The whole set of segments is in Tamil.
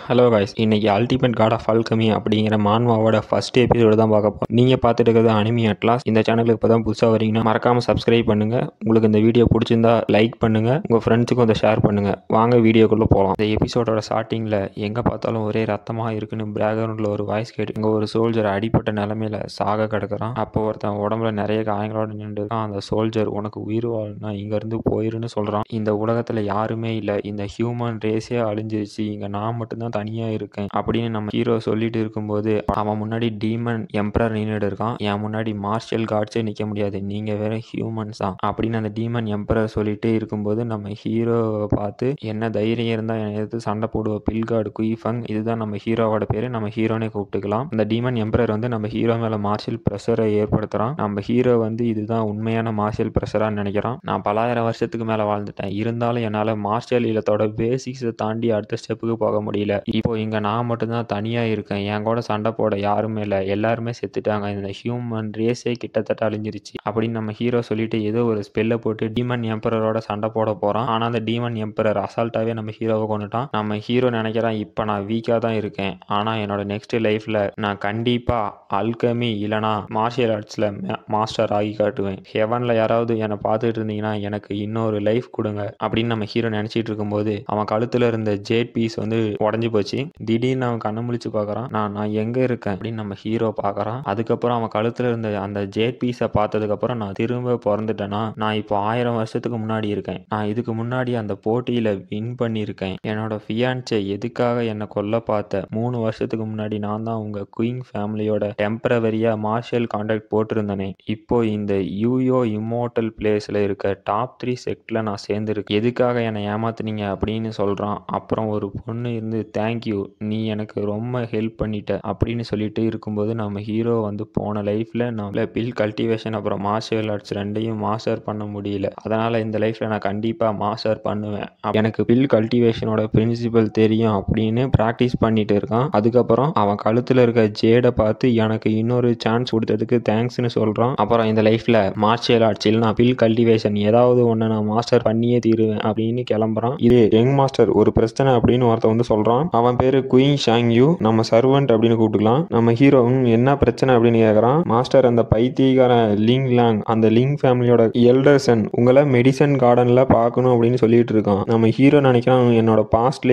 ஹலோ காய்ஸ், இன்னைக்கு அல்டிமேட் காட் ஆஃப் ஆல்கமி அப்படிங்கிற மான்வாவோட ஃபர்ஸ்ட் எபிசோடு தான் பார்க்க போகிறோம். நீங்கள் பார்த்துட்டு இருக்கிறது அனிமி அட்லாஸ். இந்த சேனலுக்கு இப்போ தான் புதுசாக வரீங்கன்னா மறக்காமல் சப்ஸ்கிரைப் பண்ணுங்கள். உங்களுக்கு இந்த வீடியோ பிடிச்சிருந்தா லைக் பண்ணுங்கள், உங்கள் ஃப்ரெண்ட்ஸுக்கும் அதை ஷேர் பண்ணுங்கள். வாங்க வீடியோக்குள்ளே போகலாம். இந்த எபிசோடோட ஸ்டார்டிங்கில் எங்கே பார்த்தாலும் ஒரே ரத்தமாக இருக்குன்னு பேக்ரவுண்டில் ஒரு வாய்ஸ் கேட்டு இங்கே ஒரு சோல்ஜர் அடிப்பட்ட நிலமையில சாக கிடக்குறான். அப்போ ஒருத்தன் உடம்புல நிறைய காயங்களோட நின்று இருக்கான். அந்த சோல்ஜர் உனக்கு உயிர் வாழ்னா இங்கேருந்து போயிருன்னு சொல்கிறான். இந்த உலகத்தில் யாருமே இல்லை, இந்த ஹியூமன் ரேஸே அழிஞ்சிருச்சு, இங்கே நான் மட்டும்தான் தனியா இருக்கேன் அப்படின்னு நம்ம ஹீரோ சொல்லிட்டு இருக்கும்போது அவன் முன்னாடி டீமன் எம்பரர் நின்றுட்டு இருக்கான். என் முன்னாடி மார்ஷியல் கார்ட்ஸே நிக்க முடியாது, நீங்க வேற ஹியூமன்ஸ் தான் அப்படின்னு அந்த டீமன் எம்பரர் சொல்லிட்டே இருக்கும்போது நம்ம ஹீரோவை பார்த்து என்ன தைரியம் இருந்தா என்னை எதிர்த்து சண்டை போடுவ பில்கார்டு குயிஃபங், இதுதான் நம்ம ஹீரோவோட பேரு, நம்ம ஹீரோனே கூப்பிட்டுக்கலாம். இந்த டீமன் எம்பரர் வந்து நம்ம ஹீரோ மேல மார்ஷியல் ப்ரெஷரை ஏற்படுத்துறான். நம்ம ஹீரோ வந்து இதுதான் உண்மையான மார்ஷியல் ப்ரெஷரான்னு நினைக்கிறான். நான் பலாயிரம் வருஷத்துக்கு மேல வாழ்ந்துட்டேன், இருந்தாலும் என்னால மார்ஷியல் இல்லத்தோட பேசிக்ஸை தாண்டி அடுத்த ஸ்டெப்புக்கு போக முடியல. இப்போ இங்க நான் மட்டும்தான் தனியா இருக்கேன், என் கூட சண்டை போட யாருமே இல்லை, எல்லாருமே செத்துட்டாங்க, இந்த ஹியூமன் ரேஸே கிட்டத்தட்ட அழிஞ்சிருச்சு அப்படின்னு நம்ம ஹீரோ சொல்லிட்டு ஏதோ ஒரு ஸ்பெல்லை போட்டு டீமன் எம்பரரோட சண்டை போட போறான். ஆனா அந்த டீமன் எம்பரர் அசால்ட்டாவே நம்ம ஹீரோவை கொண்டுட்டான். நம்ம ஹீரோ நினைக்கிறான் இப்போ நான் வீக்கா தான் இருக்கேன், ஆனா என்னோட நெக்ஸ்ட் லைஃப்ல நான் கண்டிப்பா அல்கமி இல்லனா மார்ஷியல் ஆர்ட்ஸ்ல மாஸ்டர் ஆகி காட்டுவேன். ஹெவன்ல யாராவது என்னை பார்த்துட்டு இருந்தீங்கன்னா எனக்கு இன்னொரு லைஃப் கொடுங்க அப்படின்னு நம்ம ஹீரோ நினைச்சிட்டு இருக்கும்போது அவன் கழுத்துல இருந்த ஜேட் பீஸ் வந்து உடஞ்சி போச்சு. திடீர்னு அவன் கண்ணை முழிச்சு பார்க்கறான். நான் எங்க இருக்கேன் அப்படின்னு நம்ம ஹீரோ பார்க்கறான். அதுக்கப்புறம் அவன் கழுத்துல இருந்த அந்த ஜேட் பீஸை பார்த்ததுக்கு அப்புறம் நான் திரும்ப பிறந்துட்டேனா, நான் இப்போ 1000 வருஷத்துக்கு முன்னாடி இருக்கேன், நான் இதுக்கு முன்னாடி அந்த போட்டியில வின் பண்ணியிருக்கேன், என்னோட ஃபியான்சே எதுக்காக என்னை கொல்ல பார்த்த 3 வருஷத்துக்கு முன்னாடி நான் தான் உங்க குயின் ஃபேமிலியோட டெம்பரவரியா மார்ஷியல் கான்ட்ராக்ட் போட்டிருந்தேனே, இப்போ இந்த யூயோ இம்மோர்டல் பிளேஸ்ல இருக்க டாப் 3 செக்ட்ல நான் சேர்ந்துருக்கேன், எதுக்காக என்னை ஏமாத்துனீங்க அப்படின்னு சொல்றான். அப்புறம் ஒரு பொண்ணு இருந்து தேங்க்யூ, நீ எனக்கு ரொம்ப ஹெல்ப் பண்ணிட்ட அப்படின்னு சொல்லிட்டு இருக்கும்போது நம்ம ஹீரோ வந்து போன லைஃப்ல நான் பில் கல்டிவேஷன் அப்புறம் மார்ஷியல் ஆர்ட்ஸ் ரெண்டையும் மாஸ்டர் பண்ண முடியல, அதனால இந்த லைஃப்ல நான் கண்டிப்பா மாஸ்டர் பண்ணுவேன், எனக்கு பில் கல்டிவேஷனோட பிரின்சிபல் தெரியும் அப்படின்னு பிராக்டிஸ் பண்ணிட்டு இருக்கான். அதுக்கப்புறம் அவன் கழுத்துல இருக்க ஜேடை பார்த்து எனக்கு இன்னொரு சான்ஸ் கொடுத்ததுக்கு தேங்க்ஸ்னு சொல்றான். அப்புறம் இந்த லைஃப்ல மார்ஷியல் ஆர்ட்ஸ் இல்லைனா பில் கல்டிவேஷன் ஏதாவது ஒன்று நான் மாஸ்டர் பண்ணியே தீருவேன் அப்படின்னு கிளம்புறான். இது யங் மாஸ்டர் ஒரு பிரச்சனை அப்படின்னு ஒருத்த வந்து சொல்றான். அவன் பேரு குயின் ஷாங்யூ, நம்ம சர்வன்ட் அப்படின்னு கூப்பிட்டுக்கலாம். நம்ம ஹீரோ என்ன பிரச்சனை அப்படின்னு கேட்கறான். மாஸ்டர், அந்த பைத்தியக்கார லிங் லாங் அந்த லிங் ஃபேமிலியோட எல்டர்சன் உங்களை மெடிசன் கார்டன்ல பார்க்கணும் அப்படின்னு சொல்லிட்டு இருக்கான். நம்ம ஹீரோ நினைக்கிறான் என்னோட பாஸ்ட்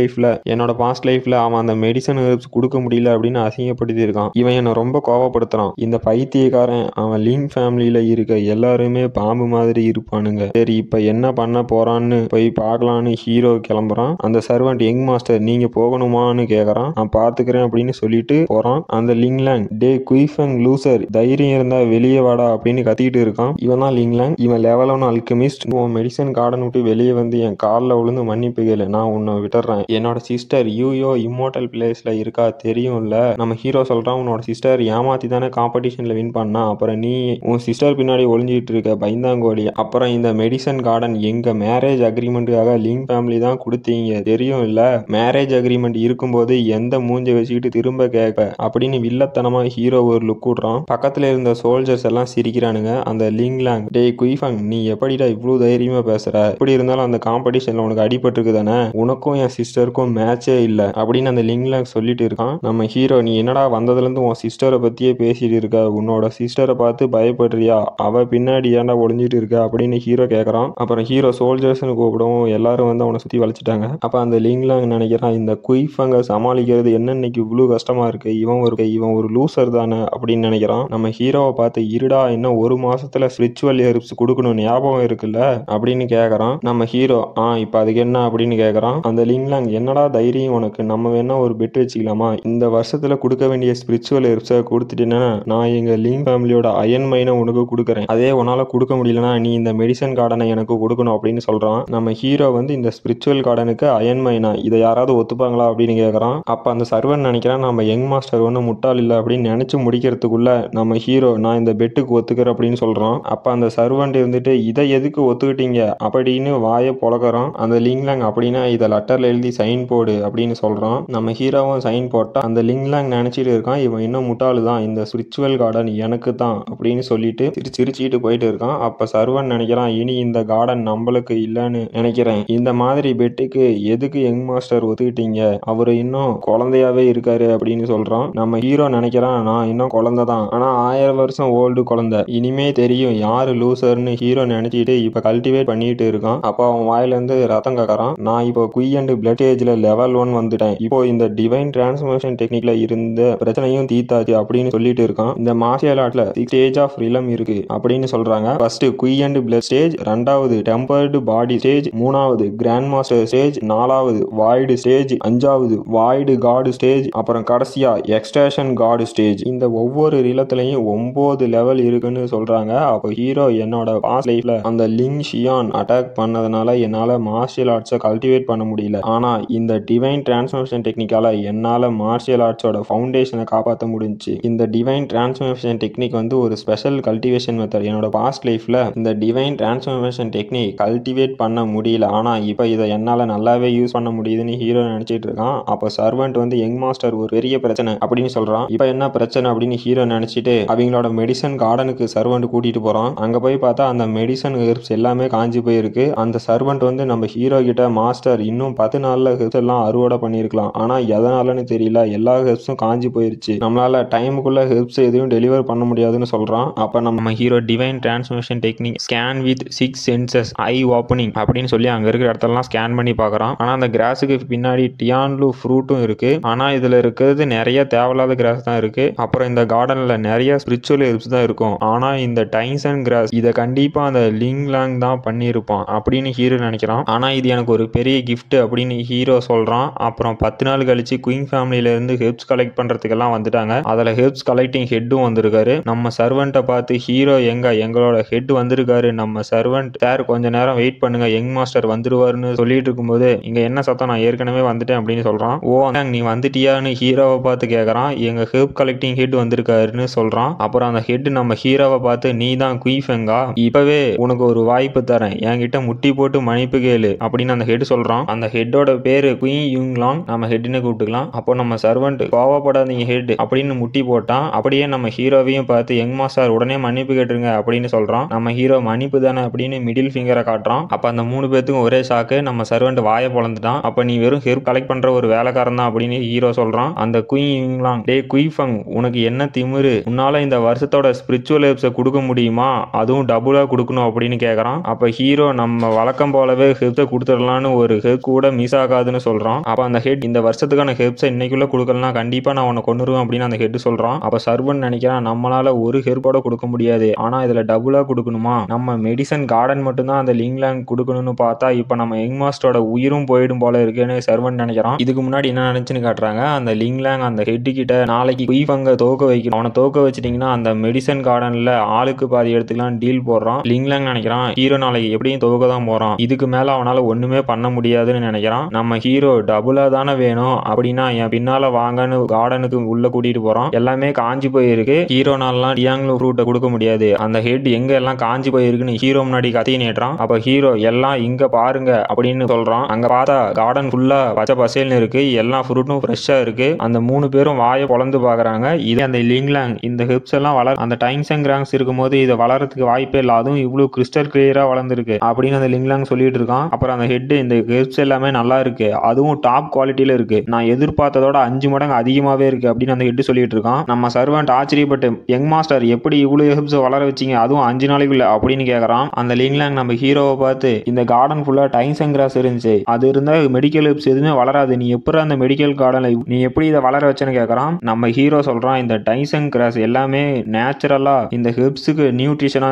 லைஃப்ல அவன் அந்த மெடிசன் கொடுக்க முடியல அப்படின்னு அசிங்கப்படுத்தி இருக்கான். இவன் என்ன ரொம்ப கோவப்படுத்துறான். இந்த பைத்தியக்காரன் அவன் லிங் ஃபேமிலியில இருக்க எல்லாருமே பாம்பு மாதிரி இருப்பானுங்க, சரி இப்ப என்ன பண்ண போறான்னு போய் பார்க்கலான்னு ஹீரோ கிளம்புறான். அந்த சர்வன்ட் யங் மாஸ்டர் நீங்க போகணுமான்னு கேட்கறான். நான் பாத்துக்கிறேன் அப்படின்னு சொல்லிட்டு போறான். அந்த லிங்லாங் டே குயிஃபங் லூசர், தைரியம் இருந்தா வெளியே வாடா அப்படின்னு கத்திக்கிட்டு இருக்கான். இவன் தான் லிங்லாங், இவன் லெவல் 1 அல்கெமிஸ்ட். உன் மெடிசன் கார்டன் விட்டு வெளியே வந்து என் காலில் விழுந்து மன்னிப்பு கேளு, நான் உன்னை விட்டுறேன். என்னோட சிஸ்டர் யூயோ இம்மோர்டல் பிளேஸ்ல இருக்கா தெரியும்ல. நம்ம ஹீரோ சொல்றான், உன்னோட சிஸ்டர் ஏமாத்தி தானே காம்படிஷன்ல வின் பண்ணா, அப்புறம் நீ உன் சிஸ்டர் பின்னாடி ஒளிஞ்சிட்டு இருக்க பைந்தாங்கோலி. அப்புறம் இந்த மெடிசன் கார்டன் எங்க மேரேஜ் அக்ரிமெண்ட்டுக்காக லிங் ஃபேமிலி தான் கொடுத்தீங்க தெரியும் இல்ல, மேரேஜ் அக்ரிமெண்ட் இருக்கும்போது எந்த மூஞ்ச வச்சுக்கிட்டு திரும்ப கேட்க அப்படின்னு வில்லத்தனமா ஹீரோ ஒரு லுக் விடுறான். பக்கத்துல இருந்த சோல்ஜர்ஸ் எல்லாம் சிரிக்கிறானுங்க. அந்த லிங்லாங் டே குயிஃபங் நீ எப்படிடா இவ்வளவு தைரியமா பேசுற, எப்படி இருந்தாலும் அந்த காம்படிஷன்ல உனக்கு அடிபட்டிருக்கு தானே, உனக்கும் என் சிஸ்டருக்கும் மேட்சே இல்ல அப்படின்னு அந்த லிங்லாங் சொல்லிட்டு இருக்கான். நம்ம ஹீரோ நீ என்னடா வந்ததுல இருந்து உன் சிஸ்டரை பத்தியே பேசிட்டு இருக்க, உன்னோட சிஸ்டரை பார்த்து பயப்படுறியா, அவ பின்னாடி ஏன்டா ஒளிஞ்சிட்டு இருக்க அப்படின்னு ஹீரோ கேட்கறான். அப்புறம் ஹீரோ சோல்ஜர்ஸ்னு கூப்பிடவும் எல்லாரும் வந்து அவனை சுத்தி வளைச்சிட்டாங்க. அப்ப அந்த லிங்லாங் நினைக்கிறான், இந்த குயிஃபங்க சமாளிக்கிறது என்ன இன்னைக்கு இவ்வளவு கஷ்டமா இருக்கு, இவன் ஒரு லூசர் தானே அப்படின்னு நினைக்கிறான். நம்ம ஹீரோவை பார்த்து இருடா இன்னும் 1 மாசத்துல ஸ்பிரிச்சுவல் ஹெர்ப்ஸ் கொடுக்கணும் ஞாபகம் இருக்குல்ல அப்படின்னு கேட்கறான். நம்ம ஹீரோ இப்ப அதுக்கு என்ன அப்படின்னு கேட்கறான். அந்த லிங்லாங் என்னடா தைரியம் உனக்கு, நம்ம வேணா ஒரு பெட் வச்சுக்கலாமா, இந்த வருஷத்துல கொடுக்க வேண்டிய ஸ்பிரிச்சுவல் ஹெர்ப்ஸை கொடுத்துட்டேன்னா நான் எங்க லிங் ஃபேமிலியோட அயன் மைனை உனக்கு கொடுக்குறேன், அதே உன்னால கொடுக்க முடியலன்னா நீ இந்த மெடிசன் கார்டனை எனக்கு கொடுக்கணும் அப்படின்னு சொல்றான். நம்ம ஹீரோ வந்து இந்த ஸ்பிரிச்சுவல் கார்டனுக்கு அயன் மைனா, இதை யாராவது ஒத்துப்பாங்களா அப்படின்னு கேட்கறான். அப்ப அந்த சர்வன் நினைக்கிறான், நம்ம யங் மாஸ்டர் ஒன்றும் முட்டாள் இல்லை அப்படின்னு நினைச்சு முடிக்கிறதுக்குள்ள நம்ம ஹீரோ நான் இந்த பெட்டுக்கு ஒத்துக்கிறேன் அப்படின்னு சொல்றான். அப்ப அந்த சர்வன்ட் இருந்துட்டு இதை எதுக்கு ஒத்துக்கிட்டீங்க அப்படின்னு வாயை பொழக்கிறான். அந்த லிங்லாங் அப்படின்னா இதை லெட்டர்ல எழுதி சைன் போடு அப்படின்னு சொல்றான். நம்ம ஹீரோவும் சைன் போட்டா அந்த லிங்லாங் நினைச்சிட்டு இருக்கான், இவன் இன்னும் முட்டாளு தான், இந்த ஸ்பிரிச்சுவல் கார்டன் எனக்கு தான் அப்படின்னு சொல்லிட்டு சிரிச்சுட்டு போயிட்டு இருக்கான். அப்ப சர்வன் நினைக்கிறான், இனி இந்த கார்டன் நம்மளுக்கு இல்லைன்னு நினைக்கிறேன், இந்த மாதிரி பெட்டுக்கு எதுக்கு யங் மாஸ்டர் ஒத்துக்கிட்டீங்க, அவரு இன்னும் குழந்தையாவே இருக்காரு அப்படின்னு சொல்றான். நம்ம ஹீரோ நினைக்கிறான் நான் இன்னும் குழந்தை தான், ஆனா 1000 வருஷம் ஓல்டு குழந்தை, இனிமே தெரியும் யாரு லூசர்னு ஹீரோ நினைச்சிட்டு இப்ப கல்டிவேட் பண்ணிட்டு இருக்கான். அப்ப அவன் வாயில இருந்து ரத்தம் கக்கறான். நான் இப்போ குய் அண்ட் பிளட் ஏஜ்ல லெவல் 1 வந்துட்டேன். இப்போ இந்த டிவைன் டிரான்ஸ்ஃபர்மேஷன் டெக்னிக்ல இருந்த பிரச்சனையும் தீத்தாச்சு அப்படின்னு சொல்லிட்டு இருக்கான். இந்த மார்ஷியல் ஆர்ட்ல 6 ஸ்டேஜ் ஆஃப் ரிலம் இருக்கு அப்படின்னு சொல்றாங்க. First Kui and blood stage, ரெண்டாவது டெம்பர்டு பாடி ஸ்டேஜ், மூணாவது கிராண்ட் மாஸ்டர் ஸ்டேஜ், நாலாவது வாய்டு ஸ்டேஜ், அஞ்சாவது வாய்டு காடு ஸ்டேஜ், அப்புறம் கடைசியா எக்ஸ்ட்ராக்ஷன் காடு ஸ்டேஜ். இந்த ஒவ்வொரு ரிலத்திலையும் 9 லெவல் இருக்குன்னு சொல்றாங்க. அப்போ ஹீரோ என்னோட பாஸ்ட் லைஃப்ல அந்த லிங் ஷியான் அட்டாக் பண்ணதுனால என்னால மார்ஷியல் ஆர்ட்ஸை கல்டிவேட் பண்ண முடியல. ஆனா இந்த டிவைன் டிரான்ஸ்ஃபர்மேஷன் டெக்னிக்கால என்னால மார்ஷியல் ஆர்ட்ஸோட ஃபவுண்டேஷனை காப்பாற்ற முடிஞ்சுச்சு. இந்த டிவைன் டிரான்ஸ்ஃபர்மேஷன் டெக்னிக் வந்து ஒரு ஸ்பெஷல் கல்டிவேஷன் மெத்தட். என்னோட பாஸ்ட் லைஃப்ல இந்த டிவைன் டிரான்ஸ்ஃபர்மேஷன் டெக்னிக் கல்டிவேட் பண்ண முடியல, ஆனா இப்போ இதை என்னால நல்லாவே யூஸ் பண்ண முடியுதுன்னு ஹீரோ நினைச்சிட்டு இருக்கான். அப்போ சர்வெண்ட் வந்து யங் மாஸ்டர் ஒரு பெரிய பிரச்சனை அப்படின்னு சொல்றான். இப்போ என்ன பிரச்சனை அப்படின்னு ஹீரோ நினைச்சிட்டு அவங்களோட மெடிசன் கார்டனுக்கு சர்வெண்ட் கூட்டிட்டு போறான். அங்க போய் பார்த்தா அந்த மெடிசன் ஹெர்ப்ஸ் எல்லாமே காஞ்சி போயிருக்கு. அந்த சர்வெண்ட் வந்து நம்ம ஹீரோ கிட்ட மாஸ்டர் இன்னும் 10 நாள்ல ஹெர்ப்ஸ் எல்லாம் அறுவடை பண்ணிருக்கலாம், ஆனா எதனாலன்னு தெரியல எல்லா ஹெர்ப்ஸும் காஞ்சி போயிருச்சு, நம்மளால டைமுக்குள்ள ஹெர்ப்ஸ் எதையும் டெலிவர் பண்ண முடியாதுன்னு சொல்றான். அப்ப நம்ம hero divine transformation technique scan with 6 senses eye opening அப்படின்னு சொல்லி அங்க இருக்கிற இடத்தெல்லாம் ஸ்கேன் பண்ணி பார்க்கறான். ஆனா அந்த கிராஸுக்கு பின்னாடி டியான்லு ஃப்ரூட்டும் இருக்கு, ஆனா இதுல இருக்கிறது நிறைய தேவையில்லாத கிராஸ் தான் இருக்கு. அப்புறம் இந்த கார்டன்ல நிறைய ஸ்பிரிச்சுவல் ஹெர்ப்ஸ் தான் இருக்கும், ஆனா இந்த டைன்சன் கிராஸ் இதை கண்டிப்பா அந்த லிங் லாங் தான் பண்ணியிருப்பான் அப்படின்னு ஹீரோ நினைக்கிறான். ஆனா இது எனக்கு ஒரு பெரிய கிஃப்ட் அப்படின்னு ஹீரோ சொல்றான். அப்புறம் 10 நாள் கழிச்சு குயின் ஃபேமிலியில இருந்து ஹெர்ப்ஸ் கலெக்ட் பண்றதுக்கெல்லாம் வந்துட்டாங்க. அதுல ஹெர்ப்ஸ் கலெக்டிங் ஹெட்டும் வந்திருக்காரு. நம்ம சர்வெண்ட்டை பார்த்து ஹீரோ எங்களோட ஹெட் வந்திருக்காரு, நம்ம சர்வெண்ட் சார் கொஞ்ச நேரம் வெயிட் பண்ணுங்க யங் மாஸ்டர் வந்துருவாருன்னு சொல்லிட்டு இருக்கும்போது இங்க என்ன சத்தம், நான் ஏற்கனவே வந்துட்டேன் அப்படின்னு சொல்றான். ஓ நீ வந்துட்டியான்னு ஹீரோவை பார்த்து கேட்கறான். எங்க ஹெர்ப் கலெக்டிங் ஹெட் வந்திருக்காருன்னு சொல்றான். அப்புறம் அந்த ஹெட் நம்ம ஹீரோவை பார்த்து நீ தான் குயிஃபெங்கா, இப்பவே உனக்கு ஒரு வாய்ப்பு தரேன், என்கிட்ட முட்டி போட்டு மன்னிப்பு கேளு அப்படின்னு அந்த ஹெட் சொல்றான். அந்த ஹெட்டோட பேரு குயின் யுங் லாங், நம்ம ஹெட்னு கூப்பிட்டுக்கலாம். அப்போ நம்ம சர்வெண்ட் கோவப்படாதீங்க ஹெட் அப்படின்னு முட்டி போட்டான். அப்படியே நம்ம ஹீரோவையும் பார்த்து யங் மாஸ்டர் உடனே மன்னிப்பு கேட்டுருங்க அப்படின்னு சொல்றான். நம்ம ஹீரோ மன்னிப்பு தானே அப்படின்னு மிடில் ஃபிங்கரை காட்டுறான். அப்ப அந்த 3 பேத்துக்கும் ஒரே சாக்கு, நம்ம சர்வெண்ட் வாயை பொளந்துட்டான். அப்ப நீ வெறும் ஹெர்ப் கலெக்ட் பண்ற ஒரு வேலைக்காரன் தான் அப்படின்னு ஹீரோ சொல்றான். அந்த குயின் யுங் லாங், டே குயிஃபங் உனக்கு என்ன திமிரு, உன்னால இந்த வருஷத்தோட ஸ்பிரிச்சுவல் ஹெர்ப்ஸை கொடுக்க முடியுமா, அதுவும் டபுளா கொடுக்கணும் அப்படின்னு கேட்கறான். அப்ப ஹீரோ நம்ம வழக்கம் போலவே ஹெர்ப்ஸை கொடுத்துடலான்னு ஒரு ஹெர்ப் கூட மிஸ் ஆகாதுன்னு சொல்றான். அப்ப அந்த ஹெட் இந்த வருஷத்துக்கான ஹெர்ப்ஸை இன்னைக்குள்ள கொடுக்கலாம், கண்டிப்பா நான் உன்னை கொண்டுருவேன் அப்படின்னு அந்த ஹெட் சொல்றான். அப்ப சர்வன் நினைக்கிறான் நம்மளால ஒரு ஹெர்போட கொடுக்க முடியாது, ஆனா இதுல டபுளா கொடுக்கணுமா, நம்ம மெடிசன் கார்டன் மட்டும்தான் அந்த லிங் லாங் கொடுக்கணும்னு பார்த்தா இப்ப நம்ம யங் மாஸ்டரோட உயிரும் போயிடும் போல இருக்குன்னு சர்வன் நினைக்கிறான். இதுக்கு முன்னாடி என்ன நினைச்சுன்னு காட்டுறாங்க. அந்த லிங் லாங் அந்த ஹெட் கிட்ட நாளைக்கு குயிஃபங்க தோக்க வைக்கணும், அவனை தோக்க வச்சிட்டீங்கன்னா அந்த மெடிசன் கார்டன்ல ஆளுக்கு பாதி எடுத்துக்கலாம் டீல் போடுறான். லிங் லாங் நினைக்கிறான் ஹீரோ நாளைக்கு எப்படியும் தோக்க தான் போறான், இதுக்கு மேல அவனால ஒண்ணுமே பண்ண முடியாதுன்னு நினைக்கிறான். நம்ம ஹீரோ டபுளா தானே வேணும் அப்படின்னா என் பின்னால வாங்கன்னு கார்டனுக்கு உள்ள கூட்டிட்டு போறான். எல்லாமே காஞ்சி போயிருக்கு, ஹீரோனாலாம் டியாங்லு ஃப்ரூட்டை கொடுக்க முடியாது, அந்த ஹெட் எங்க எல்லாம் காஞ்சி போயிருக்குன்னு ஹீரோ முன்னாடி கத்தி நேட்டுறான். அப்ப ஹீரோ எல்லாம் இங்க பாருங்க அப்படின்னு சொல்றான். அங்க பார்த்தா கார்டன் ஃபுல்லா பச்சை பசேல்னு இருக்கு, எல்லா ஃப்ரூட்டும் ஃப்ரெஷ்ஷா இருக்கு. அந்த 3 பேரும் வாயை பொளந்து பாக்குறாங்க. இது அந்த லிங் லாங் இந்த ஹெர்ப்ஸ் எல்லாம் அந்த டைன்சன் கிராங்ஸ் இருக்கும்போது இதை வளர்றதுக்கு வாய்ப்பே இல்லை, அதுவும் இவ்வளவு கிறிஸ்டல் கிளியரா வளர்ந்துருக்கு அப்படின்னு அந்த லிங் லாங் சொல்லிட்டு இருக்கான். அப்புறம் அந்த ஹெட் இந்த ஹெர்ப்ஸ் எல்லாமே நல்லா இருக்கு, அதுவும் டாப் குவாலிட்டியில இருக்கு, நான் எதிர்பார்த்ததோட 5 மடங்கு அதிகமாவே இருக்கு அப்படின்னு அந்த ஹெட் சொல்லிட்டு இருக்கான். நம்ம சர்வெண்ட் ஆச்சரியப்பட்டு யங் மாஸ்டர் எப்படி இவ்வளவு ஹெர்ப்ஸ் வளர வச்சீங்க, அதுவும் 5 நாளைக்குள்ள அப்படின்னு கேட்கறான். அந்த லிங் லாங் நம்ம ஹீரோவை பார்த்து இந்த கார்டன் ஃபுல்லா டைன்சன் கிராஸ் இருந்துச்சு, அது இருந்தா மெடிக்கல் ஹெர்ப்ஸ் எதுவுமே வளராது, நீ எப்படி அந்த மெடிக்கல் கார்டன்ல நீ எப்படி இதை வளர வச்சேன்னு கேட்கறான். நம்ம ஹீரோ சொல்றான் இந்த டைன்சன் கிராஸ் எல்லாமே நேச்சுரலா இந்த ஹெர்ப்ஸுக்கு நியூட்ரிஷனா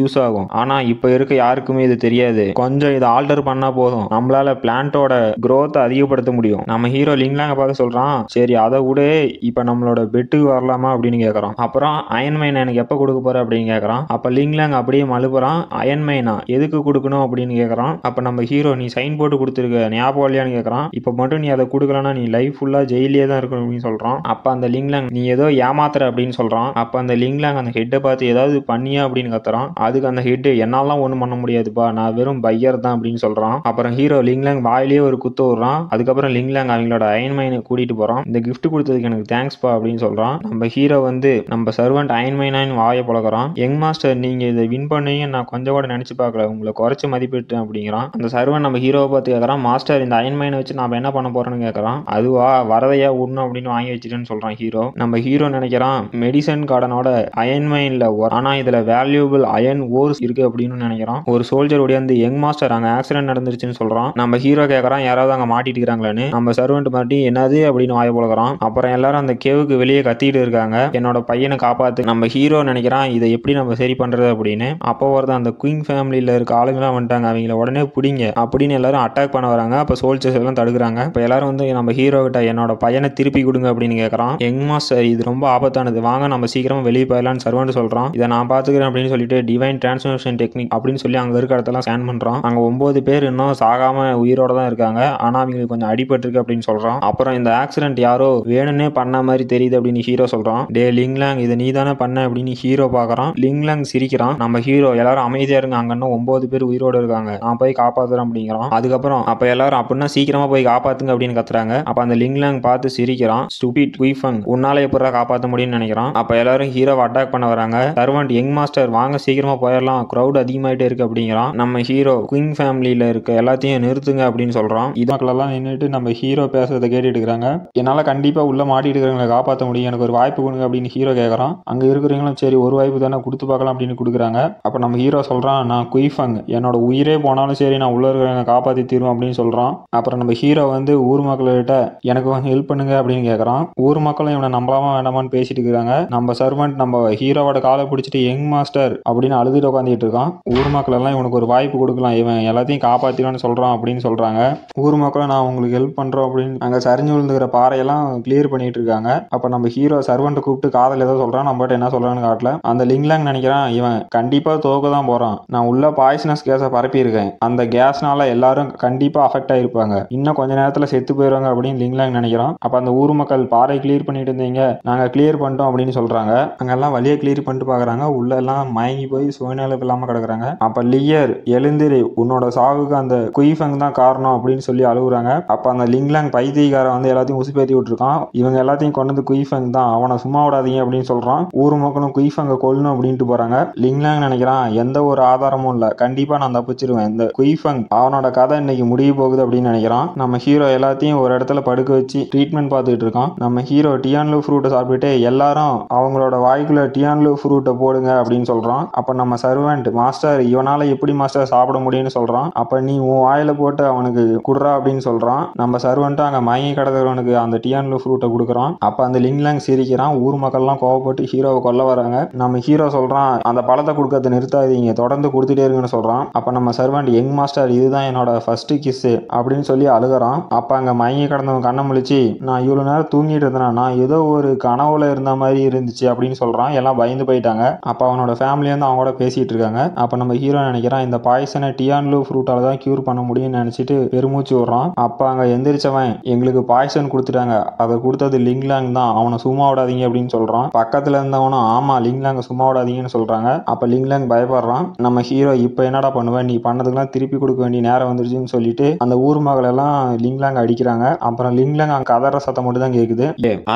யூஸ் ஆகும், ஆனா இப்ப இருக்க யாருக்குமே இது தெரியாது, கொஞ்சம் இதை ஆல்டர் பண்ணா போதும் நம்மளால பிளான்ட்டோட growth அதிகப்படுத்த முடியும். நம்ம ஹீரோ லிங் லாங்க பார்த்து சொல்றான் சரி அதை விட இப்ப நம்மளோட பெட்டுக்கு வரலாமா அப்படின்னு கேட்கறான். அப்புறம் அயன்மைன் எனக்கு எப்ப கொடுக்க போற அப்படின்னு கேட்கறான். அப்ப லிங் லாங் அப்படியே மழுப்புறான், அயன்மைனா எதுக்கு கொடுக்கணும் அப்படின்னு கேட்கறான். அப்ப நம்ம ஹீரோ நீ சைன் போட்டு கொடுத்துருக்க ஞாபகம் இல்லையான்னு கேட்கறான். இப்ப மட்டும் நீ அதை கொடுக்கலன்னா நீ லைஃப் ஃபுல்லா ஜெயிலே தான் இருக்கணும் அப்படின்னு சொல்றான். அப்ப அந்த லிங் லாங் நீ ஏதோ ஏமாத்துற அப்படின்னு சொல்றான். அப்ப அந்த லிங் லாங் அந்த ஹெட்டை பார்த்து ஏதாவது பண்ணியா அப்படின்னு கத்துறான். அதுக்கு அந்த ஹெட் என்னாலாம் ஒண்ணும் பண்ண முடியாதுப்பா, நான் வெறும் பையர் தான் அப்படின்னு சொல்றான். அப்புறம் ஹீரோ லிங் லாங் வாயிலேயே ஒரு குத்து விடுறான். அதுக்கப்புறம் லிங் லாங் அவங்களோட அயன்மைனை கூட்டிட்டு போறான். இந்த கிஃப்ட் கொடுத்ததுக்கு எனக்கு தேங்க்ஸ் பா அப்படின்னு சொல்றான். நம்ம ஹீரோ வந்து நம்ம சர்வெண்ட் அயன்மைனான்னு வாயை பழக்கிறான். யங் மாஸ்டர் நீங்க இதை வின் பண்ணீங்க நான் கொஞ்சம் கூட நினைச்சு பார்க்கல, உங்களை குறைச்சு மதிப்பிட்டேன் அப்படிங்கிறான். அந்த சர்வெண்ட் நம்ம ஹீரோவை பார்த்து கேட்கறான் மாஸ்டர் இந்த அயன்மைனை வச்சு நாம என்ன பண்ண போறேன்னு கேட்கறான். அதுவா வரதையா உண்ணும் அப்படின்னு வாங்கி வச்சுட்டேன்னு சொல்றான் ஹீரோ. நம்ம ஹீரோ நினைக்கிறான் மெடிசன் கார்டனோட அயன் மைன்ல ஆனா இதுல வேல்யூபிள் அயன் ஓர்ஸ் இருக்கு அப்படின்னு நினைக்கிறான். ஒரு சோல்ஜர் ஓடியாந்து யங் மாஸ்டர் அங்க ஆக்சிடென்ட் நடந்துருச்சுன்னு சொல்றான். நம்ம ஹீரோ கேட்கறான் யாராவது அங்க மாட்டிட்டு இருக்காங்களான்னு. நம்ம சர்வெண்ட் மாட்டி என்னது அப்படின்னு வாய போலகிறான். அப்புறம் எல்லாரும் அந்த கேவுக்கு வெளியே கத்திட்டு இருக்காங்க, என்னோட பையனை காப்பாத்து. நம்ம ஹீரோ நினைக்கிறான் இதை எப்படி நம்ம சரி பண்றது அப்படின்னு. அப்போ வருது அந்த குயின் ஃபேமிலியில இருக்க ஆளுங்களாம் வந்துட்டாங்க, அவங்கள உடனே பிடிங்க அப்படின்னு எல்லாரும் அட்டாக் பண்ண வராங்க. அப்ப சோல்ஜர்ஸ் எல்லாம் தடுக்கிறாங்க. இப்ப எல்லாரும் வந்து நம்ம ஹீரோ கிட்ட என்னோட பையனை திருப்பி கொடுங்க அப்படின்னு கேட்கறான். யங் மாஸ்டர் இது ரொம்ப ஆபத்தானது, வாங்க நம்ம சீக்கிரமா வெளியே போயிடலாம்னு சர்வெண்ட் சொல்றான். இதை நான் பாத்துக்கிறேன் அப்படின்னு சொல்லிட்டு டிவைன் டிரான்ஸ்ஃபர்மேஷன் டெக்னிக் அப்படின்னு சொல்லி அங்க இருக்க இடத்தெல்லாம் ஸ்கேன் பண்றான். அங்க 9 பேர் இன்னும் சாகாம உயிரோட தான் இருக்காங்க, ஆனா அவங்களுக்கு கொஞ்சம் அடிபட்டு இருக்கு அப்படின்னு சொல்றான். அப்புறம் இந்த ஆக்சிடென்ட் யாரோ வேணும்னே பண்ண மாதிரி தெரியுது அப்படின்னு ஹீரோ சொல்றான். டே லிங்லாங் இதை நீ தானே பண்ண அப்படின்னு ஹீரோ பாக்குறான். லிங்லாங் சிரிக்கிறான். நம்ம ஹீரோ எல்லாரும் அமைதியா இருங்க, அங்க இன்னும் 9 பேர் உயிரோட இருக்காங்க, நான் போய் காப்பாத்துறேன் அப்படிங்கிறான். அதுக்கப்புறம் அப்ப எல்லாரும் அப்படின்னா சீக்கிரமா போய் காப்பாத்துங்க அப்படின்னு கத்துறாங்க. அப்ப அந்த லிங்லாங் பார்த்து சிரிக்கிறான். ஸ்டூபிட் குயிஃபங் உன்னால எப்படா காப்பாற்ற முடியும்னு நினைக்கிறான். அப்ப எல்லாரும் ஹீரோவை அட்டாக் பண்ண வராங்க. சர்வெண்ட் யங் மாஸ்டர் வாங்க சீக்கிரமா போயிடலாம், கிரௌட் அதிகமாயிட்டே இருக்கு அப்படிங்கிறான். நம்ம ஹீரோ குயின் ஃபேமிலியில இருக்க எல்லாத்தையும் நிறுத்துங்க அப்படின்னு சொல்றான். இது மக்களெல்லாம் நின்றுட்டு நம்ம ஹீரோ பேசுறதை கேட்டுட்டு இருக்காங்க. என்னால கண்டிப்பா உள்ள மாட்டிட்டு இருக்கிறவங்களை காப்பாற்ற முடியும், எனக்கு ஒரு வாய்ப்பு கொடுங்க அப்படின்னு ஹீரோ கேட்கறான். அங்க இருக்கிறவங்களும் சரி ஒரு வாய்ப்பு தானே கொடுத்து பார்க்கலாம் அப்படின்னு கொடுக்குறாங்க. அப்ப நம்ம ஹீரோ சொல்றான் நான் குயிஃபங், என்னோட உயிரே போனாலும் சரி நான் உள்ள இருக்கிறவங்க காப்பாத்தி தீருவோம் அப்படின்னு சொல்றான். அப்புறம் நம்ம ஹீரோ வந்து ஊர் மக்கள்கிட்ட எனக்கு கொஞ்சம் ஹெல்ப் பண்ணுங்க அப்படின்னு கேட்கறான். ஊர் மக்களும் இவனை நம்பலாமா வேண்டாமான்னு பேசிட்டு இருக்காங்க. நம்ம சர்வெண்ட் நம்ம ஹீரோவோட காலை பிடிச்சிட்டு யங் மாஸ்டர் அப்படின்னு அழுதுட்டு உட்காந்துட்டு இருக்கான். ஊர் மக்கள் எல்லாம் இவனுக்கு ஒரு வாய்ப்பு கொடுக்கலாம், இவன் எல்லாத்தையும் காப்பாத்திடுவான்னு சொல்றான் அப்படின்னு சொல்றாங்க. ஊர் மக்களும் நான் உங்களுக்கு ஹெல்ப் பண்றோம் அப்படின்னு அங்க சரிஞ்சு விழுந்துக்கிற பாறையெல்லாம் கிளியர் பண்ணிட்டு இருக்காங்க. அப்ப நம்ம ஹீரோ சர்வெண்ட் கூப்பிட்டு காதல் ஏதோ சொல்றான். நம்ம என்ன சொல்றான்னு காட்டல. அந்த லிங்லாங் நினைக்கிறான் இவன் கண்டிப்பா தோக்க தான் போறான், நான் உள்ள பாய்சனஸ் கேஸை பரப்பி இருக்கேன், அந்த கேஸ்னால எல்லாரும் கண்டிப்பா அஃபெக்ட் ஆயிருப்பாங்க, இன்னும் கொஞ்ச நேரத்துல செத்து போயிருவாங்க அப்படின்னு லிங்லாங் நினைக்கிறான். அப்ப அந்த ஊர் மக்கள் பாறை கிளியர் பண்ணிட்டு இருந்தீங்க, நாங்க கிளியர் பண்ணிட்டோம் அப்படின்னு சொல்றாங்க. அங்கெல்லாம் வழியை கிளியர் பண்ணிட்டு பாக்குறாங்க. உள்ள எல்லாம் மயங்கி போய் சுயநலம் இல்லாம கிடக்குறாங்க. அப்ப லியர் எழுந்திரி, உன்னோட சாவுக்கு அந்த குயிஃபங் தான் காரணம் அப்படின்னு சொல்லி அழுகுறாங்க. அப்ப அந்த லிங்லாங் பைத்தியக்காரன் வந்து எல்லாத்தையும் உசுப்பேத்தி விட்டுருக்கான். இவங்க எல்லாத்தையும் கொண்டு வந்து குயிஃபங் தான், அவனை சும்மா விடாதீங்க அப்படின்னு சொல்றான். ஊர் மக்களும் குயிஃபங்க கொல்லணும் அப்படின்ட்டு போறாங்க. லிங்லாங் நினைக்கிறான் எந்த ஒரு ஆதாரமும் இல்ல, கண்டிப்பா நான் தப்பிச்சிருவேன், இந்த குயிஃபங் அவனோட கதை இன்னைக்கு முடிய போகுது அப்படின்னு நினைக்கிறான். நம்ம ஹீரோ எல்லாத்தையும் ஒரு இடத்துல படுக்க வச்சு ட்ரீட்மெண்ட் பார்த்துட்டு இருக்கான். நம்ம ஹீரோ டியான்லூ ஃப்ரூட்டை சாப்பிட்டுட்டு எல்லாரும் அவங்களோட வாய்க்குள்ள டியான்லூ ஃப்ரூட்டை போடுங்க அப்படின்னு சொல்றான். அப்ப நம்ம சர்வெண்ட் மாஸ்டர் இவனால எப்படி மாஸ்டர் சாப்பிட முடியும்னு சொல்றான். அப்ப நீ உன் வாயில போட்டு அவனுக்கு குடுறா அப்படின்னு சொல்றான். நம்ம சர்வெண்ட் அங்க மயங்கி கிடக்கிறவனுக்கு அந்த டியான்லூ ஃப்ரூட்டை கொடுக்குறான். அப்ப அந்த லிங்லாங் சிரிக்கிறான். ஊர் மக்கள்லாம் கோவப்பட்டு ஹீரோவை கொல்ல வராங்க. நம்ம ஹீரோ சொல்றான் அந்த பழத்தை கொடுக்கறத நிறுத்தாதீங்க, தொடர்ந்து கொடுத்துட்டே இருக்குன்னு சொல்றான். அப்ப நம்ம சர்வெண்ட் யங் மாஸ்டர் இதுதான் என்னோட ஃபர்ஸ்ட் கிஸ் அப்படின்னு சொல்லி அழுகிறான். அப்ப அங்க மயங்கி கிடந்தவன் கண்ணை முழிச்சு நான் இவ்வளவு நேரம் தூங்கிட்டு இருந்தேன், நான் ஏதோ ஒரு கனவுல இருந்த மாதிரி இருந்துச்சு அப்படின்னு சொல்றான். எல்லாம் பயந்து போயிட்டாங்க. அப்ப அவனோட ஃபேமிலி வந்து அவங்க கூட பேசிட்டு இருக்காங்க. அப்ப நம்ம ஹீரோ நினைக்கிறான் இந்த பாய்சனை டியான்லூ ஃப்ரூட்டால தான் கியூர் பண்ண முடியும்னு நினைச்சிட்டு பெருமூச்சு விடுறான். அப்ப அங்க எந்திரிச்சவன் எங்களுக்கு பாய்சன் கொடுத்துட்டாங்க, அதை கொடுத்தது லிங்லாங் தான், அவனை சும்மா விடாதீங்க அப்படின்னு சொல்றான். பக்கத்துல இருந்தவனும் ஆமா லிங்லாங் சும்மா விடாதீங்கன்னு சொல்றாங்க. அப்ப லிங்லாங் பயப்படுறான். நம்ம ஹீரோ இப்ப என்னடா பண்ணுவேன், நீ பண்ணதுக்கெல்லாம் திருப்பி கொடுக்க வேண்டிய நேரம் வந்துருச்சுன்னு சொல்லிட்டு அந்த ஊர் மகள் எல்லாம் லிங்லாங் அடிக்கிறாங்க. அப்புறம் லிங்லாங் அங்க கதற சத்தம் மட்டும் தான் கேக்குது.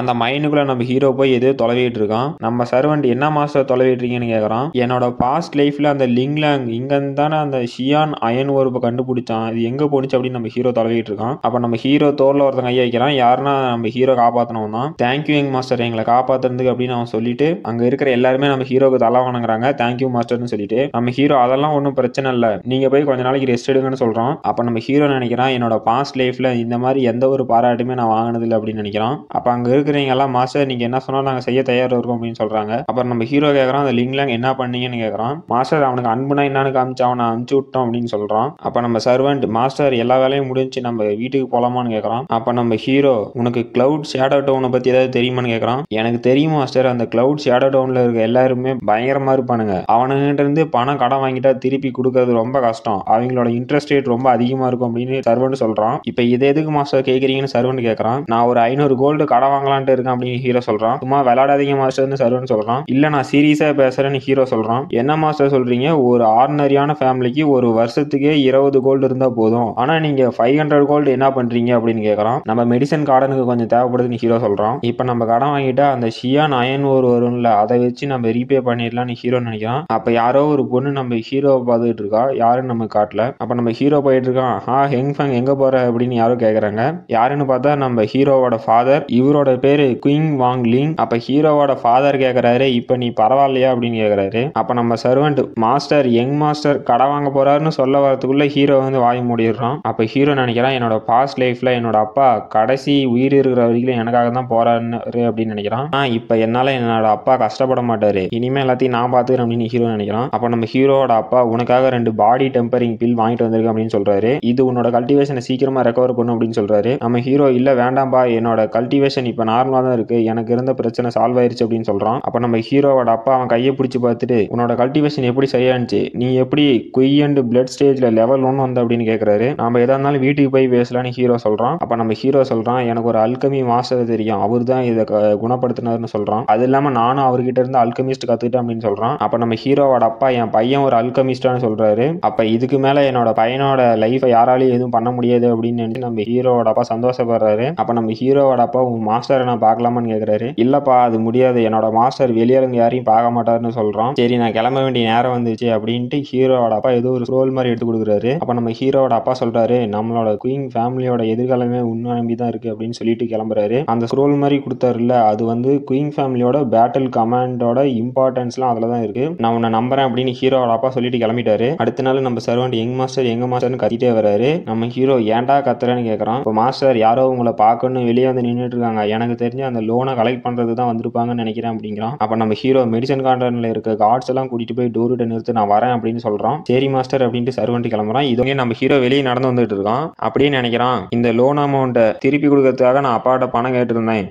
அந்த மைனுக்குள்ள நம்ம ஹீரோ போய் எதோ தொலைவிட்டு இருக்கான். நம்ம சர்வெண்ட் என்ன மாஸ்டர் தொலைவிட்டு இருக்கீங்கன்னு கேக்குறான். என்னோட பாஸ்ட் லைஃப்ல அந்த லிங்லாங் இங்க தானே அந்த ஷியான் அயன் ஓர்பை கண்டுபிடிச்சான், இது எங்க போனுச்சு அப்படின்னு நம்ம ஹீரோ தொலைவிட்டு இருக்கான். அப்ப நம்ம ஹீரோ தோல்ல ஒருத்தன் கையை வைக்கிறான். யாருன்னா நம்ம ஹீரோ காப்பாத்தணும் தான். தேங்க்யூ யங் மாஸ்டர் எங்களை காப்பாத்துறதுக்கு அப்படின்னு அவன் சொல்லிட்டு அங்க இருக்கிற எல்லாருமே நம்ம ஹீரோக்கு தலை வணங்குறாங்க, தேங்க்யூ மாஸ்டர்னு சொல்லிட்டு. நம்ம ஹீரோ அதெல்லாம் ஒன்றும் பிரச்சனை இல்லை, நீங்க போய் கொஞ்ச நாளைக்கு ரெஸ்ட் எடுங்கன்னு சொல்றான். அப்ப நம்ம ஹீரோ நினைக்கிறான் என்னோட பாஸ்ட் லைஃப்ல இந்த மாதிரி எந்த ஒரு பாராட்டுமே நான் வாங்கினது இல்லை அப்படின்னு நினைக்கிறான். அப்ப அங்க இருக்கிறவங்க எல்லாம் மாஸ்டர் நீங்க என்ன சொன்னாலும் நாங்க செய்ய தயாரா இருக்கோம் அப்படின்னு சொல்றாங்க. அப்புறம் நம்ம ஹீரோ கேட்கறான் அந்த லிங்லாங் என்ன பண்ணீங்கன்னு கேட்கறான். மாஸ்டர் அவனுக்கு அன்புனா என்னன்னு காமிச்சு அவனை அனுப்பிச்சு விட்டோம் அப்படின்னு சொல்றான். அப்ப நம்ம சர்வெண்ட் மாஸ்டர் எல்லா வேலையும் முடிஞ்சு நம்ம வீட்டுக்கு போலாமான்னு கேட்கறான். அப்ப நம்ம ஹீரோ உனக்கு கிளவுட் ஷேடோ டவுனை பத்தி ஏதாவது தெரியுமான்னு கேட்கறான். எனக்கு தெரியும் மாஸ்டர், அந்த கிளவுட் ஷேடோ டவுன்ல இருக்க எல்லாருமே பயங்கரமா இருப்பானுங்க, அவனுகிட்ட இருந்து பணம் கடன் வாங்கிட்டா திருப்பி கொடுக்கறது ரொம்ப கஷ்டம், அவங்களோட இன்ட்ரெஸ்ட் ரேட் ரொம்ப அதிகமா இருக்கும் அப்படின்னு சர்வெண்ட் சொல்றான். இப்ப இதை எதுக்கு மாஸ்டர் கேட்கறீங்கன்னு சர்வெண்ட் கேட்கறான். நான் ஒரு 500 கோல்டு கடன் வாங்கலான்ட்டு இருக்கேன் அப்படின்னு ஹீரோ சொல்றான். சும்மா விளையாடாதீங்க மாஸ்டர்னு சர்வெண்ட் சொல்றான். இல்ல நான் சீரியஸா பேசுறேன்னு ஹீரோ சொல்றான். என்ன மாஸ்டர் சொல்றீங்க, ஒரு ஆர்டினரியான ஃபேமிலிக்கு ஒரு வருஷத்துக்கே 20 கோல்டு இருந்தா போதும், ஆனா நீங்க 500 கோல்டு என்ன பண்றீங்க அப்படின்னு கேட்கறான். நம்ம மெடிசன் கார்டனுக்கு கொஞ்சம் தேவைப்படுதுன்னு ஹீரோ சொல்றான். இப்ப நம்ம கடன் வாங்கிட்டா அந்த ஷியான் அயன் ஓர் வரும்ல, அதை வச்சு நம்ம ரீபே பண்ணிடலாம்னு ஹீரோ நினைக்கிறான். அப்ப யாரோ ஒரு பொண்ணு நம்ம ஹீரோவை பார்த்துட்டு இருக்கா, யாருன்னு நம்ம காட்டல. அப்ப நம்ம ஹீரோ போயிட்டு இருக்கான். ஹெங்ஃபங் எங்க போற அப்படின்னு யாரோ கேக்குறாங்க. யாருன்னு பார்த்தா நம்ம ஹீரோவோட ஃபாதர். இவரோட பேரு குயிங் வாங் லிங். அப்ப ஹீரோவோட ஃபாதர் கேக்குறாரு, இப்ப நீ பரவாயில்லையா அப்படின்னு கேக்குறாரு. அப்ப நம்ம சர்வெண்ட் மாஸ்டர் யங் மாஸ்டர் கடை வாங்க போறாருன்னு சொல்ல வரதுக்குள்ள ஹீரோ வந்து வாய் மூடிடுறான். அப்ப ஹீரோ நினைக்கிறான், என்னோட பாஸ்ட் லைஃப்ல என்னோட அப்பா கடைசி உயிர் இருக்கிற வரைக்கும் எனக்காக தான் போறாரு அப்படின்னு நினைக்கிறான். இப்ப என்னால என்னோட அப்பா கஷ்டப்பட மாட்டாரு, இனிமே எல்லாத்தையும் நான் பாத்துக்கிறேன் அப்படின்னு ஹீரோ நினைக்கிறான். அப்ப நம்ம ஹீரோவோட அப்பா உனக்காக 2 பாடி டெம்பரிங் பில் வாங்கிட்டு வந்திருக்கு அப்படின்னு சொல்றாரு. இது உன்னோட கல்டிவேஷனை சீக்கிரமா ரெக்கவர் பண்ணும் அப்படின்னு சொல்றாரு. நம்ம ஹீரோ இல்ல வேண்டாம்பா, என்னோட கல்டிவேஷன் இப்ப நார்மலா தான் இருக்கு, எனக்கு இருந்த பிரச்சனை சால்வ் ஆயிருச்சு அப்படின்னு சொல்றான். அப்ப நம்ம ஹீரோவோட அப்பா அவன் கையை பிடிச்சி பார்த்துட்டு, உன்னோட கல்டிவேஷன் எப்படி சரியானுச்சு, நீ எப்படி குய் அண்ட் பிளட் ஸ்டேஜ்ல லெவல் 1 வந்த அப்படின்னு கேட்கறாரு. நம்ம எதா இருந்தாலும் வீட்டுக்கு போய் பேசலான்னு ஹீரோ சொல்றான். அப்ப நம்ம ஹீரோ சொல்றான், எனக்கு ஒரு அல்கமி மாஸ்டர் தெரியும், அவர் தான் இதை குணப்படுத்தினார்னு சொல்றான். அது இல்லாம நானும் அவர்கிட்ட இருந்து அல்கமிஸ்ட் கத்துக்கிட்டேன் அப்படின்னு சொல்றான். அப்ப நம்ம ஹீரோவோட அப்பா என் பையன் ஒரு அல்கமிஸ்டான்னு சொல்றாரு. அப்ப இதுக்கு மேல என்னோட பையனோட லைஃபை யாராலையும் எதுவும் பண்ண முடியாது அப்படின்னு நினைச்சு நம்ம ஹீரோவோட அப்பா சந்தோஷப்படுறாரு. அப்ப நம்ம ஹீரோவோட அப்பா உன் மாஸ்டரை நான் பார்க்கலாமான்னு கேட்கறாரு. இல்லப்பா அது முடியாது, என்னோட மாஸ்டர் வெளியாளுங்க யாரையும் பார்க்க மாட்டாருன்னு சொல்றான். சரி நான் கிளம்ப வேண்டிய நேரம் வந்துச்சு அப்படின்ட்டு ஹீரோவோட அப்பா ஏதோ ஒரு ஸ்க்ரோல் மாதிரி எடுத்து கொடுக்குறாரு. அப்ப நம்ம ஹீரோவோட அப்பா சொல்றாரு, நம்மளோட குயின் ஃபேமிலியோட எதிர்காலமே உண்மை நம்பி தான் இருக்கு அப்படின்னு சொல்லிட்டு கிளம்புறாரு. அந்த ஸ்க்ரோல் மாதிரி கொடுத்தாருல, அது வந்து குயின் ஃபேமிலியோட பேட்டில் கமாண்டோட இம்பார்ட்டன்ஸ்லாம் அதுல தான் இருக்கு, நான் உன்னை நம்புறேன் அப்படின்னு ஹீரோவோட அப்பா சொல்லிட்டு கிளம்பிட்டாரு. அடுத்த நாள் நம்ம சர்வெண்ட் யங் மாஸ்டர் எங்க மாஸ்டர்னு கத்திட்டே வராரு. நம்ம ஹீரோ ஏன்டா கத்துறேன்னு கேட்கறான். இப்போ மாஸ்டர் யாரோ உங்களை பார்க்கணும் வெளியே வந்து நின்றுட்டு இருக்காங்க, எனக்கு தெரிஞ்சு அந்த லோனை கலெக்ட் பண்றது தான் வந்திருப்பாங்கன்னு நினைக்கிறேன் அப்படிங்கிறான். அப்ப நம்ம ஹீரோ மெடிசன் கார்டன்ல இருக்க கார்ட்ஸ் எல்லாம் கூட்டிட்டு போய் டோர்கிட்ட நிறுத்து, நான் வரேன் அப்படின்னு சொல்றான். சரி மாஸ்டர் அப்படின்ட்டு சர்வெண்ட் கிளம்புறான். இதுவே நம்ம ஹீரோ வெளியே நடந்து வந்துட்டு இருக்கான். அப்படியே நினைக்கிறான், இந்த லோன் அமௌண்ட்டை திருப்பி கொடுக்கறதுக்காக நான் அப்பாட்ட பணம் கேட்டிருந்தேன்,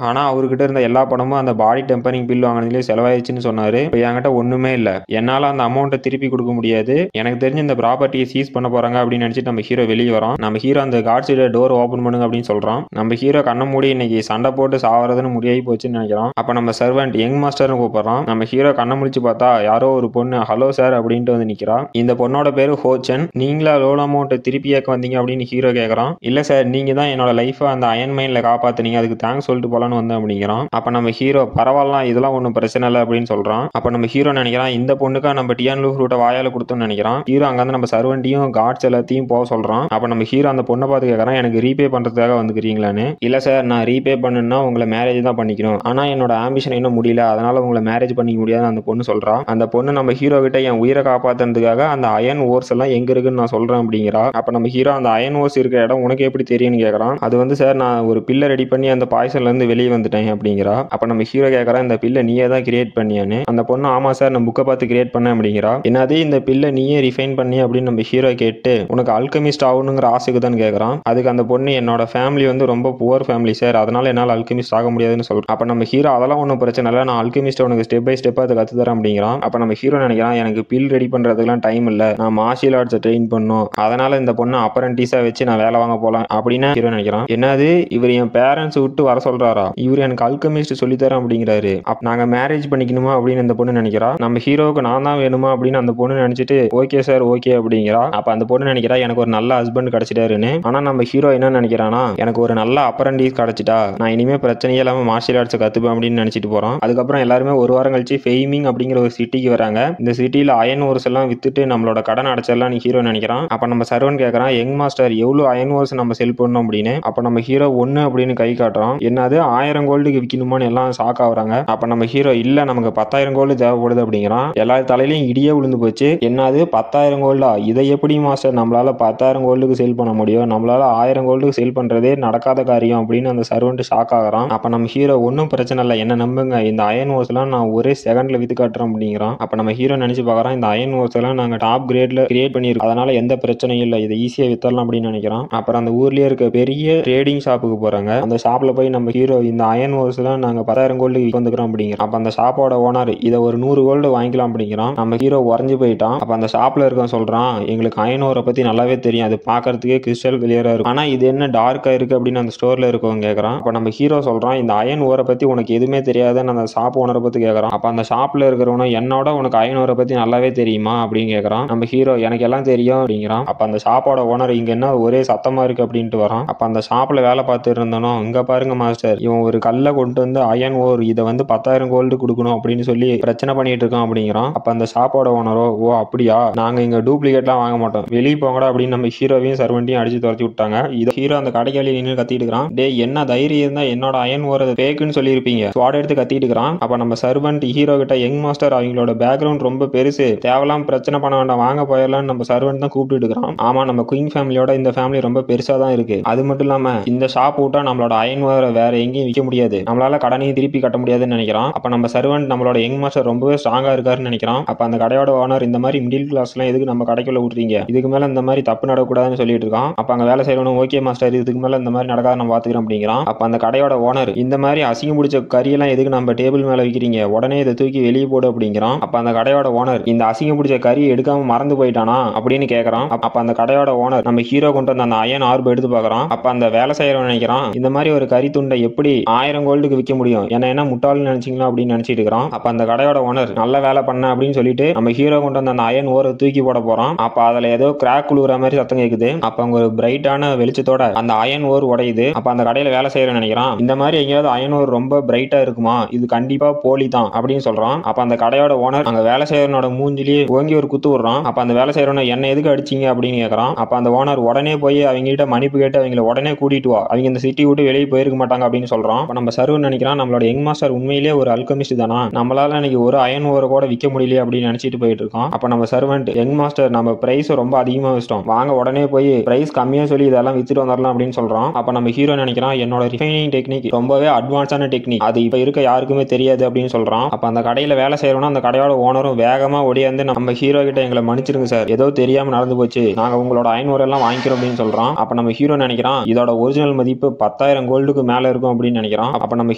ஆனா அவர்கிட்ட இருந்த எல்லா பணமும் அந்த பாடி டெம்பரிங் பில் வாங்கினதுலேயே செலவாயிடுச்சுன்னு சொன்னாரு. இப்போ என்கிட்ட ஒண்ணுமே இல்ல, என்னால அந்த அமௌண்ட்டை திருப்பி கொடுக்க முடியாது, எனக்கு தெரிஞ்சு இந்த ப்ராப்பர்ட்டியை சீஸ் பண்ண போறாங்க அப்படின்னு நினைச்சிட்டு நம்ம ஹீரோ வெளியே வரோம். நம்ம ஹீரோ அந்த கார்ட்ஸ் டோர் ஓபன் பண்ணுங்க அப்படின்னு சொல்றான். நம்ம ஹீரோ கண்ண மூடி இன்னைக்கு சண்டை போட்டு சாவறதுன்னு முடியாகி போச்சுன்னு நினைக்கிறோம். அப்ப நம்ம சர்வெண்ட் யங் மாஸ்டர்னு கூப்பிடுறான். நம்ம ஹீரோ கண்ண முடிச்சு பார்த்தா யாரோ ஒரு பொண்ணு ஹலோ சார் அப்படின்ட்டு வந்து நிக்கிறா. இந்த பொண்ணோட பேரு ஹோச்சன். நீங்களா லோன் அமௌண்ட் திருப்பி ஏக்க வந்தீங்க அப்படின்னு ஹீரோ கேட்கறான். இல்ல சார், நீங்க தான் என்னோட லைஃபை அந்த அயன் மைன்ல காப்பாத்துனீங்க, அதுக்கு தேங்க்ஸ் சொல்லிட்டு போலான்னு வந்தேன் அப்படிங்கிறான். அப்ப நம்ம ஹீரோ பரவாயில்லாம், இதெல்லாம் ஒன்றும் பிரச்சனை இல்லை அப்படின்னு சொல்றான். அப்ப நம்ம ஹீரோ நினைக்கிறான், இந்த பொண்ணுக்கா நம்ம டியான்லூ ஃப்ரூட்டை வாயால கொடுத்தோம்னு நினைக்கிறான். ஹீரோ அங்க வந்து நம்ம சர்வெண்ட்டையும் கார்ட்ஸ் எல்லாத்தையும் போக சொல்றான். அப்ப நம்ம ஹீரோ அந்த பொண்ணை பார்த்து கேட்கறான், எனக்கு ரீபே பண்றதுக்காக வந்துக்கிறீங்களான்னு. இல்ல சார், நான் ரீபே பண்ணுன்னா உங்களை மேரேஜ் தான் பண்ணிக்கணும், ஆனா என்னோட ஆம்பிஷன் இன்னும் முடியல, அதனால உங்களை மேரேஜ் பண்ணிக்க முடியாது அந்த பொண்ணு சொல்றா. அந்த பொண்ணு நம்ம ஹீரோ கிட்ட என் உயிரை காப்பாத்துறதுக்காக அந்த அயன் ஓர்ஸ் எல்லாம் எங்க இருக்குன்னு நான் சொல்றேன் அப்படிங்கிறா. அப்ப நம்ம ஹீரோ அந்த அயன் ஓர்ஸ் இருக்கிற இடம் உனக்கு எப்படி தெரியும்னு கேட்கறான். அது வந்து சார், நான் ஒரு பில்லை ரெடி பண்ணி அந்த பாய்சன்ல இருந்து வெளியே வந்துட்டேன் அப்படிங்கிறா. அப்ப நம்ம ஹீரோ கேட்கறான், இந்த பில்லை நீயே தான் கிரியேட் பண்ணியான்னு. அந்த பொண்ணு ஆமா சார், நான் புக்கை பார்த்து கிரியேட் பண்ணேன் அப்படிங்கிறா. என்னது இந்த பில்லை நீயே ரிஃபைன் பண்ணி அப்படின்னு நம்ம ஹீரோ கேட்டு, உனக்கு அல்கமிஸ்ட் ஆகணுங்கிற ஆசைக்கு தான் கேட்கறான். அதுக்கு அந்த பொண்ணு, என்னோட ஃபேமிலி வந்து ரொம்ப புவர் ஃபேமிலி சார், அதனால என்னால் அல்கமிஸ்ட் ஆக முடியாதுன்னு சொல்றேன். அப்ப நம்ம ஹீரோ அதெல்லாம் ஒன்றும் பிரச்சனை இல்லை, நான் அல்கமிஸ்ட் உனக்கு ஸ்டெப் பை ஸ்டெப்பா அதை கத்து தரேன் அப்படிங்கிறான். அப்ப நம்ம ஹீரோ நினைக்கிறான், எனக்கு பில் ரெடி பண்றதுக்குலாம் டைம் இல்லை, நான் மார்ஷியல் ஆர்ட்ஸை ட்ரெயின் பண்ணும், அதனால இந்த பொண்ணு அப்ரண்டிஸா வச்சு நான் வேலை வாங்க போலாம் அப்படின்னு ஹீரோ நினைக்கிறான். என்னது இவர் என் பேரண்ட்ஸ் விட்டு வர சொல்றாரா, இவர் எனக்கு அல்கமிஸ்ட் சொல்லி தரேன் அப்படிங்கிறாரு, நாங்க மேரேஜ் பண்ணிக்கணுமா அப்படின்னு இந்த பொண்ணு நினைக்கிறா. நம்ம ஹீரோவுக்கு நான் தான் வேணுமா அப்படின்னு அந்த பொண்ணு நினைச்சிட்டு ஓகே சார் ஓகே அப்படிங்கிறா. அப்ப அந்த பொண்ணு நினைக்கிறா, எனக்கு ஒரு நல்ல ஹஸ்பண்ட் கிடைச்சிட்டாருன்னு. ஆனா நம்ம ஹீரோ என்ன நினைக்கிறானா, எனக்கு ஒரு நல்ல அப்ரண்டிஸ் கிடைச்சிட்டா நான் இனிமே பிரச்சனையே இல்லாம மார்ஷியல் ஆர்ட்ஸ் கத்துப்பேன் அப்படின்னு நினைச்சிட்டு போறான். அதுக்கப்புறம் எல்லாருமே ஒரு வாரம் கழிச்சு ஃபெய்மிங் அப்படிங்கிற ஒரு சிட்டிக்கு வராங்க. இந்த சிட்டில அயன் ஓர்ஸ் எல்லாம் வித்துட்டு நம்மளோட கடன் அடைச்சிடலாம் ஹீரோ நினைக்கிறான். அப்ப நம்ம சர்வன் கேட்கறான், யங் மாஸ்டர் எவ்வளவு அயன் ஓர்ஸ் நம்ம செல் பண்ணோம் அப்படின்னு. அப்ப நம்ம ஹீரோ 1 அப்படின்னு கை காட்டுறான். என்னது 1000 கோல்டுக்கு விற்கணுமான்னு எல்லாம் ஷாக் ஆகுறாங்க. அப்ப நம்ம ஹீரோ இல்ல நமக்கு 10,000 கோல்டு தேவைப்படுது அப்படிங்கிறான். எல்லா தலையிலையும் இடியே விழுந்து போச்சு. என்னது 10,000 கோல்டா, இதை எப்படி மாஸ்டர் நம்மளால 10,000 கோல்டுக்கு சேல் பண்ண முடியும், நம்மளால 1000 கோல்டுக்கு சேல் பண்றதே நடக்காத காரியம் அப்படின்னு அந்த சர்வெண்ட் ஷாக் ஆகிறான். அப்ப நம்ம ஹீரோ ஒன்றும் பிரச்சனை இல்லை, என்ன நம்புங்க, இந்த அயன் ஓர்ஸ் எல்லாம் நான் ஒரே செகண்ட்ல வித்து காட்டுறேன் அப்படிங்கிறான். அப்ப நம்ம ஹீரோ நினைச்சு பார்க்கறான், இந்த அயன் ஓர்ஸ் எல்லாம் நாங்க டாப் கிரேட்ல கிரியேட் பண்ணிருக்கோம், அதனால எந்த பிரச்சனையும் இல்லை, இதை ஈஸியா வித்தரலாம் அப்படின்னு நினைக்கிறான். அப்புறம் அந்த ஊர்லயே இருக்க பெரிய ட்ரேடிங் ஷாப்புக்கு போறாங்க. அந்த ஷாப்ல போய் நம்ம ஹீரோ இந்த அயன் ஓர்ஸ் எல்லாம் நாங்க 10,000 கோல்டு வந்துக்கிறோம் அப்படிங்கிறோம். அப்ப அந்த ஷாப்போட ஓனர் இதை ஒரு 100 கோல்டு வாங்கிக்கலாம் அப்படிங்கிறான். நம்ம ஹீரோ உறைஞ்சு போயிட்டான். அப்ப அந்த ஷாப்ல இருக்க சொல்றான், எங்களுக்கு அயன் ஓரை பத்தி நல்லாவே தெரியும், அது பாக்குறதுக்கே கிறிஸ்டல் கிளியரா இருக்கும், ஆனா இது என்ன டார்க்கா இருக்கு அப்படின்னு அந்த ஸ்டோர்ல இருக்கவங்க கேட்கறான். அப்ப நம்ம ஹீரோ சொல்றான், இந்த அயன் ஓரை பத்தி உனக்கு எதுவுமே தெரியாதுன்னு அந்த ஷாப் ஓனரை பத்தி கேட்கறான். அப்ப அந்த ஷாப்ல இருக்கிறவன, என்னோட உனக்கு அயன் ஓரை பத்தி நல்லாவே தெரியுமா அப்படின்னு கேட்கறான். நம்ம ஹீரோ எனக்கு எல்லாம் தெரியும் அப்படிங்கிறான். அப்ப அந்த ஷாப்போட ஓனர், இங்க என்ன ஒரே சத்தமா இருக்கு அப்படின்ட்டு வரான். அப்ப அந்த ஷாப்ல வேலை பார்த்துட்டு இருந்தனோ, இங்க பாருங்க மாஸ்டர், இவன் ஒரு கல்லை கொண்டு வந்து அயன் ஓர் இதை வந்து 10,000 கோல்டு கொடுக்கணும் அப்படின்னு சொல்லி பிரச்சனை பண்ணிட்டு இருக்கான் அப்படிங்கிறான். அப்ப அந்த ஷாப்போட ஓனரோ, ஓ அப்படியா, நாங்க இங்க டூப்ளிகேட்லாம் வாங்க மாட்டோம், வெளியே போங்கடா அப்படின்னு நம்ம ஹீரோவையும் சர்வெண்ட்டையும் அடிச்சு துரத்தி விட்டாங்க. இது ஹீரோ அந்த கடைக்காலி நின்று கத்திட்டு இருக்கான். டே என்ன தைரியம் இருந்தா என்னோட அயன் ஓர் ஃபேக்குன்னு சொல்லியிருப்பீங்க, ஸ்வாட் எடுத்து கத்திட்டு இருக்கான். அப்ப நம்ம சர்வன்ட் ஹீரோ கிட்ட யங் மாஸ்டர் அவங்களோட பேக்ரவுண்ட் ரொம்ப பெருசு, தேவலாம் பிரச்சனை பண்ண வேண்டாம், வாங்க போயிடலாம்னு நம்ம சர்வன்ட் தான் கூப்பிட்டு இருக்கிறான். ஆமா, நம்ம குயின் ஃபேமிலியோட இந்த ஃபேமிலி ரொம்ப பெருசா தான் இருக்கு. அது மட்டும் இல்லாம இந்த ஷாப் விட்டா நம்மளோட அயன் ஓரை வேற எங்கேயும் விற்க முடியாது, நம்மளால கடனையும் திருப்பி கட்ட முடியாதுன்னு நினைக்கிறான். அப்ப நம்ம சர்வன்ட் நம்மளோட யங் மாஸ்டர் ரொம்பவே ஸ்ட்ராங்கா இருக்காருன்னு நினைக்கிறான். அப்ப அந்த கடையோட ஓனர் இந்த மாதிரி மிடில் கிளாஸ்லாம் எதுக்கு நம்ம கடைக்குள்ள விட்டுறீங்க, இதுக்கு மேல இந்த மாதிரி தப்பு நடக்கூடாதுன்னு சொல்லிட்டு இருக்கான். அப்ப அங்க வேலை செய்யறவனும் ஓகே மாஸ்டர், இதுக்கு மேல இந்த மாதிரி நடக்காத நம்ம பாத்துக்கிறோம் அப்படிங்கிறான். அப்ப அந்த கடையோட ஓனர் இந்த மாதிரி அசிங்கம் பிடிச்ச கறியெல்லாம் எதுக்கு நம்ம டேபிள் மேல வைக்கிறீங்க, உடனே இதை தூக்கி வெளியே போடு அப்படிங்கிறான். அப்ப அந்த கடையோட ஓனர் இந்த அசிங்கம் பிடிச்ச கறி எடுக்காம மறந்து போயிட்டானா அப்படின்னு கேட்கறான். அப்ப அந்த கடையோட ஓனர் நம்ம ஹீரோ கொண்டு வந்த அந்த அயன் ஆர்ப் எடுத்து பாக்குறான். அப்ப அந்த வேலை செய்யறவன் நினைக்கிறான், இந்த மாதிரி ஒரு கறி துண்டை எப்படி 1000 கோல்டுக்கு விற்க முடியும், என்ன முட்டாள்னு நினைச்சீங்களா அப்படின்னு நினைச்சிட்டு இருக்கிறான். அப்ப அந்த கடையோட ஓனர் நல்ல வேலை பண்ண அப்படின்னு சொல்லிட்டு நம்ம ஹீரோ கொண்டு வந்த அந்த அயன் ஓரை தூக்கி போட போறான். அப்ப அதுல ஏதோ கிராக் குழுற மாதிரி சத்தம் கேக்குது. அப்ப அங்க ஒரு பிரைட்டான வெளிச்சத்தோட அந்த அயன் ஓர் உடையுது. அப்ப அந்த கடையில வேலை செய்யறேன்னு நினைக்கிறான், இந்த மாதிரி எங்கேயாவது அயன் ஓர் ரொம்ப பிரைட்டா இருக்குமா, இது கண்டிப்பா போலி தான் அப்படின்னு சொல்றான். அப்ப அந்த கடையோட ஓனர் அங்க வேலை செய்யறனோட மூஞ்சிலேயே ஓங்கி ஒரு குத்து விடுறான். அப்ப அந்த வேலை செய்யறவன என்ன எதுக்கு அடிச்சீங்க அப்படின்னு கேட்கறான். அப்ப அந்த ஓனர் உடனே போய் அவங்க கிட்ட மன்னிப்பு கேட்டு அவங்களை உடனே கூட்டிட்டு வா, அவங்க இந்த சிட்டி விட்டு வெளியே போயிருக்க மாட்டாங்க அப்படின்னு சொல்றான். அப்ப நம்ம சர்வன் நினைக்கிறான், நம்மளோட யங் மாஸ்டர் உண்மையிலேயே ஒரு அல்கமிஸ்ட் தானா, நம்மளால இன்னைக்கு ஒரு அயன் ஓரை கூட விற்க முடியல அப்படின்னு நினைச்சிட்டு போயிட்டு இருக்கோம். அப்ப நம்ம சர்வன்ட் யங் மாஸ்டர் நம்ம பிரைஸ் ரொம்ப அதிகமா வச்சிட்டோம், வாங்க உடனே போய் பிரைஸ் கம்மியா சொல்லி இதெல்லாம் வித்துட்டு வந்துடலாம் அப்படின்னு சொல்றான். அப்ப நம்ம ஹீரோ நினைக்கிறான், என்னோட ரிஃபைனிங் டெக்னிக் ரொம்பவே அட்வான்ஸான டெக்னிக், அது இப்ப இருக்க யாருக்குமே தெரியாது அப்படின்னு சொல்றான். அப்ப அந்த கடையில வேலை செய்யறோம்னா அந்த கடையோட ஓனரும் வேகமா ஓடியாந்து நம்ம ஹீரோ கிட்ட எங்களை மன்னிச்சிருங்க சார், ஏதோ தெரியாம நடந்து போச்சு, நாங்க உங்களோட அயன் ஓர் எல்லாம் வாங்கிக்கிறோம் அப்படின்னு சொல்றான். அப்ப நம்ம ஹீரோ நினைக்கிறான், இதோட ஒரிஜினல் மதிப்பு 10,000 கோல்டுக்கு மேல இருக்கும் அப்படின்னு நினைக்கிறான். அப்ப நம்ம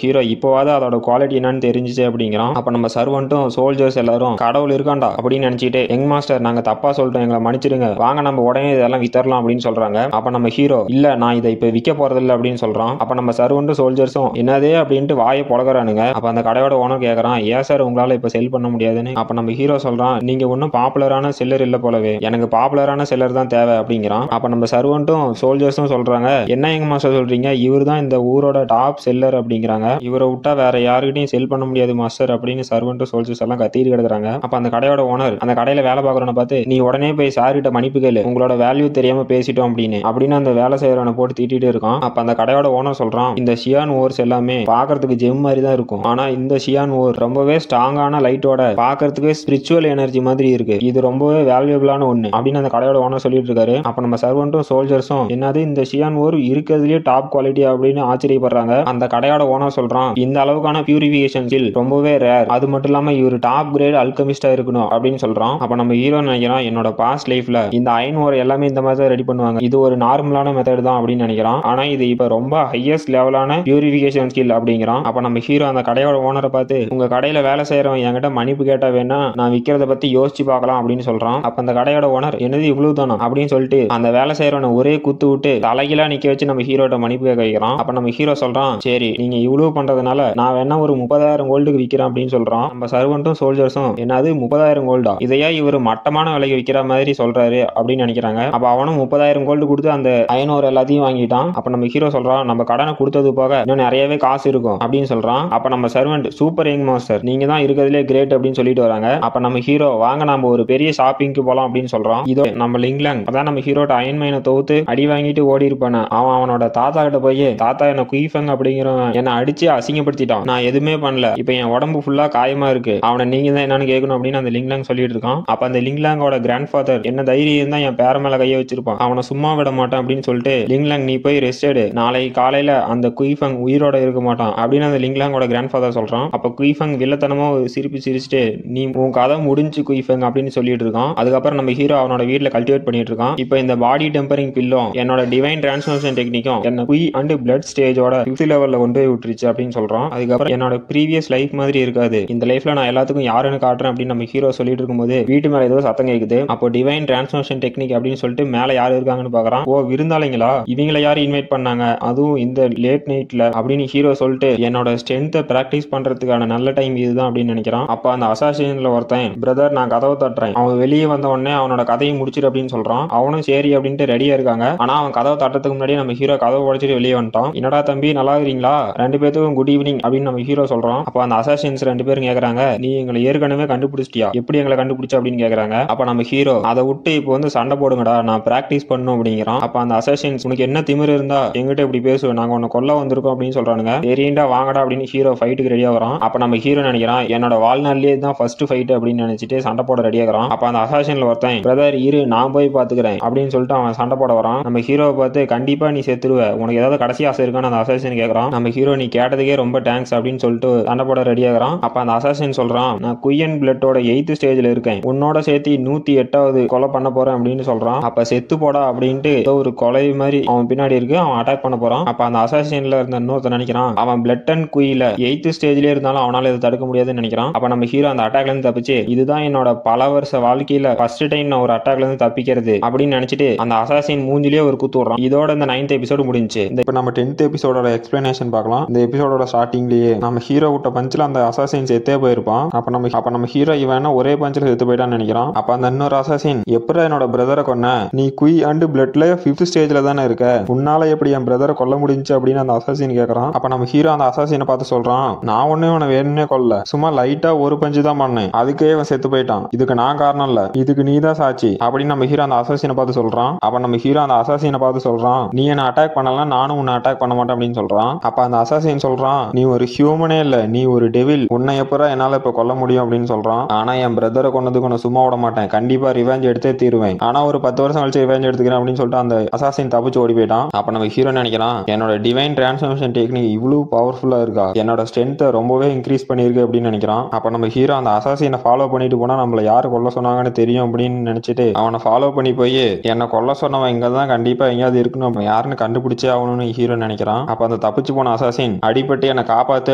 ஹீரோ இப்போவாது அதோட குவாலிட்டி என்னன்னு தெரிஞ்சிச்சு அப்படிங்கிறான். அப்ப நம்ம சர்வன்ட்டும் சோல்ஜர்ஸ் எல்லாரும் கடவுள் இருக்காண்டா அப்படின்னு நினைச்சிட்டு, யங் மாஸ்டர் நாங்க தப்பா சொல்லிட்டோம், எங்களை மன்னிச்சிருங்க, வாங்க நம்ம உடனே இதெல்லாம் வித்தரலாம் அப்படின்னு சொல்றாங்க. அப்ப நம்ம ஹீரோ இல்ல நான் இதை இப்ப விற்க போறது இல்லை அப்படின்னு சொல்றான். அப்ப நம்ம சர்வன்ட்டும் சோல்ஜர்ஸும் என்னதே அப்படின்ட்டு வாயை பொழகிறானுங்க. அப்ப அந்த கடையோட ஓனர் கேட்கறான், ஏன் சார் உங்களால இப்ப செல் பண்ண முடியாதுன்னு. அப்ப நம்ம ஹீரோ சொல்றான், நீங்க ஒன்னும் பாப்புலரான செல்லர் இல்ல போலவே, எனக்கு பாப்புலரான செல்லர் தான் தேவை அப்படிங்கிறான். அப்ப நம்ம சர்வன்ட்டும் சோல்ஜர்ஸும் சொல்றாங்க, என்ன யங் மாஸ்டர் சொல்றீங்க, இவர் தான் இந்த ஊரோட டாப் செல்லர் அப்படிங்கிறாங்க, இவரை விட்டா வேற யாருக்கிட்டையும் செல் பண்ண முடியாது மாஸ்டர் அப்படின்னு சர்வன்ட்டும் சோல்ஜர்ஸ் எல்லாம் கத்திட்டு கிடக்குறாங்க. அப்ப அந்த கடையோட ஓனர் அந்த கடையில வேலை பார்க்கறவனை பார்த்து, நீ உடனே போய் சார் கிட்ட மன்னிப்பு கேளு, உங்களோட வேல்யூ தெரியாம பேசிட்டோம் அப்படின்னு அந்த வேலை செய்யறவனை போட்டு திட்டிட்டு இருக்கான். அப்ப அந்த கடையோட ஓனர் சொல்றான், இந்த ஷியான் ஓர்ஸ் எல்லாமே பாக்குறதுக்கு ஜெம் மாதிரி தான் இருக்கும், ஆனா இந்த ஷியான் ஓர் ரொம்பவே ஸ்ட்ராங்கான லைட்டோட பாக்குறதுக்கு ஸ்பிரிச்சுவல் எனர்ஜி மாதிரி இருக்கு, இது ரொம்பவே வேல்யூபிளான ஒண்ணு அப்படின்னு அந்த கடையோட ஓனர் சொல்லிட்டு இருக்காரு. அப்ப நம்ம சர்வன்ட்டும் சோல்ஜர்ஸும் என்னது இந்த ஷியான் ஓர் இருக்கிறதுலயே டாப் குவாலிட்டி அப்படின்னு ஆச்சரியப்படுறாங்க. அந்த கடையோட ஓனர் சொல்றான், இந்த அளவுக்கான பியூரிஃபிகேஷன் ஸ்கில் ரொம்பவே ரேர், அது மட்டும் இல்லாம இவர் டாப் கிரேட் அல்கமிஸ்டா இருக்கணும் அப்படின்னு சொல்றான். அப்ப நம்ம ஹீரோ நினைக்கிறான், என்னோட பாஸ்ட் லைஃப்ல இந்த அயன் ஓர் எல்லாமே இந்த மாதிரி தான் ரெடி பண்ணுவாங்க, இது ஒரு நார்மலான மெத்தட் தான் அப்படின்னு நினைக்கிறான். ஆனா இது இப்ப ரொம்ப ஹையஸ்ட் லெவலான பியூரிஃபிகேஷன் ஸ்கில் அப்படிங்கிறான். அப்ப நம்ம ஹீரோ அந்த கடையோட ஓனரை பார்த்து, உங்க கடையில வேலை செய்யறவன் என்கிட்ட மன்னிப்பு கேட்டா வேணா நான் விக்கிறத பத்தி யோசிச்சு பார்க்கலாம் அப்படின்னு சொல்றான். அப்ப அந்த கடையோட ஓனர் என்னது இவ்வளவு தானா அப்படின்னு சொல்லிட்டு அந்த வேலை செய்யறவனை ஒரே குத்து விட்டு தலைகீழா நிக்க வச்சு நம்ம ஹீரோட்ட மன்னிப்பு கேட்க வைக்கிறான். அப்ப நம்ம ஹீரோ சொல்றான், சரி நீங்க இவ்வளவு பண்றதுனால நான் வேணா ஒரு 30,000 கோல்டுக்கு விக்கிறேன் அப்படின்னு சொல்றான். நம்ம சர்வன்ட்டும் சோல்ஜர்ஸும் என்னது 30,000 கோல்டா, இதையா இவர் மட்டமான விலைக்கு விக்கிற மாதிரி சொல்றாரு அப்படின்னு நினைக்கிறாங்க. அப்ப அவனும் 30,000 கோல்டு கொடுத்து அந்த அயன் ஓர் எல்லாத்தையும் வாங்கிட்டான். அப்ப நம்ம ஹீரோ சொல்றான், நம்ம கடனை கொடுத்தது போக இன்னும் நிறையவே காசு இருக்கும் அப்படின்னு சொல்றான். அப்ப நம்ம சர்வன்ட் சூப்பர் யங் மாஸ்டர், நீங்க தான் இருக்கிறதுலே கிரேட் அப்படின்னு சொல்லிட்டு வராங்க. அப்ப நம்ம ஹீரோ வாங்க நம்ம ஒரு பெரிய ஷாப்பிங்க்கு போலாம் அப்படின்னு சொல்றான். இதோ நம்ம லிங்லாங் அதான் நம்ம ஹீரோட்ட அயன் மைனை தோத்து அடி வாங்கிட்டு ஓடி இருப்பானே, அவனோட தாத்தா கிட்ட போய், தாத்தா என்ன குயிஃபங் அப்படிங்கிறவன் என்ன அடிச்சு அசிங்கப்படுத்திட்டான், நான் எதுவுமே பண்ணல, இப்ப என் உடம்பு ஃபுல்லா காயமா இருக்கு, அவனை நீங்க தான் என்னன்னு கேட்கணும் அப்படின்னு அந்த லிங்லாங் சொல்லிட்டு இருக்கான். அப்ப அந்த லிங்லாங்கோட கிராண்ட் ஃபாதர் என்ன தைரியம் தான் என் பேர மேல கைய வச்சிருப்பான், அவனை சும்மா விட மாட்டான் அப்படின்னு சொல்லிட்டு, லிங்லாங் நீ போய் ரெஸ்ட் எடு, நாளைக்கு காலையில அந்த குயிஃபங் உயிரோட இருக்க மாட்டான் அப்படின்னு அந்த லிங்லாங்கோட கிராண்ட் ஃபாதர் சொல்றான். அப்ப குயிஃபங் வில்லத்தனமா சிரிச்சுட்டு, நீ உன் கதை முடிஞ்சு குயிஃபங் அப்படின்னு சொல்லிட்டு இருக்கான். அதுக்கப்புறம் நம்ம ஹீரோ அவனோட வீட்டுல கல்டிவேட் பண்ணிட்டு இருக்கான். இப்போ இந்த பாடி டெம்பரிங் பில்லும் என்னோட டிவைன் டிரான்ஸ்ஃபர்மேஷன் டெக்னிக்கும் என்ன குய் அண்ட் பிளட் ஸ்டேஜோட 5th லெவல்ல கொண்டு போய் விட்டுருச்சு அப்படின்னு சொல்றான். அதுக்கப்புறம் என்னோட ப்ரீவியஸ் லைஃப் மாதிரி இருக்காது, இந்த லைஃப்ல நான் எல்லாத்துக்கும் யாருன்னு காட்டுறேன் அப்படின்னு நம்ம ஹீரோ சொல்லிட்டு இருக்கும்போது வீட்டு மேல ஏதோ சத்தம் கேக்குது. அப்போ டிவைன் டிரான்ஸ்ஃபர்மேஷன் டெக்னிக் அப்படின்னு சொல்லிட்டு மேல யாரு இருக்காங்கன்னு பாக்குறான். ஓ விருந்தாளிங்களா, இவங்களை யாரு இன்வைட் பண்ணாங்க, அதுவும் இந்த லேட் நைட்ல அப்படின்னு ஹீரோ சொல்லிட்டு, என்னோட ஸ்ட்ரென்த்தை பிராக்டிஸ் பண்றதுக்கான நல்ல டைம் இதுதான் அப்படின்னு நினைக்கிறான். அப்ப அந்த அசாசின்ல ஒருத்தன், பிரதர் நான் கதவை தட்டுறேன், அவன் வெளியே வந்த உடனே அவனோட கதையை முடிச்சிரு அப்படின்னு சொல்றான். அவனும் சரி அப்படின்ட்டு ரெடியா இருக்காங்க. ஆனா அவன் கதவை தட்டுறதுக்கு முன்னாடி நம்ம ஹீரோ கதவை உடைச்சிட்டு வெளியே வந்துட்டான். என்னடா தம்பி நல்லா இருக்கீங்களா, ரெண்டு பேத்துக்கும் குட் ஈவினிங் அப்படின்னு நம்ம ஹீரோ சொல்றான். அப்ப அந்த அசாசின்ஸ் ரெண்டு பேரும் கேக்குறாங்க, நீ எங்களை ஏற்கனவே கண்டுபிடிச்சிட்டியா, எப்படி எங்களை கண்டுபிடிச்ச அப்படின்னு கேக்குறாங்க. அப்ப நம்ம ஹீரோ அதை விட்டு இப்போ வந்து சண்டை போடுங்கடா, நான் பிராக்டிஸ் பண்ணும் அப்படிங்கிறான். அப்படிங்கிறான். அப்ப அந்த அசாசின்ஸ் உனக்கு என்ன திமிரு இருந்தா எங்கிட்ட இப்படி பேசுவேன், நாங்க உன்னை கொல்ல வந்திருக்கோம் அப்படின்னு சொல்றானுங்க. தெரியுண்டா வாங்கடா அப்படின்னு ஹீரோ ஃபைட்டுக்கு ரெடியா வரான். அப்ப நம்ம ஹீரோ நினைக்கிறான் என்னோட வாழ்நாள்லயே தான் ஃபர்ஸ்ட் ஃபைட் அப்படின்னு நினைச்சிட்டு சண்டை போட ரெடியாகிறான். அப்ப அந்த அசாசின்ல ஒருத்தன் பிரதர் இரு நான் போய் பாத்துக்கிறேன் அப்படின்னு சொல்லிட்டு அவன் சண்டை போட வரான். நம்ம ஹீரோவை பார்த்து கண்டிப்பா நீ செத்துருவ, உனக்கு ஏதாவது கடைசி ஆசை இருக்கான்னு அந்த அசாசின் கேட்கறான். நம்ம ஹீரோ நீ கேட்டதுக்கே ரொம்ப தேங்க்ஸ் அப்படின்னு சொல்லிட்டு சண்டை போட ரெடியாகிறான். அப்ப அந்த அசாசின் சொல்றான் நான் குயன் பிளட்டோட 8th ஸ்டேஜ்ல இருக்கேன், உன்னோட சேர்த்து 108வது கொலை பண்ண போறேன் அப்படின்னு சொல்றான். அப்ப செத்து போடா அப்படின்ட்டு ஒரு கொலை மாதிரி அவன் பின்னாடி இருக்கு, அவன் அட்டாக் பண்ண போறான். அப்ப அந்த அசாசின்ல இருந்த இன்னொருத்த நினைக்கிறான் அவன் பிளட் அண்ட் குயில 8th ஸ்டேஜ்லயே இருந்தாலும் அவனால இதை தடுக்க முடியாதுன்னு நினைக்கிறான். அப்ப நம்ம ஹீரோ அந்த அட்டாக்ல இருந்து தப்பிச்சு இதுதான் என்னோட பல வருஷ வாழ்க்கையில ஃபர்ஸ்ட் டைம் நான் ஒரு அட்டாக்ல இருந்து தப்பிக்கிறது அப்படின்னு நினைச்சிட்டு அந்த அசாசின் மூஞ்சிலேயே ஒரு குத்து விடுறான். இதோட இந்த 9th எபிசோடு முடிஞ்சு. இப்ப நம்ம 10th எபிசோடோட எக்ஸ்பிளனேஷன் பார்க்கலாம். இந்த எபிசோடோட ஸ்டார்டிங்லயே நம்ம ஹீரோ விட்ட பஞ்சில அந்த அசாசின் செத்தே போயிருப்பான். அப்ப நம்ம ஹீரோ இவன் ஒரே பஞ்சில செத்து போயிட்டான்னு நினைக்கிறான். அப்ப அந்த இன்னொரு அசாசின் எப்படா என்னோட பிரதரை கொன்ன, நீ குய் அண்ட் பிளட்ல 5th ஸ்டேஜ்ல தானே இருக்க, உன்னால எப்படி என் பிரதரை கொல்ல முடிஞ்சு அப்படின்னு அந்த அசாசின் கேட்கறான். அப்ப நம்ம ஹீரோ அந்த அசாசினை பார்த்து சொல்றான் நான் ஒண்ணு இவனை வேணும்னே கொல்ல, சும்மா லைட்டா ஒரு பஞ்சு தான் பண்ணேன், அதுக்கே இவன் செத்து போயிட்டான், இதுக்கு நான் காரணம் இல்ல, இதுக்கு நீ தான் சாட்சி அப்படின்னு நம்ம ஹீரோ அந்த அசாசினை பார்த்து சொல்றான். அப்ப நம்ம ஹீரோ அந்த அசாசினை பார்த்து சொல்றான் நீ என்ன அட்டாக் பண்ணலாம் நானும் உன்னை அட்டாக் பண்ண மாட்டேன் அப்படின்னு சொல்றான். அப்ப அந்த அசாசின் சொல்றான் நீ ஒரு ஹியூமனே இல்ல, நீ ஒரு டெவில், உன்னை எப்பறம் என்னால இப்ப கொல்ல முடியும் அப்படின்னு சொல்றான். ஆனா என் பிரதரை கொன்னதுக்கு உன்னை சும்மா விட மாட்டேன், கண்டிப்பா ரிவெஞ்ச் எடுத்தே தீருவேன், ஆனா ஒரு 10 வருஷம் கழிச்சு ரிவெஞ்ச் எடுத்துக்கிறேன் அப்படின்னு சொல்லிட்டு அந்த அசாசின் தப்பிச்சு ஓடி போயிட்டான். அப்ப நம்ம ஹீரோ நினைக்கிறான் என்னோட டிவைன் டிரான்ஸ்ஃபர்மேஷன் டெக்னிக் இவ்வளவு பவர்ஃபுல்லா இருக்கா, என்னோட ஸ்ட்ரென்த்தை ரொம்பவே இன்க்ரீஸ் பண்ணிருக்கு அப்படின்னு நினைக்கிறான். அப்ப நம்ம ஹீரோ அந்த அசாசினை ஃபாலோ பண்ணிட்டு போனா நம்மள யாரு கொல்ல சொன்னாங்கன்னு தெரியும் அப்படின்னு நினைச்சிட்டு அவனை ஃபாலோ பண்ணி போய் என்ன கொல்ல சொன்னவன் இங்க தான் கண்டிப்பா எங்கேயாவது இருக்கணும், யாருன்னு கண்டுபிடிச்சே ஆகணும்னு ஹீரோ நினைக்கிறான். அப்ப அந்த தப்பிச்சு போன அசாசின் அடிபட்டு என்னை காப்பாத்து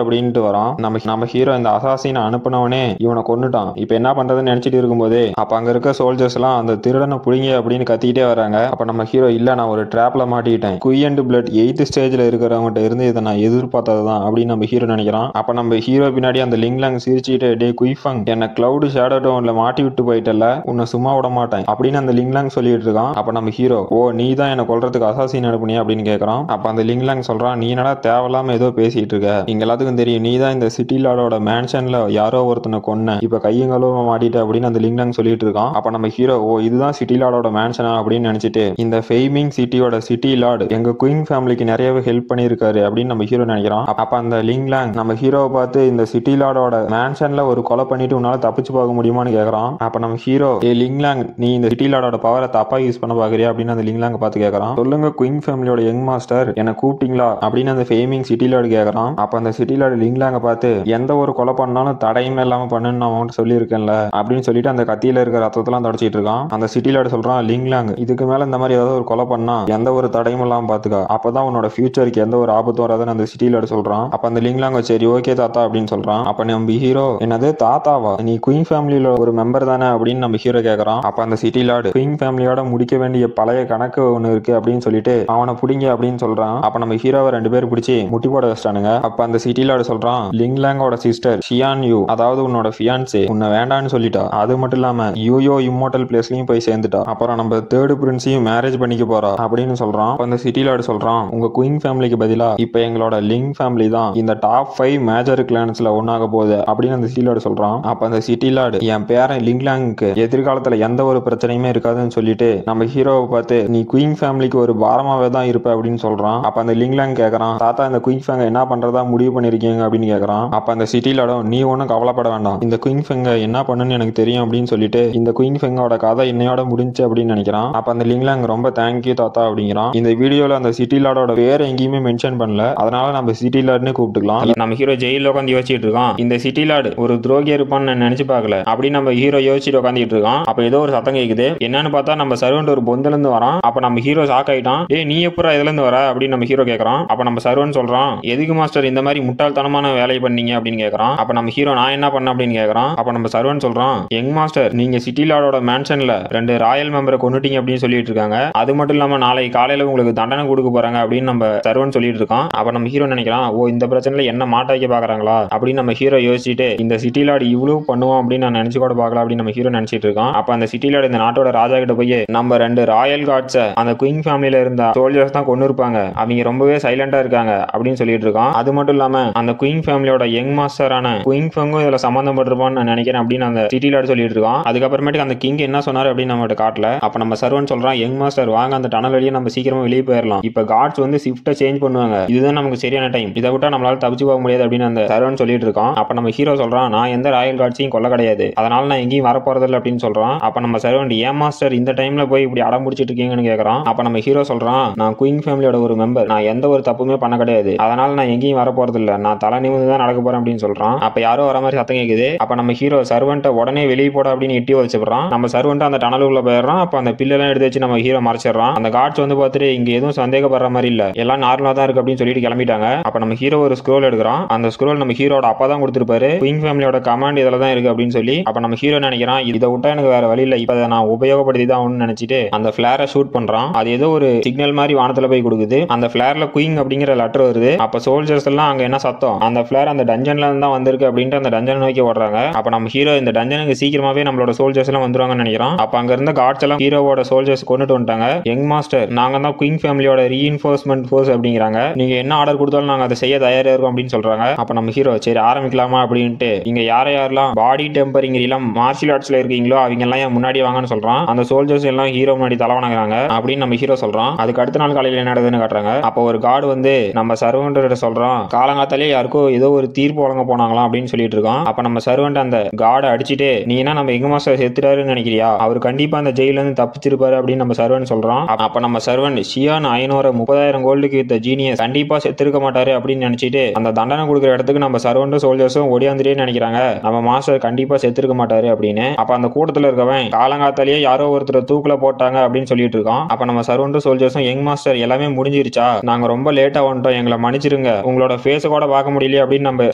அப்படின்ட்டு வரான். நம்ம ஹீரோ இந்த அசாசினை அனுப்புனவனே இவனை கொன்னுட்டான், இப்ப என்ன பண்றதுன்னு நினைச்சிட்டு இருக்கும்போது அப்ப அங்க இருக்க சோல்ஜர்ஸ் எல்லாம் அந்த திருடனை புடிங்க அப்படின்னு கத்திக்கிட்டே வராங்க. அப்ப நம்ம ஹீரோ இல்ல நான் ஒரு டிராப்ல மாட்டிக்கிட்டேன், குய் அண்ட் பிளட் 8th ஸ்டேஜ்ல இருக்கிறவங்கிட்ட இருந்து இதை நான் எதிர்பார்த்ததுதான் அப்படின்னு நம்ம ஹீரோ நினைக்கிறான். அப்ப நம்ம ஹீரோ பின்னாடி அந்த லிங்லாங் சிரிச்சுட்டு டே குய்ஃபங் என்ன கிளவுட் ஷேடோ டவுன்ல மாட்டி விட்டு போயிட்டல, உன்னை சும்மா விட மாட்டேன் அப்படின்னு அந்த லிங்லாங் சொல்லிட்டு இருக்கான். அப்ப நம்ம ஹீரோ ஓ நீ தான் என்ன கொல்றதுக்கு அசாசின் அனுப்புனியா அப்படின்னு கேட்கறான். அப்ப அந்த லிங்லாங் சொல்றான் நீ என்னடா தேவையில்லாம ஏதோ பேசிட்டு இருக்க, இங்க எல்லாத்துக்கும் தெரியும் நீ தான் இந்த சிட்டி லார்டோட மேன்ஷன்ல யாரோ ஒருத்தனை கொன்ன, இப்ப கையங்களும் மாட்டிட்ட அப்படின்னு அந்த லிங்லாங் சொல்லிட்டு இருக்கான். அப்ப நம்ம ஹீரோ ஓ இதுதான் சிட்டி லார்டோட மேன்ஷனா அப்படின்னு நினைச்சிட்டு இந்த ஃபெய்மிங் சிட்டியோட சிட்டி லார்டு எங்க குயின் ஃபேமிலிக்கு நிறையவே ஹெல்ப் பண்ணிருக்காரு அப்படின்னு நம்ம ஹீரோ நினைக்கிறான். அப்ப அந்த லிங்லாங் நம்ம ஹீரோவை பார்த்து இந்த சிட்டி லார்டோட மேன்ஷன்ல ஒரு கொலை பண்ணிட்டு உன்னால தப்பிச்சு போக முடியுமான்னு கேட்கறான். அப்ப நம்ம ஹீரோ ஏ லிங்லாங் நீ இந்த சிட்டி லார்டோட பவரை தப்பா யூஸ் பண்ண பாக்குறியா அப்படின்னு அந்த லிங்லாங்க பார்த்து கேட்கறான். சொல்லுங்க குயின் ஃபேமிலியோட யங் மாஸ்டர் என்ன கூப்பிட்டீங்களா அப்படின்னு அந்த ஃபேமிங் சிட்டி லார்டு கேட்கறான். அப்ப அந்த சிட்டி லார்டு லிங்லாங்க பார்த்து எந்த ஒரு கொலை பண்ணாலும் தடையுமே இல்லாம பண்ணுன்னு நான் அவன்கிட்ட சொல்லியிருக்கேன்ல அப்படின்னு சொல்லிட்டு அந்த கத்தியில இருக்கிற ரத்தத்தெல்லாம் தொடச்சிட்டு இருக்கான். அந்த சிட்டி லார்டு சொல்றான் லிங்லாங் இதுக்கு மேல இந்த மாதிரி ஏதாவது ஒரு கொலை பண்ணா எந்த ஒரு தடையும் இல்லாம பாத்துக்கா, அப்பதான் உன்னோட ஃபியூச்சருக்கு எந்த ஒரு ஆபத்து வராதுன்னு அந்த சிட்டி லார்டு சொல்றான். அப்ப அந்த லிங்லாங்க சரி ஓகே தாத்தா அப்படின்னு சொல்றான். அப்ப நம்ம ஹீரோ என்னது தாத்தாவா, நீ குயின் ஃபேமிலியில ஒரு மெம்பர் தானே அப்படின்னு நம்ம ஹீரோ கேட்கறான். அப்ப அந்த சிட்டி லார்டு குயின் ஃபேமிலியோட முடிக்க வேண்டிய பழைய கணக்கு ஒண்ணு இருக்கு அப்படின்னு சொல்லிட்டு அவனை பிடிங்க அப்படின்னு சொல்றான். அப்ப நம்ம ஹீரோவை 2 பேர் பிடிச்சி முட்டி போட வச்சிட்டானுங்க. அப்ப அந்த சிட்டி லார்டு சொல்றான் லிங்லாங்கோட சிஸ்டர் ஷியான் யூ அதாவது உன்னோட ஃபியான்சே உன்னை வேண்டான்னு சொல்லிட்டா, அது மட்டும் இல்லாம யூயோ இம்மோர்டல் பிளேஸ்லயும் போய் சேர்ந்துட்டா, அப்புறம் நம்ம 3rd பிரின்ஸையும் மேரேஜ் பண்ணிக்க போறா அப்படின்னு சொல்றான். அந்த சிட்டி லார்டு சொல்றான் உங்க குயின் ஃபேமிலிக்கு பதிலா இப்ப எங்களோட லிங் ஃபேமிலி தான் இந்த டாப் 5 மேஜர் கிளான்ஸ்ல ஒன்னாக போகுது அப்படின்னு அந்த சிட்டி லார்டு சொல்றான். அப்ப அந்த சிட்டி லார்டு என் பேரன் லிங்லாங்க்கு எதிர்காலத்துல எந்த ஒரு பிரச்சனையுமே இருக்காதுன்னு சொல்லிட்டு நம்ம ஹீரோவை பார்த்து நீ குயின் ஃபேமிலிக்கு ஒரு பாரமாவே தான் இருப்ப அப்படின்னு சொல்றான். அப்ப அந்த லிங்லாங் கேட்கறான் தாத்தா இந்த குயின் ஃபேங்க என்ன பண்றதா முடிவு பண்ணிருக்கீங்க அப்படின்னு கேட்கறான். அப்ப அந்த சிட்டி லார்டும் நீ ஒன்னும் கவலைப்பட வேண்டாம், இந்த குயின் ஃபேங்க என்ன பண்ணுன்னு எனக்கு தெரியும் அப்படின்னு சொல்லிட்டு இந்த குயின் ஃபேங்கோட கதை இன்னையோட முடிஞ்சு அப்படின்னு நினைக்கிறான். அப்ப அந்த லிங்லாங் ரொம்ப தேங்க்யூ தாத்தா அப்படிங்கிறான். இந்த வீடியோல அந்த சிட்டி லார்டோட வேற எங்கேயுமே மென்ஷன் பண்ணல, அதனால நம்ம சிட்டி லார்ட்னு கூப்பிட்டுக்கலாம். நம்ம ஹீரோ ஜெயில உட்காந்து யோசிச்சுட்டு இருக்கான் இந்த சிட்டி லார்டு ஒரு துரோகியா இருப்பான்னு நான் நினைச்சு பார்க்கல அப்படின்னு நம்ம ஹீரோ யோசிச்சுட்டு உட்காந்துட்டு இருக்கான். அப்ப ஏதோ ஒரு சத்தம் கேக்குது, என்னன்னு பார்த்தா நம்ம சர்வன்ட் ஒரு பொந்துல இருந்து வரான். அப்ப நம்ம ஹீரோ ஷாக் ஆயிட்டான், ஏ நீ எப்பறம் இதுல இருந்து வர அப்படின்னு நம்ம ஹீரோ கேட்கறான். அப்ப நம்ம சர்வன்ட் சொல்றான் எதுக்கு மாஸ்டர் இந்த மாதிரி முட்டாள்தனமான வேலையை பண்ணீங்க அப்படின்னு கேட்கறான். அப்ப நம்ம ஹீரோ நான் என்ன பண்ண அப்படின்னு கேட்கறான். அப்ப நம்ம சர்வன்ட் சொல்றான் யங் மாஸ்டர் நீங்க சிட்டி லார்டோட மேன்ஷன்ல 2 ராயல் மெம்பரை கொன்னுட்டீங்க அப்படின்னு சொல்லிட்டு இருக்காங்க, அது மட்டும் இல்லாம நாளைக்கு காலையில உங்களுக்கு தண்டனை கொடுக்க போறாங்க அப்படின்னு நம்ம சர்வன்ட் சொல்லிட்டு இருக்கான். அப்ப நம்ம ஹீரோ நினைக்கிறான் ஓ இந்த பிரச்சனையில என்ன மாட்ட வைக்க பாக்குறாங்களா அப்படின்னு நம்ம ஹீரோ யோசிச்சுட்டு இந்த சிட்டி லார்டு இவ்வளவு பண்ணுவோம் அப்படின்னு நான் நினைச்சு கூட பார்க்கல அப்படின்னு நம்ம ஹீரோ நினைச்சிட்டு இருக்கான். அப்ப அந்த சிட்டி லார்டு இந்த நாட்டோட ராஜா கிட்ட போய் நம்ம 2 ராயல் கார்ட்ஸ் அந்த குயின் ஃபேமிலியில இருந்த சோல்ஜர்ஸ் தான் கொண்டு இருப்பாங்க, அவங்க ரொம்பவே சைலண்டா இருக்காங்க அப்படின்னு சொல்லிட்டு இருக்கான். அது மட்டும் இல்லாம அந்த குயின் ஃபேமிலியோட யங் மாஸ்டரான குயின் ஃபெங்கும் இதுல சம்பந்தப்பட்டிருப்பான்னு நான் நினைக்கிறேன் அப்படின்னு அந்த சிட்டி லார்டு சொல்லிட்டு இருக்கான். அதுக்கப்புறமேட்டுக்கு அந்த கிங் என்ன சொன்னாரு அப்படின்னு நம்ம காட்டல. அப்ப நம்ம சர்வன்ட் சொல்றான் யங் யங் மாஸ்டர் வாங்க அந்த டனல் வழியே நம்ம சீக்கிரமா வெளியே போயிடலாம். இப்ப காட்ஸ் வந்து ஷிஃப்ட்டை சேஞ்ச் பண்ணுவாங்க, இதுதான் நமக்கு சரியான டைம், இதை விட்டா நம்மளால தப்பிச்சு போக முடியாது அப்படின்னு அந்த சர்வன் சொல்லிட்டு இருக்கான். அப்ப நம்ம ஹீரோ சொல்றான், நான் எந்த ராயல் காட்ஸையும் கொல்ல கிடையாது, அதனால நான் எங்கேயும் வரப்போறதில்லை அப்படின்னு சொல்றான். அப்ப நம்ம சர்வன் ஏன் மாஸ்டர் இந்த டைம்ல போய் இப்படி அடம் முடிச்சிட்டு இருக்கீங்கன்னு கேட்கறான். அப்ப நம்ம ஹீரோ சொல்றான், நான் குயின் ஃபேமிலியோட ஒரு மெம்பர், நான் எந்த ஒரு தப்புமே பண்ண கிடையாது, அதனால நான் எங்கேயும் வரப்போறதில்லை, நான் தலை நிமிர்ந்து தான் நடக்க போறேன் அப்படின்னு சொல்றான். அப்ப யாரோ வர மாதிரி சத்தம் கேக்குது. அப்ப நம்ம ஹீரோ சர்வன்ட்ட உடனே வெளியே போட அப்படின்னு எட்டி வச்சுறான். நம்ம சர்வன்ட் அந்த டனலுக்குள்ள போயிடுறான். அப்ப அந்த பில்லெல்லாம் எடுத்து வச்சு நம்ம ஹீரோ மறைச்சிடறான். அந்த காட்ஸ் வந்து பார்த்துட்டு இங்க எதுவும் சந்தேகப்படுற மாதிரி இல்ல, எல்லாம் நார்மலா தான் இருக்கு அப்படின்னு சொல்லிட்டு கிளம்பிட்டாங்க. அப்ப நம்ம ஹீரோ ஒரு ஸ்க்ரோல் எடுக்கிறான். அந்த ஸ்க்ரோல் நம்ம ஹீரோட அப்பா தான் கொடுத்திருப்பாரு. குயின் ஃபேமிலியோட கமாண்ட் இதுல தான் இருக்கு அப்படின்னு சொல்லி. அப்ப நம்ம ஹீரோ நினைக்கிறான், இதை விட்டா எனக்கு வேற வழி இல்ல, இப்ப நான் உபயோகப்படுத்தி தான் நினைச்சிட்டு அந்த ஃபிளேரை ஷூட் பண்றான். அது ஏதோ ஒரு சிக்னல் மாதிரி வானத்துல போய் கொடுக்குது. அந்த ஃபிளேர்ல குயின் அப்படிங்கிற லெட்டர் வருது. அப்ப சோல்ஜர்ஸ் எல்லாம் அங்க என்ன சத்தம், அந்த ஃபிளேர் அந்த டஞ்சன்ல இருந்து தான் வந்திருக்கு அப்படின்ட்டு அந்த டஞ்சன் நோக்கி ஓடுறாங்க. அப்ப நம்ம ஹீரோ இந்த டஞ்சனுக்கு சீக்கிரமாவே நம்மளோட சோல்ஜர்ஸ் எல்லாம் வந்துருவாங்கன்னு நினைக்கிறான். அப்ப அங்க இருந்த காட்ஸ் எல்லாம் ஹீரோவோட சோல்ஜர்ஸ் கொண்டுட்டு வந்துட்டாங்க. யங் மாஸ்டர், நாங்க தான் குயின் ஃபேமிலியோட ரீஇன்ஃபோர்ஸ்மென்ட் ஃபோர்ஸ் அப்படிங்கிறாங்க, நீங்க என்ன ஆர்டர் கொடுத்தாலும் நாங்க அதை செய்ய தயாரா இருக்கோம் அப்படின்னு சொல்றாங்க. அப்ப நம்ம ஹீரோ சரி ஆரம்பிக்கலாமா அப்படின்ட்டு, இங்க யாரெல்லாம் பாடி டெம்பரிங் எல்லாம் மார்ஷியல் ஆர்ட்ஸ்ல இருக்கீங்களோ அவங்க எல்லாம் என் முன்னாடி வாங்கன்னு சொல்றான். அந்த சோல்ஜர்ஸ் எல்லாம் ஹீரோ முன்னாடி தலைவணங்குறாங்க அப்படின்னு நம்ம ஹீரோ சொல்றான். அதுக்கு அடுத்த நாள் காலையில என்ன நடக்குதுன்னு காட்டுறாங்க. அப்போ ஒரு கார்டு வந்து நம்ம சர்வன்ட்ட சொல்றான், காலங்காத்தாலே யாருக்கோ ஏதோ ஒரு தீர்ப்பு வழங்க போனாங்களாம் அப்படின்னு சொல்லிட்டு இருக்கான். அப்ப நம்ம சர்வன்ட் அந்த கார்டை அடிச்சுட்டு, நீ என்ன நம்ம யங் மாஸ்டர் செத்துட்டாருன்னு நினைக்கிறியா, அவர் கண்டிப்பா அந்த ஜெயில இருந்து தப்பிச்சிருப்பாரு அப்படின்னு நம்ம சர்வன்ட் சொல்றான். அப்ப நம்ம சர்வன்ட் ஷியான் ஐனோர 30,000 கோல்டுக்கு வித்த ஜீனியஸ் கண்டிப்பா செத்துருக்க மாட்டாரு அப்படின்னு நினைச்சிட்டு அந்த தண்டனை கொடுக்குற இடத்துக்கு நம்ம சர்வன்ட்டும் சோல்ஜர்ஸும் ஓடியாந்துட்டே நினைக்கிறாங்க, நம்ம மாஸ்டர் கண்டிப்பா செத்துருக்க மாட்டாரு அப்படின்னு. அப்ப அந்த கூட்டத்துல இருக்கவன், காலங்காத்தாலேயே யாரோ ஒருத்தர் தூக்குல போட்டாங்க அப்படின்னு சொல்லிட்டு இருக்கான். அப்ப நம்ம சர்வன்ட்டும் சோல்ஜர்ஸும், யங் மாஸ்டர் எல்லாமே முடிஞ்சிருச்சா, நாங்க ரொம்ப லேட்டா வந்துட்டோம், எங்களை மன்னிச்சிருங்க, உங்களோட ஃபேஸ் கூட பார்க்க முடியல அப்படின்னு நம்ம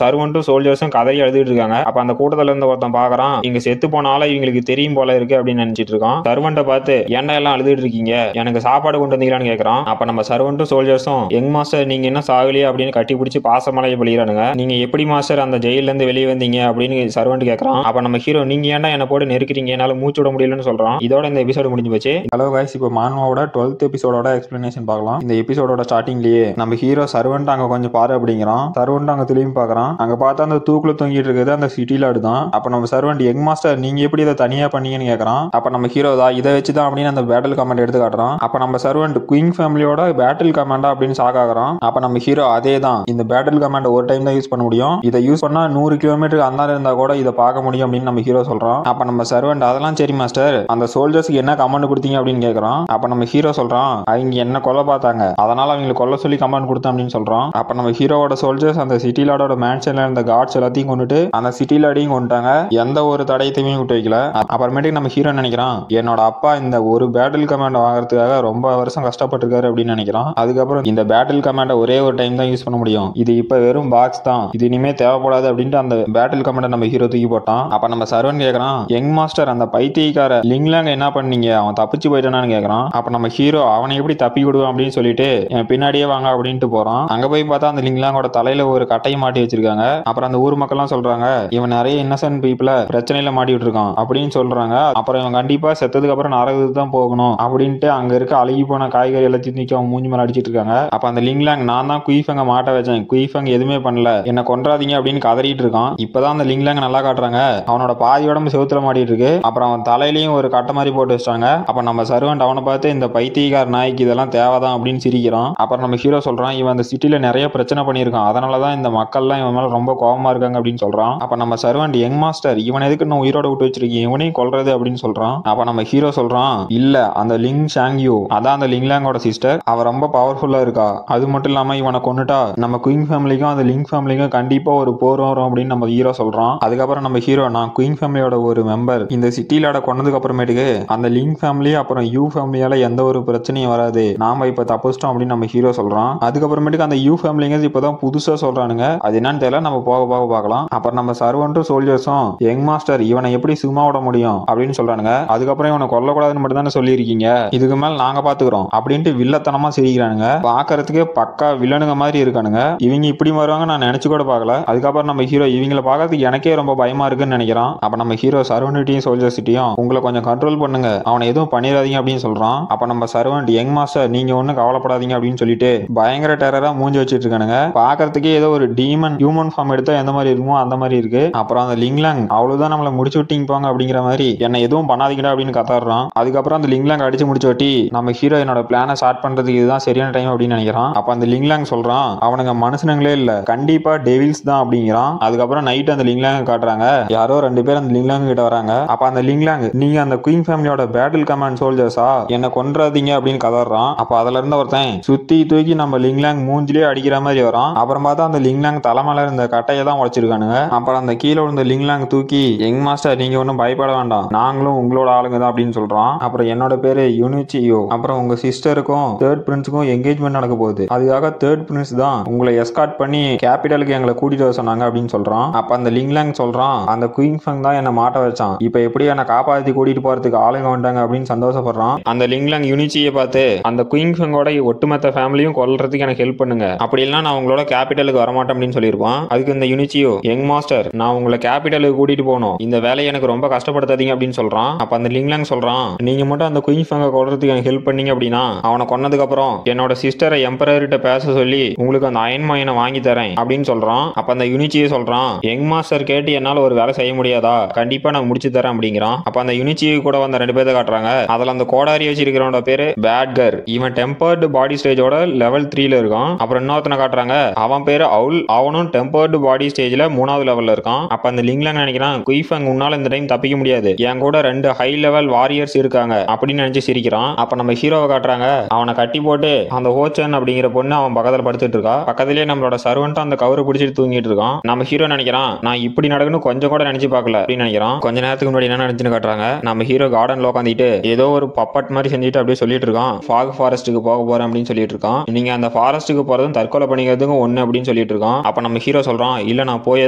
சர்வன்ட்டும் சோல்ஜர்ஸும் கதறி எழுதிட்டு இருக்காங்க. அப்ப அந்த கூட்டத்துல இருந்து ஒருத்தன் பாக்குறான், இங்க செத்து போனாலும் இவங்களுக்கு தெரியும் போல இருக்கு அப்படின்னு நினைச்சிட்டு இருக்கான். சர்வன்ட்ட பார்த்து, ஏன்டா எல்லாம் அழுதுட்டு இருக்கீங்க, எனக்கு சாப்பாடு கொண்டு வந்தீங்களான்னு கேட்கறான். அப்ப நம்ம சர்வன்ட்டும் சோல்ஜர்ஸும், யங் மாஸ்டர் நீங்க என்ன சாகலையா அப்படின்னு கட்டி பிடிச்சி பாசமலையை பொழிகிறானுங்க. நீங்க எப்படி மாஸ்டர் அந்த ஜெயில இருந்து வெளியே வந்தீங்க அப்படின்னு சர்வன்ட் கேட்கறான். அப்ப நம்ம ஹீரோ, நீங்க ஏன்டா என்ன போட்டு நெருக்கிறீங்க, என்னால மூச்சு விட முடியலன்னு சொல்றான். இதோட இந்த எபிசோடு முடிஞ்சு போச்சு. ஹலோ கைஸ், இப்போ மான்வாவோட 12th எபிசோடோட எக்ஸ்பிளனேஷன் பார்க்கலாம். இந்த எபிசோடோட ஸ்டார்டிங்லயே நம்ம ஹீரோ சர்வன்ட் அங்க கொஞ்சம் பாரு அப்படிங்கிறான். சர்வன்ட் அங்க திரும்பி பாக்குறான். அங்க பார்த்தா அந்த தூக்குல தொங்கிட்டு இருக்குது அந்த சிட்டில அடுதான். அப்ப நம்ம சர்வன்ட், யங் மாஸ்டர் நீங்க எப்படி இதை தனியா பண்ணீங்கன்னு கேட்கறான். அப்ப நம்ம ஹீரோ தான் இதை வச்சுதான் அப்படின்னு அந்த பேட்டில் கமாண்ட் எடுத்து காட்டுறான். அப்ப நம்ம சர்வன்ட், குயின் ஃபேமிலியோட பேட்டில் கமாண்டா அப்படின்னு ஷாக் ஆகுறான். அப்ப நம்ம ஹீரோ, அதே தான், இந்த பேட்டில் கமாண்ட் ஒரு டைம் தான் யூஸ் பண்ண முடியும், இதை யூஸ் பண்ணா 100 கிலோமீட்டருக்கு அந்தால இருந்தா கூட இதை பார்க்க முடியும் அப்படின்னு நம்ம ஹீரோ சொல்றான். அப்ப நம்ம சர்வன்ட், அதெல்லாம் சரி மாஸ்டர், அந்த சோல்ஜர்ஸ்க்கு என்ன கமாண்ட் கொடுத்தீங்க அப்படின்னு கேட்கறான். அப்ப நம்ம ஹீரோ சொல்றான், அவங்க என்ன கொல்ல பார்த்தாங்க, அதனால அவங்களுக்கு கொல்ல சொல்லி கமாண்ட் கொடுத்தேன் அப்படின்னு சொல்றான். அப்ப நம்ம ஹீரோவோட சோல்ஜர்ஸ் அந்த சிட்டிலாடோட மேன்ஷன்ல இருந்த கார்ட்ஸ் எல்லாத்தையும் கொண்டுட்டு அந்த சிட்டிலாடையும் கொண்டுட்டாங்க, எந்த ஒரு தடயத்தையுமே விட்டு வைக்கல. அப்புறமேட்டுக்கு நம்ம ஹீரோ நினைக்கிறான், என்னோட அப்பா இந்த ஒரு பேட்டில் கமாண்ட் வாங்குறதுக்காக ரொம்ப வருஷம் கஷ்டப்பட்டிருக்காரு அப்படின்னு நினைக்கிறான். அதுக்கப்புறம் இந்த பேட்டில் கமாண்டை ஒரே ஒரு டைம் தான் யூஸ் பண்ண முடியும், இது இப்ப வெறும் பாக்ஸ் தான், இது இனிமே தேவைப்படாது அப்படின்ட்டு அந்த பேட்டில் கமாண்டை நம்ம ஹீரோ தூக்கி போட்டான். அப்ப நம்ம சர்வன் கேட்கறான், யங் மாஸ்டர் அந்த பைத்தியக்கார லிங்லாங்க என்ன பண்ணீங்க, அவன் தப்பிச்சு போயிட்டானான்னு கேட்கறான். அப்ப நம்ம ஹீரோ, அவனை எப்படி தப்பி விடுவான் அப்படின்னு சொல்லிட்டு என் பின்னாடியே வாங்க அப்படின்ட்டு போறான். அங்க போய் பார்த்தா அந்த லிங்லாங்கோட தலையில ஒரு கட்டையை மாட்டி வச்சிருக்காங்க. அப்புறம் அந்த ஊர் மக்கள் எல்லாம் சொல்றாங்க, இவன் நிறைய இன்னசென்ட் பீப்புள பிரச்சனையில மாட்டிட்டு இருக்கான் அப்படின்னு சொல்றாங்க. அப்புறம் இவன் கண்டிப்பா செத்ததுக்கு அப்புறம் நரகத்துக்கு தான் போகணும் அப்படின்ட்டு அங்க இருக்க அழுகி போன காய்கறி எல்லாத்தையும் தூக்கி அவன் மூஞ்சி மேல அடிச்சிட்டு இருக்காங்க. அப்ப அந்த லிங்லாங், நான் தான் குயிஃபங்க மாட்ட வச்சேன், குயிஃபங் எதுவுமே பண்ணல, என்ன கொன்றாதீங்க அப்படின்னு கதறிட்டு இருக்கான். இப்பதான் அந்த லிங்லாங் நல்லா காட்டுறாங்க, அவனோட பாதி உடம்பு செவுத்துல மாட்டிட்டு இருக்கு. அப்புறம் அவன் தலையிலையும் ஒரு கட்டை மாதிரி போட்டு வச்சிட்டாங்க. அப்ப நம்ம சர்வன்ட் அவனை பார்த்து, இந்த பைத்தியக்கார நாய்க்கு இதெல்லாம் தேவைதான் அப்படின்னு சிரிக்கிறான். அப்புறம் நம்ம ஹீரோ சொல்றான், இவன் அந்த சிட்டில நிறைய பிரச்சனை பண்ணியிருக்கான், அதனாலதான் இந்த மக்கள்லாம் இவன் மேல ரொம்ப கோபமா இருக்காங்க அப்படின்னு சொல்றான். அப்ப நம்ம சர்வன்ட், யங் மாஸ்டர் இவன் எதுக்கு நான் உயிரோட விட்டு வச்சிருக்கீங்க, இவனையும் கொல்றது அப்படின்னு சொல்றான். அப்ப நம்ம ஹீரோ சொல்றான், இல்ல அந்த லிங் ஷாங்யூ அதான் அந்த லிங்லாங்கோட சிஸ்டர், அவ ரொம்ப பவர்ஃபுல்லா இருக்கா, அது மட்டும் இல்லாம இவனை கொண்டுட்டா நம்ம குயின் ஃபேமிலிக்கும் அந்த லிங் ஃபேமிலிக்கும் கண்டிப்பா ஒரு போர் வரும் அப்படின்னு நம்ம ஹீரோ சொல்றான். அதுக்கப்புறம் நம்ம ஹீரோ, நான் குயின் ஃபேமிலியோட ஒரு மெம்பர், இந்த சிட்டிலாட கொண்டதுக்கு அப்புறமேட்டுக்கு அந்த லிங் ஃபேமிலி அப்புறம் யூ ஃபேமிலியால எந்த ஒரு பிரச்சனையும் வராது, நாம இப்ப தப்பிச்சிட்டோம் அப்படின்னு நம்ம ஹீரோ சொல்றான். அதுக்கப்புறமேட்டுக்கு அந்த யூ ஃபேமிலிங்க இப்பதான் புதுசா சொல்றானுங்க, அது என்னன்னு தெரியல, நம்ம போக போக பார்க்கலாம். அப்புறம் நம்ம சர்வன்ட்டும் சோல்ஜர்ஸும், யங் மாஸ்டர் இவனை எப்படி சும்மா விட முடியும் அப்படின்னு சொல்றானுங்க. அதுக்கப்புறம் இவனை கொல்லக்கூடாதுன்னு மட்டும் தானே சொல்லியிருக்கீங்க, இதுக்கு மேல நாங்க பாத்துக்கிறோம் அப்படின்ட்டு வில்லத்தனமா சிரிக்கிறானுங்க. பாக்குறதுக்கே பக்கா வில்லனுங்க மாதிரி இருக்கானுங்க. இவங்க இப்படி வருவாங்க நான் நினைச்சு கூட பார்க்கல. அதுக்கப்புறம் நம்ம ஹீரோ, இவங்களை பார்க்கறதுக்கு எனக்கே ரொம்ப பயமா இருக்குன்னு நினைக்கிறான். அப்ப நம்ம ஹீரோ சர்வன்ட்டையும் சோல்ஜர்ஸ்டையும், உங்களை கொஞ்சம் கண்ட்ரோல் பண்ணுங்க, அவனை எதுவும் பண்ணிடாதீங்க அப்படின்னு சொல்றான். அப்ப நம்ம சர்வன்ட், யங் மாஸ்டர் நீங்க ஒன்னும் கவலைப்படாதீங்க அப்படின்னு சொல்லிட்டு பயங்கர டெரரா மூஞ்சி வச்சிட்டு இருக்கானுங்க. பாக்குறதுக்கே ஏதோ ஒரு டீமன் ஹியூமன் ஃபார்ம் எடுத்தா எந்த மாதிரி இருக்குமோ அந்த மாதிரி இருக்கு. அப்புறம் அந்த லிங்லாங், அவ்வளவுதான் நம்மள முடிச்சு விட்டீங்க போங்க அப்படிங்கிற மாதிரி, என்ன எதுவும் பண்ணாதீங்கடா அப்படின்னு கத்தாடுறான். அதுக்கப்புறம் அந்த லிங்லாங் படிச்சு முடிச்சோட்டி நம்ம ஹீரோ என்னோட பிளானை ஸ்டார்ட் பண்றதுக்கு இதுதான் சரியான டைம் அப்படின்னு நினைக்கிறான். அப்ப அந்த லிங்லாங் சொல்றான், அவனுங்க மனுஷனுங்களே இல்ல, கண்டிப்பா டெவில்ஸ் தான் அப்படிங்கிறான். அதுக்கப்புறம் நைட் அந்த லிங்லாங் காட்டுறாங்க. யாரோ 2 பேர் அந்த லிங்லாங் கிட்ட வராங்க. அப்ப அந்த லிங்லாங், நீங்க அந்த குயின் ஃபேமிலியோட பேட்டில் கமாண்ட் சோல்ஜர்ஸா, என்ன கொன்றாதீங்க அப்படின்னு கதறான். அப்ப அதுல இருந்த ஒருத்தன் சுத்தி தூக்கி நம்ம லிங்லாங் மூஞ்சிலே அடிக்கிற மாதிரி வரான். அப்புறம் பார்த்தா அந்த லிங்லாங் தலைமையில இருந்த கட்டையை தான் உடைச்சிருக்கானுங்க. அப்புறம் அந்த கீழே விழுந்த லிங்லாங் தூக்கி, யங் மாஸ்டர் நீங்க ஒன்றும் பயப்பட வேண்டாம், நாங்களும் உங்களோட ஆளுங்க தான் அப்படின்னு சொல்றான். அப்புறம் என்னோட பேரு யுனிச்சியோ, அப்புறம் உங்க சிஸ்டருக்கும் தேர்ட் பிரின்ஸுக்கும் என்கேஜ்மெண்ட் நடக்க போகுது, அதுக்காக தேர்ட் பிரின்ஸ் தான் உங்களை எஸ்கார்ட் பண்ணி கேபிட்டலுக்கு எங்களை கூட்டிட்டு வர சொன்னாங்க அப்படின்னு சொல்றான். அப்ப அந்த லிங்லாங் சொல்றான், அந்த குயின் ஃபங் தான் என்ன மாட்ட வச்சான், இப்ப எப்படி என்ன காப்பாத்தி கூட்டிட்டு போறதுக்கு ஆளுங்க வந்துட்டாங்க அப்படின்னு சந்தோஷப்படுறான். அந்த லிங்லாங் யுனிச்சியை பார்த்து, அந்த குயின் ஃபங்கோட ஒட்டுமொத்த ஃபேமிலியும் கொல்றதுக்கு எனக்கு ஹெல்ப் பண்ணுங்க, அப்படி இல்லைன்னா நான் உங்களோட கேபிட்டலுக்கு வரமாட்டேன் அப்படின்னு சொல்லியிருப்பான். அதுக்கு இந்த யுனிச்சியோ, யங் மாஸ்டர் நான் உங்களை கேபிட்டலுக்கு கூட்டிட்டு போகணும், இந்த வேலையை எனக்கு ரொம்ப கஷ்டப்படுத்தாதீங்க அப்படின்னு சொல்றான். அப்ப அந்த லிங்லாங் சொல்றான், நீங்க மட்டும் அந்த குயின் ஃபங்கை கொல்றதுக்கு எனக்கு ஹெல்ப் பண்ணீங்க அப்படின்னா அவனை கொன்னதுக்கு அப்புறம் என்னோட சிஸ்டரை எம்பரர்கிட்ட பேச சொல்லி உங்களுக்கு அந்த அயன் மைனை வாங்கி தரேன் அப்படின்னு சொல்றான். அப்ப அந்த யுனிச்சியே சொல்றான், யங் மாஸ்டர் கேட்டு என்னால ஒரு வேலை செய்ய முடியாதா, கண்டிப்பா நான் முடிச்சு தரேன் அப்படிங்கிறான். அப்ப அந்த யுனிச்சி கூட வந்த 2 பேரை காட்டுறாங்க. அதுல அந்த கோடாரி வச்சிருக்கிறவனோட பேரு பேட்கர், இவன் டெம்பர்டு பாடி ஸ்டேஜோட லெவல் 3ல இருக்கான். அப்புறம் இன்னொருத்தனை காட்டுறாங்க, அவன் பேரு அவுல், அவனும் டெம்பர்டு பாடி ஸ்டேஜ்ல 3வது லெவல்ல இருக்கான். அப்ப அந்த லிங்லாங் நினைக்கிறான், குயிஃபங் உன்னால இந்த டைம் தப்பிக்க முடியாது, என் கூட 2 ஹை லெவல் வாரியர்ஸ் இருக்காங்க அப்படின்னு நினைச்சு சிரிக்கிறான். அப்ப நம்ம ஹீரோவை காட்டுறாங்க, அவனை கட்டி போட்டு அந்த ஹோச்சன் அப்படிங்கிற பொண்ணு அவன் பக்கத்துல படுத்துட்டு இருக்கா. பக்கத்திலேயே நம்மளோட சர்வன்ட் அந்த கவரை பிடிச்சிட்டு தூங்கிட்டு இருக்கான். நம்ம ஹீரோ நினைக்கிறான், நான் இப்படி நடக்குன்னு கொஞ்சம் கூட நினைச்சு பார்க்கல அப்படின்னு நினைக்கிறான். கொஞ்ச நேரத்துக்கு முன்னாடி என்ன நினைச்சுன்னு காட்டுறாங்க, நம்ம ஹீரோ கார்டன்ல உட்காந்துட்டு ஏதோ ஒரு பப்பட் மாதிரி செஞ்சுட்டு அப்படியே சொல்லிட்டு இருக்கான், ஃபாக் ஃபாரஸ்ட்டுக்கு போக போறேன் அப்படின்னு சொல்லிட்டு இருக்கான். நீங்க அந்த ஃபாரஸ்ட்டுக்கு போறதும் தற்கொலை பண்ணிக்கிறதுக்கும் ஒண்ணு அப்படின்னு சொல்லிட்டு இருக்கான். அப்ப நம்ம ஹீரோ சொல்றான், இல்ல நான் போயே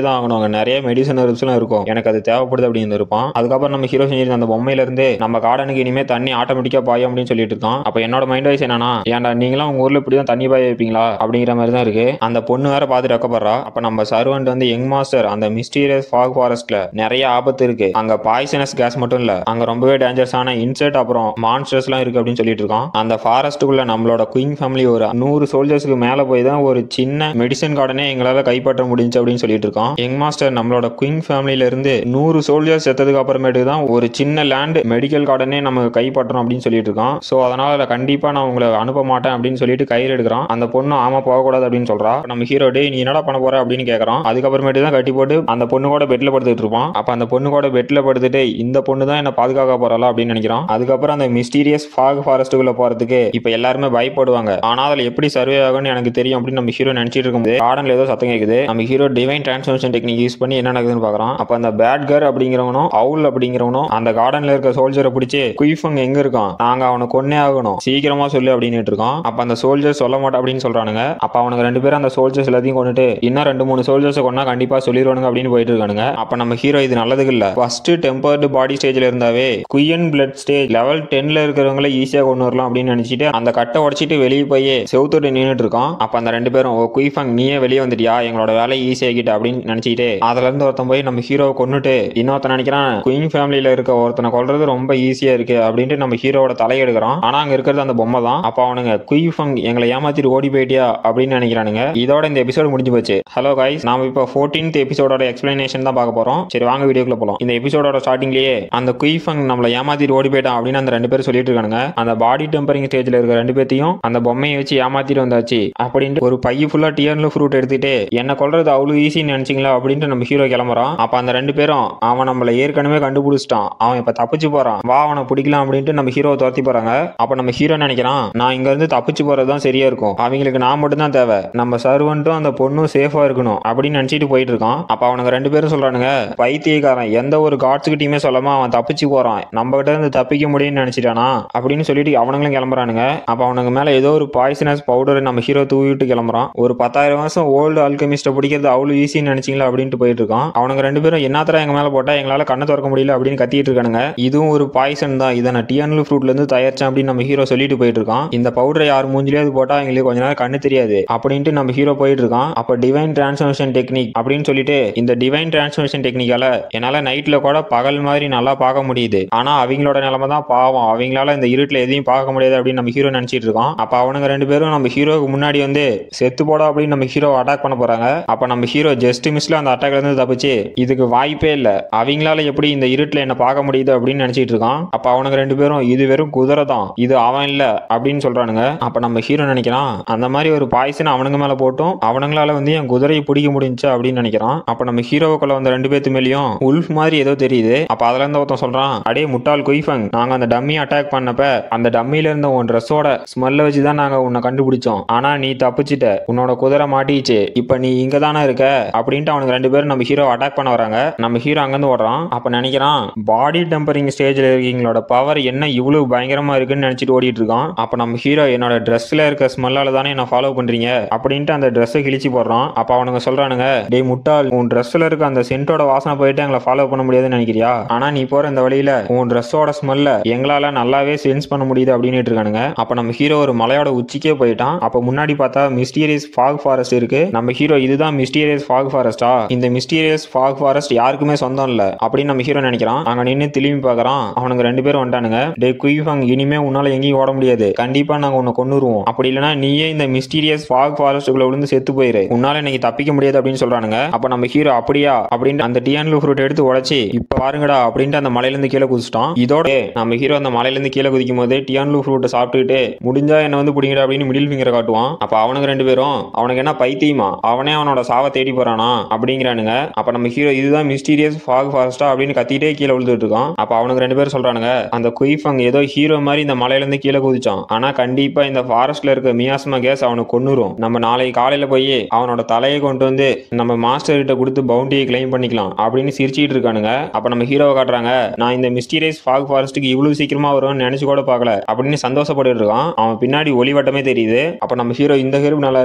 தான் ஆகணும், அங்க நிறைய மெடிசன் ஹெர்ப்ஸ்லாம் இருக்கும், எனக்கு அது தேவைப்படுது அப்படின்னு இருப்பான். அதுக்கப்புறம் நம்ம ஹீரோ செஞ்சிருந்த அந்த பொம்மையில இருந்து நம்ம கார்டனுக்கு இனிமே தண்ணி ஆட்டோமேட்டிக்கா பாயும் அப்படின்னு சொல்லிட்டு இருக்கான். அப்ப என்னோட மைண்ட் வைஸ் என்னன்னா, ஏன்டா நீங்களாம் உங்க ஊர்ல இப்படிதான் தண்ணி பாய வைப்பீங்களா அப்படிங்கிற மாதிரி தான் இருக்கு. அந்த பொண்ணு வேற பார்த்துட்டு வைக்கப்படுறா. அப்ப நம்ம சர்வன்ட் வந்து, யங் மாஸ்டர் அந்த மிஸ்டீரியஸ் ஃபாக் ஃபாரஸ்ட்ல நிறைய ஆபத்து இருக்கு, அங்க பாய்சனஸ் கேஸ் மட்டும் இல்ல, அங்க ரொம்பவே டேஞ்சரஸான இன்செக்ட் அப்புறம் மான்ஸ்டர்ஸ் எல்லாம் இருக்கு அப்படின்னு சொல்லிட்டு இருக்கான். அந்த ஃபாரஸ்ட்டுக்குள்ள நம்மளோட குயின் ஃபேமிலி ஒரு 100 சோல்ஜர்ஸ்க்கு மேல போய் தான் ஒரு சின்ன மெடிசன் கார்டனே எங்களால கைப்பற்ற முடிஞ்சு அப்படின்னு சொல்லிட்டு இருக்கான். யங் மாஸ்டர் நம்மளோட குயின் ஃபேமிலில இருந்து 100 சோல்ஜர்ஸ் செத்ததுக்கு அப்புறமேட்டு தான் ஒரு சின்ன லேண்ட் மெடிக்கல் கார்டனே நம்ம கைப்பற்றோம் அப்படின்னு சொல்லிட்டு இருக்கான். சோ அதனால கண்டிப்பா நான் உங்களை அனுப்ப மாட்டேன் அப்படின்னு சொல்லிட்டு கையில் எடுக்கிறான். அந்த பொண்ணு ஆமா போகக்கூடாது அப்படின்னு சொல்றா. நம்ம ஹீரோ, டே நீ என்னடா பண்ண போற அப்படின்னு கேட்கறான். அதுக்கப்புறமேட்டு தான் கட்டி போட்டு அந்த பொண்ணு கூட பெட்ல படுத்துட்டு இருப்பான். அப்ப அந்த பொண்ணு கூட பெட்ல படுத்துட்டு இந்த பொண்ணு தான் என்ன பாதுகாக்க போறா அப்படின்னு நினைக்கிறான். அதுக்கப்புறம் அந்த மிஸ்டீரியஸ் ஃபாக் ஃபாரஸ்ட்டுக்குள்ள போறதுக்கு இப்ப எல்லாருமே பயப்படுவாங்க, ஆனா அதுல எப்படி சர்வே ஆகும்னு எனக்கு தெரியும் அப்படின்னு நம்ம ஹீரோ நினைச்சிட்டு இருக்கும்போது கார்டன்ல ஏதோ சத்தம் கேக்குது. நம்ம hero divine transformation technique use பண்ணி என்ன நடக்குதுன்னு பாக்குறான். அப்ப அந்த பேட்கர் அப்படிங்கிறவனும் அவுல் அப்படிங்கிறவனும் அந்த கார்டன்ல இருக்க சோல்ஜரை பிடிச்சி, குயிஃபங் எங்க இருக்கான், நாங்க அவனை கொன்னே ஆகணும், சீக்கிரமா சொல்லு அப்படின்னு இருக்கான். அப்ப அந்த சோல்ஜர் சொல்ல மாட்டா அப்படின்னு சொல்றானுங்க. அப்ப அவனுக்கு 2 பேரும் அந்த சோல்ஜர்ஸ் எல்லாத்தையும் கொண்டுட்டு இன்னும் 2-3 சோல்ஜர்ஸ் கொண்டா கண்டிப்பா சொல்லிடுவானுங்க அப்படின்னு போயிட்டு இருக்கானுங்க. அப்ப நம்ம ஹீரோ, இது நல்லதுக்கு இல்ல, ஃபர்ஸ்ட் டெம்பர்டு பாடி ஸ்டேஜ்ல இருந்தாவே குயின் பிளட் ஸ்டேஜ் லெவல் 10ல இருக்கிறவங்களை ஈஸியா கொண்டு வரலாம் அப்படின்னு நினைச்சிட்டு அந்த கட்டை உடைச்சிட்டு வெளியே போய் செவுத்தோட நின்னுட்டு இருக்கான். அப்ப அந்த 2 பேரும், ஓ குயிஃபங் நீயே வெளியே வந்துட்டியா, எங்களோட வேலையை ஈஸியா ஆகிட்ட அப்படின்னு நினைச்சிட்டு அதுல இருந்து ஒருத்தன் போய் நம்ம ஹீரோவை கொண்டுட்டு இன்னொருத்தன் நினைக்கிறான், குயின் ஃபேமிலியில இருக்க ஒருத்தனை கொல்றது ரொம்ப ஈஸியா இருக்கு அப்படின்ட்டு நம்ம ஹீரோவோட தலையை எடுக்கிறான். ஆனா அங்க இருக்கிறது அந்த பொம்மை தான். அப்ப அவனுங்க, குயிஃபங் எங்களை ஏமாத்திட்டு ஓடி போயிட்டியா அப்படின்னு நினைக்கிறானுங்க. இதோட இந்த எபிசோடு முடிஞ்சு போச்சு. ஹலோ கைஸ், நாம இப்போ 14th எபிசோடோட எக்ஸ்பிளனேஷன் தான் பார்க்க போறோம். சரி வாங்க வீடியோக்குள்ள போலாம். இந்த எபிசோடோட ஸ்டார்டிங்லயே அந்த குயிஃபங் நம்மளை ஏமாத்திட்டு ஓடி போயிட்டான் அப்படின்னு அந்த 2 பேரும் சொல்லிட்டு இருக்கானுங்க. அந்த பாடி டெம்பரிங் ஸ்டேஜ்ல இருக்க 2 பேத்தையும் அந்த பொம்மையை வச்சு ஏமாத்திட்டு வந்தாச்சு அப்படின்ட்டு ஒரு பைய ஃபுல்லா டியர்ல ஃப்ரூட் எடுத்துட்டு என்ன கொல்றது அவ்வளவு ஈஸின்னு நினைச்சீங்களா அப்படின்ட்டு நம்ம ஹீரோ கிளம்புறான். அப்ப அந்த 2 பேரும், அவன் நம்மள ஏற்கனவே கண்டுபிடிச்சிட்டான், அவன் இப்ப தப்பிச்சு போறான், வா அவனை பிடிக்கலாம் அப்படின்ட்டு நம்ம ஹீரோவை துரத்தி போறாங்க. அப்ப நம்ம ஹீரோ நினைக்கிறான், நான் இங்க இருந்து தப்பிச்சு போறதுதான் சரியா இருக்கும், அவங்களுக்கு நான் மட்டும் தான் தேவை, நம்ம சர்வன்ட்டும் அந்த பொண்ணும் சேஃபா இருக்கணும் அப்படின்னு நினைச்சிட்டு போயிட்டு இருக்கான். அப்ப அவனுங்க 2 பேரும் சொல்றானுங்க, பைத்தியக்காரன், எந்த ஒரு காட்ஸ் கிட்டயுமே சொல்லாம அவன் தப்பிச்சு போறான், நம்ம கிட்ட இருந்து தப்பிக்க முடியும்னு நினைச்சிட்டானா அப்படின்னு சொல்லிட்டு அவனுங்களும் கிளம்புறானுங்க. அப்ப அவனுக்கு மேல ஏதோ ஒரு பாய்சனஸ் பவுடர் நம்ம ஹீரோ தூவிட்டு கிளம்புறான். ஒரு 10,000 வருஷம் ஓல்டு ஆல்கெமிஸ்ட பிடிக்கிறது அவ்வளவு ஈஸின்னு நினைச்சீங்களா அப்படின்ட்டு போயிட்டு இருக்கான். அவனுங்க 2 பேரும், என்னத்தர எங்க மேல போட்டா எங்களால கண்ணை திறக்க முடியல அப்படின்னு கத்திட்டு இருக்கானுங்க. இதுவும் ஒரு பாய்சன் தான், இதை நான் டியர்ல ஃப்ரூட்ல இருந்து தயாரிச்சேன் அப்படின்னு நம்ம ஹீரோ சொல்லிட்டு போயிட்டு இருக்கான். இந்த பவுடரை யார் மூஞ்சிலேயே போட்டா எங்களுக்கு கொஞ்ச நேரம் கண்ணு தெரியாது அப்படின்ட்டு நம்ம ஹீரோ போயிட்டு இருக்கான். அப்ப டிவைன் டிரான்ஸ்ஃபர்மேஷன் டெக்னிக் அப்படின்னு சொல்லிட்டு, இந்த டிவைன் டிரான்ஸ்ஃபர்மேஷன் டெக்னிக்கால என்னால நைட்ல கூட பகல் மாதிரி நல்லா பார்க்க முடியுது, ஆனா அவங்களோட நிலைமை தான் பாவம், அவங்களால இந்த இருட்டுல எதையும் பார்க்க முடியாது அப்படின்னு நம்ம ஹீரோ நினைச்சிட்டு இருக்கான். அப்ப அவனுங்க 2 பேரும் நம்ம ஹீரோக்கு முன்னாடி வந்து செத்து போடா அப்படின்னு நம்ம ஹீரோ அட்டாக் பண்ண போறாங்க. அப்ப நம்ம ஹீரோ ஜஸ்ட் மிஸ்ல அந்த அட்டாக்ல இருந்து தப்பிச்சு, இதுக்கு வாய்ப்பே இல்ல, அவங்களால எப்படி இந்த இருட்டுல என்ன பார்க்க முடியுது அப்படின்னு நினைச்சிட்டு இருக்கான். அப்ப அவனுங்க 2 பேரும், இது வெறும் குதிரை தான், இது அவன் இல்ல அப்படின்னு சொல்றானுங்க. அப்ப நம்ம ஹீரோ நினைக்கிறான், அந்த மாதிரி ஒரு பாய்சன் அவனுங்க மேல போட்டும் அவனுங்களால வந்து என் குதிரையை பிடிக்க முடிஞ்சு அப்படின்னு நினைக்கிறான். அப்ப நம்ம ஹீரோவுக்குள்ள வந்த 2 பேத்து மேலயும் உல்ஃப் மாதிரி ஏதோ தெரியுது. அப்ப அதுல இருந்து ஒருத்தன் சொல்றான், அடே முட்டாள் குயிஃபங், நாங்க அந்த டம்மி அட்டாக் பண்ணப்ப அந்த டம்மில இருந்த உன் ட்ரெஸ்ஸோட ஸ்மெல்ல வச்சுதான் நாங்க உன்னை கண்டுபிடிச்சோம். ஆனா நீ தப்பிச்சிட்ட, உன்னோட குதிரை மாட்டிச்சு, இப்ப நீ இங்க தானே இருக்க அப்படின்ட்டு அவனுக்கு 2 பேரும் நம்ம ஹீரோ அட்டாக் பண்ண வராங்க. நம்ம ஹீரோ அங்கிருந்து ஓடுறான். அப்ப நினைக்கிறான், பாடி டெம்பரிங் ஸ்டேஜ்ல இருக்கீங்களோட பவர் என்ன இவ்வளவு பயங்கரமா இருக்குன்னு நினைச்சிட்டு ஓடிட்டு இருக்கான். அப்ப நம்ம ஹீரோ, என்னோட ட்ரெஸ்ல இருக்க ஸ்மெல்லால தானே என்ன ஃபாலோ பண்றீங்க அப்படின்ட்டு அந்த ட்ரெஸ்ஸை கிழிச்சு போடுறான். அப்ப அவனுங்க சொல்றானுங்க, டேய் முட்டாள், உன் ட்ரெஸ்ல இருக்க அந்த சென்ட்டோட வாசனை போயிட்டு எங்களை ஃபாலோ பண்ண முடியாதுன்னு நினைக்கிறியா? ஆனா நீ போற இந்த வழியில உன் ட்ரெஸ்ஸோட ஸ்மெல்ல எங்களால நல்லாவே சென்ஸ் பண்ண முடியுது அப்படின்னு இருக்கானுங்க. அப்ப நம்ம ஹீரோ ஒரு மலையோட உச்சிக்கே போயிட்டான். அப்ப முன்னாடி பார்த்தா மிஸ்டீரியஸ் ஃபாக் ஃபாரஸ்ட் இருக்கு. நம்ம ஹீரோ, இதுதான் மிஸ்டீரியஸ் ஃபாக் ஃபாரஸ்டா? இந்த மிஸ்டீரியஸ் ஃபாக் ஃபாரஸ்ட் யாருக்குமே சொந்தம் இல்ல அப்படின்னு நம்ம ஹீரோ நினைக்கிறான். அங்க நின்று திரும்பி பார்க்கறான். அவனுங்க 2 பேரும் வந்துட்டானுங்க. டே குயிஃபங், இனிமே உன்னால எங்கேயும் ஓட முடியாது, கண்டிப்பா நாங்க உன்னை கொன்னுருவோம், அப்படி இல்லைன்னா நீயே இந்த மிஸ்டீரியஸ் ஃபாக் ஃபாரஸ்ட்டுக்குள்ள விழுந்து செத்து போயிரு, உன்னால இன்னைக்கு தப்பிக்க முடியாது அப்படின்னு சொல்றானுங்க. அப்ப நம்ம ஹீரோ, அப்படியா அப்படின்னு அந்த டியான்லு ஃப்ரூட் எடுத்து உடைச்சி, இப்ப பாருங்கடா அப்படின்ட்டு அந்த மலையில இருந்து கீழே குதிச்சிட்டான். இதோட நம்ம ஹீரோ அந்த மலையில இருந்து கீழே குதிக்கும் போது டியான்லு ஃப்ரூட்டை சாப்பிட்டுட்டு, முடிஞ்சா என்ன வந்து பிடிங்கடா அப்படின்னு மிடில் ஃபிங்கரை காட்டுவான். அப்ப அவனுக்கு 2 பேரும், அவனுக்கு என்ன பைத்தியமா, அவனே அவனோட சாவை தேடி போறானா அப்படிங்கிறானுங்க. அப்ப நம்ம ஹீரோ, இதுதான் மிஸ்டீரியஸ் ஃபாக் ஃபாரஸ்டா அப்படின்னு கத்திட்டே கீழே விழுந்துட்டு இருக்கான். அப்ப அவனுக்கு 2 பேரும் சொல்றானுங்க, அந்த குயிஃபங் ஏதோ ஹீரோ மாதிரி இந்த மலையில இருந்து கீழே குதிச்சான், ஆனா கண்டிப்பா இந்த ஃபாரஸ்ட்ல இருக்க மியாஸ்மா கேஸ் அவனுக்கு கொன்னுரும், நம்ம நாளைக்கு காலையில போய் அவனோட தலையை கொண்டு வந்து நம்ம மாஸ்டர் கிட்ட கொடுத்து பவுண்டியை கிளைம் பண்ணிக்கலாம் அப்படின்னு சிரிச்சிட்டு இருக்கானுங்க. அப்ப நம்ம ஹீரோவை காட்டுறாங்க, நான் இந்த மிஸ்டீரியஸ் ஃபாக் ஃபாரஸ்ட்டுக்கு இவ்வளவு சீக்கிரமா வரும்னு நினைச்சு கூட பார்க்கல அப்படின்னு சந்தோஷப்பட்டு இருக்கான். அவன் பின்னாடி ஒளிவட்டமே தெரியுது. அப்ப நம்ம ஹீரோ, இந்த ஹெர்பு நல்லா